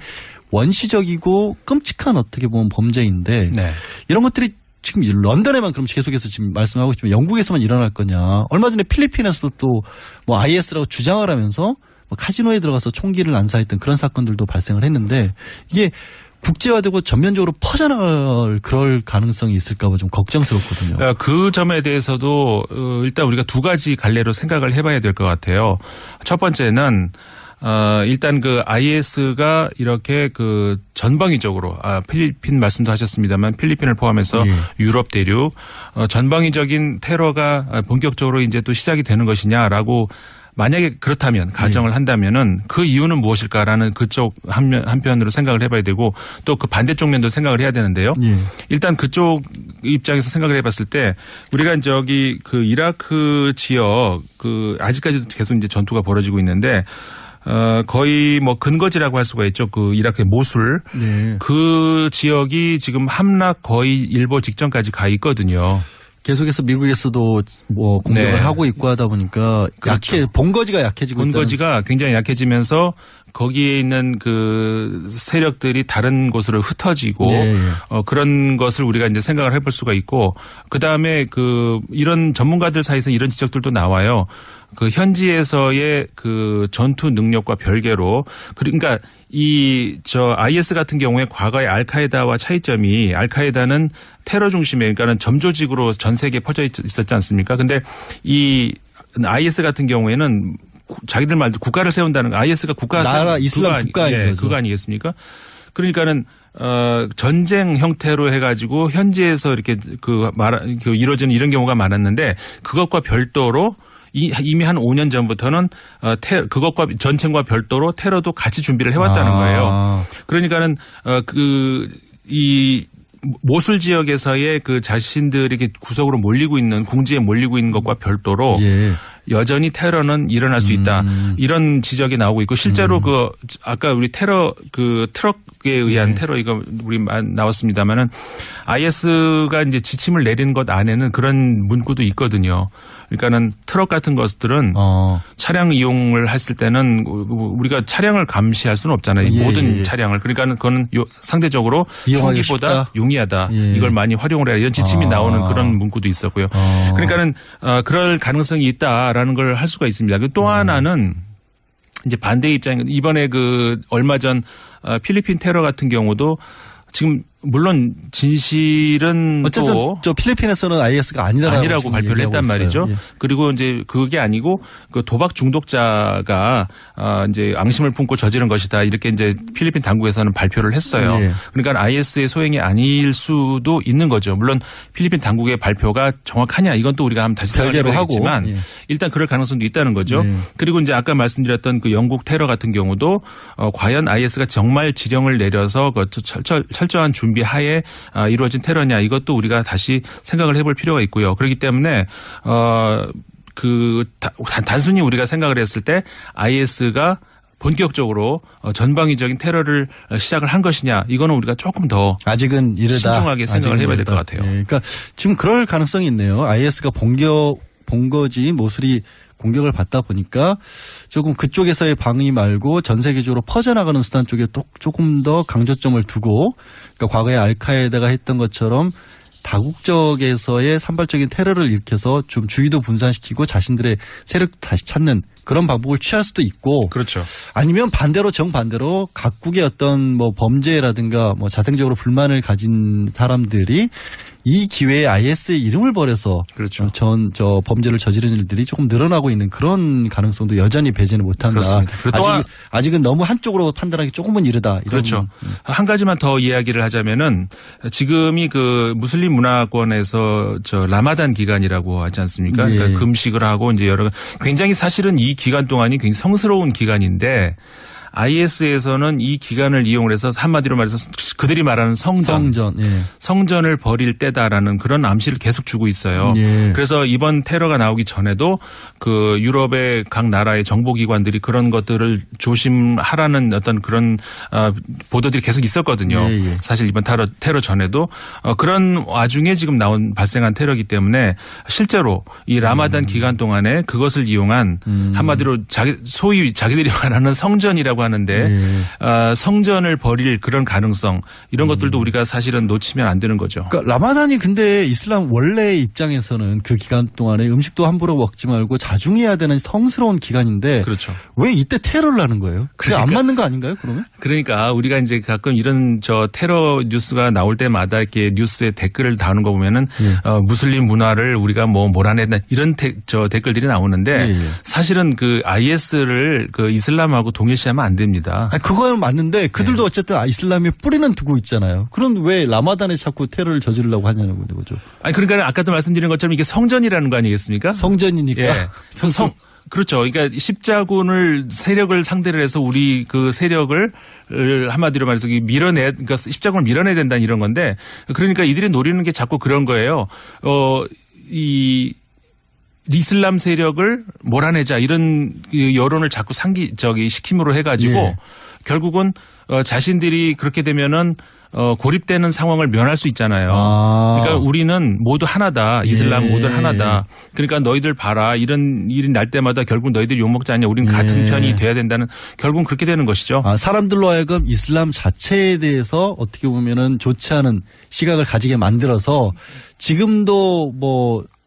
Speaker 6: 원시적이고 끔찍한 어떻게 보면 범죄인데 이런 것들이 지금 런던에만 그럼 계속해서 지금 말씀하고 있지만 영국에서만 일어날 거냐. 얼마 전에 필리핀에서도 또 뭐 IS라고 주장을 하면서 뭐 카지노에 들어가서 총기를 난사했던 그런 사건들도 발생을 했는데 이게 국제화되고 전면적으로 퍼져나갈 그럴 가능성이 있을까 봐 좀 걱정스럽거든요.
Speaker 4: 그 점에 대해서도 일단 우리가 두 가지 갈래로 생각을 해봐야 될 것 같아요. 첫 번째는 일단 그 IS가 이렇게 그 전방위적으로 필리핀 말씀도 하셨습니다만 필리핀을 포함해서 유럽 대륙 전방위적인 테러가 본격적으로 이제 또 시작이 되는 것이냐라고 만약에 그렇다면 가정을 한다면은 그 이유는 무엇일까라는 그쪽 한편으로 생각을 해봐야 되고 또 그 반대쪽 면도 생각을 해야 되는데요. 일단 그쪽 입장에서 생각을 해봤을 때 우리가 저기 그 이라크 지역 그 아직까지도 계속 이제 전투가 벌어지고 있는데 거의 뭐 근거지라고 할 수가 있죠. 그 이라크의 모술. 그 지역이 지금 함락 거의 일보 직전까지 가 있거든요.
Speaker 6: 계속해서 미국에서도 뭐 공격을 하고 있고 하다 보니까
Speaker 4: 그렇죠.
Speaker 6: 본거지가 약해지고
Speaker 4: 본거지가 굉장히 약해지면서 거기에 있는 그 세력들이 다른 곳으로 흩어지고 그런 것을 우리가 이제 생각을 해볼 수가 있고 그 다음에 그 이런 전문가들 사이에서 이런 지적들도 나와요. 그 현지에서의 그 전투 능력과 별개로 그러니까 IS 같은 경우에 과거의 알카에다와 차이점이 알카에다는 테러 중심에 그러니까는 점조직으로 전 세계에 퍼져 있었지 않습니까? 근데 이 IS 같은 경우에는 자기들 말도 국가를 세운다는 IS가
Speaker 6: 나라 이슬람 국가인 거죠.
Speaker 4: 그거 아니겠습니까? 그러니까는 전쟁 형태로 해가지고 현지에서 이렇게 이루어지는 이런 경우가 많았는데 그것과 별도로 이미 한 5년 전부터는 그것과 전쟁과 별도로 테러도 같이 준비를 해왔다는 거예요. 그러니까는 이 모술 지역에서의 그 자신들이 구석으로 몰리고 있는 궁지에 몰리고 있는 것과 별도로 여전히 테러는 일어날 수 있다. 이런 지적이 나오고 있고 실제로 그 아까 우리 테러 그 트럭에 의한 테러 이거 우리 나왔습니다만은 IS가 이제 지침을 내리는 것 안에는 그런 문구도 있거든요. 그러니까는 트럭 같은 것들은 차량 이용을 했을 때는 우리가 차량을 감시할 수는 없잖아요. 모든 차량을. 그러니까는 그거는 상대적으로 총기보다 용이하다. 이걸 많이 활용을 해야 이런 지침이 나오는 그런 문구도 있었고요. 그러니까는 그럴 가능성이 있다라는 걸 할 수가 있습니다. 또 하나는 이제 반대 입장 이번에 그 얼마 전 필리핀 테러 같은 경우도 지금 물론 진실은
Speaker 6: 어쨌든
Speaker 4: 또
Speaker 6: 저 필리핀에서는 IS가 아니라고
Speaker 4: 발표를 했단 말이죠. 그리고 이제 그게 아니고 그 도박 중독자가 이제 앙심을 품고 저지른 것이다 이렇게 이제 필리핀 당국에서는 발표를 했어요. 그러니까 IS의 소행이 아닐 수도 있는 거죠. 물론 필리핀 당국의 발표가 정확하냐 이건 또 우리가 한번 다시 생각해보겠지만 일단 그럴 가능성도 있다는 거죠. 그리고 이제 아까 말씀드렸던 그 영국 테러 같은 경우도 과연 IS가 정말 지령을 내려서 그 철저한 준비 하에 이루어진 테러냐 이것도 우리가 다시 생각을 해볼 필요가 있고요. 그렇기 때문에 단순히 우리가 생각을 했을 때 IS가 본격적으로 전방위적인 테러를 시작을 한 것이냐 이거는 우리가 조금 더
Speaker 6: 아직은 이르다.
Speaker 4: 신중하게 생각을 해봐야 될 것 같아요.
Speaker 6: 그러니까 지금 그럴 가능성이 있네요. IS가 본거지 모술이 공격을 받다 보니까 조금 그쪽에서의 방위 말고 전 세계적으로 퍼져나가는 수단 쪽에 또 조금 더 강조점을 두고 그러니까 과거에 알카에다가 했던 것처럼 다국적에서의 산발적인 테러를 일으켜서 좀 주의도 분산시키고 자신들의 세력 다시 찾는 그런 방법을 취할 수도 있고
Speaker 4: 그렇죠.
Speaker 6: 아니면 반대로 정반대로 각국의 어떤 뭐 범죄라든가 뭐 자생적으로 불만을 가진 사람들이 이 기회에 IS의 이름을 버려서
Speaker 4: 그렇죠.
Speaker 6: 저 범죄를 저지르는 일들이 조금 늘어나고 있는 그런 가능성도 여전히 배제는 못한다. 아직은 너무 한쪽으로 판단하기 조금은 이르다.
Speaker 4: 그렇죠. 한 가지만 더 이야기를 하자면은 지금이 그 무슬림 문화권에서 저 라마단 기간이라고 하지 않습니까? 그러니까 금식을 하고 이제 굉장히 사실은 이 기간 동안이 굉장히 성스러운 기간인데 IS에서는 이 기간을 이용을 해서 한마디로 말해서 그들이 말하는 성전을 벌일 때다라는 그런 암시를 계속 주고 있어요. 그래서 이번 테러가 나오기 전에도 그 유럽의 각 나라의 정보기관들이 그런 것들을 조심하라는 어떤 그런 보도들이 계속 있었거든요. 사실 이번 테러 전에도 그런 와중에 지금 발생한 테러이기 때문에 실제로 이 라마단 기간 동안에 그것을 이용한 한마디로 소위 자기들이 말하는 성전이라고 있다고 하는데 성전을 버릴 그런 가능성 이런 것들도 우리가 사실은 놓치면 안 되는 거죠.
Speaker 6: 그러니까 라마단이 근데 이슬람 원래 입장에서는 그 기간 동안에 음식도 함부로 먹지 말고 자중해야 되는 성스러운 기간인데
Speaker 4: 그렇죠.
Speaker 6: 왜 이때 테러를 하는 거예요? 그게 안 맞는 거 아닌가요? 그러면?
Speaker 4: 그러니까 우리가 이제 가끔 이런 테러 뉴스가 나올 때마다 이렇게 뉴스에 댓글을 다는 거 보면은 무슬림 문화를 우리가 뭐 몰아낸다 이런 댓글들이 나오는데 사실은 그 IS를 그 이슬람하고 동일시하면 안 됩니다.
Speaker 6: 그거는 맞는데 그들도 어쨌든 이슬람에 뿌리는 두고 있잖아요. 그럼 왜 라마단에 자꾸 테러를 저지르려고 하냐는 거죠.
Speaker 4: 아니 그러니까 아까도 말씀드린 것처럼 이게 성전이라는 거 아니겠습니까?
Speaker 6: 성전이니까.
Speaker 4: 예. 그렇죠. 그러니까 십자군을 세력을 상대로 해서 우리 그 세력을 한마디로 말해서 그러니까 십자군을 밀어내야 된다 이런 건데 그러니까 이들이 노리는 게 자꾸 그런 거예요. 이 이슬람 세력을 몰아내자 이런 여론을 자꾸 시킴으로 해가지고 결국은 자신들이 그렇게 되면은 고립되는 상황을 면할 수 있잖아요. 그러니까 우리는 모두 하나다. 이슬람 모두 하나다. 그러니까 너희들 봐라. 이런 일이 날 때마다 결국 너희들 욕먹지 않냐. 우린 같은 편이 돼야 된다는 결국은 그렇게 되는 것이죠.
Speaker 6: 사람들로 하여금 이슬람 자체에 대해서 어떻게 보면은 좋지 않은 시각을 가지게 만들어서 지금도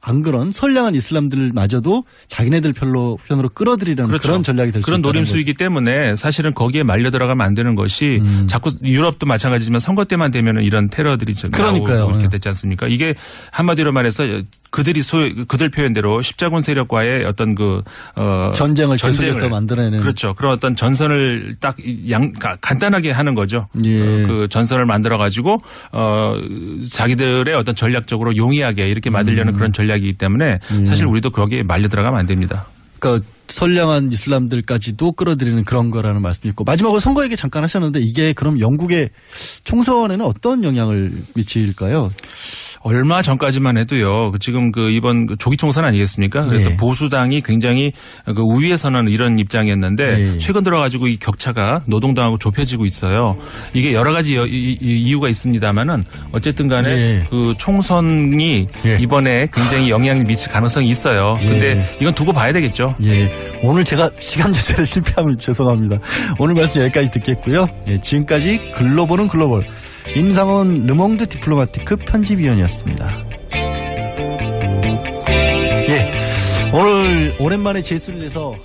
Speaker 6: 안 그런 선량한 이슬람들마저도 자기네들 편으로 끌어들이려는 그런 전략이 될 수 있다는
Speaker 4: 그런 노림수이기 때문에 사실은 거기에 말려 들어가면 안 되는 것이 자꾸 유럽도 마찬가지지만 선거 때만 되면은 이런 테러들이 나오고 이렇게 됐지 않습니까? 이게 한마디로 말해서 그들 표현대로 십자군 세력과의 어떤
Speaker 6: 전쟁을 계속해서 만들어내는
Speaker 4: 그렇죠. 그런 어떤 전선을 딱 간단하게 하는 거죠. 그 전선을 만들어 가지고 자기들의 어떤 전략적으로 용이하게 이렇게 만들려는 그런 전략이기 때문에 사실 우리도 거기에 말려 들어가면 안 됩니다.
Speaker 6: 그러니까 선량한 이슬람들까지도 끌어들이는 그런 거라는 말씀이 있고 마지막으로 선거 얘기 잠깐 하셨는데 이게 그럼 영국의 총선에는 어떤 영향을 미칠까요?
Speaker 4: 얼마 전까지만 해도요. 지금 이번 조기 총선 아니겠습니까? 그래서 보수당이 굉장히 우위에 서는 이런 입장이었는데 최근 들어가지고 이 격차가 노동당하고 좁혀지고 있어요. 이게 여러 가지 이유가 있습니다만은 어쨌든 간에 그 총선이 이번에 굉장히 영향을 미칠 가능성이 있어요. 근데 이건 두고 봐야 되겠죠.
Speaker 6: 오늘 제가 시간 조절에 실패하면 죄송합니다. 오늘 말씀 여기까지 듣겠고요. 지금까지 글로벌은 글로벌 임상원 르몽드 디플로마티크 편집위원이었습니다. 오늘 오랜만에 재수를 해서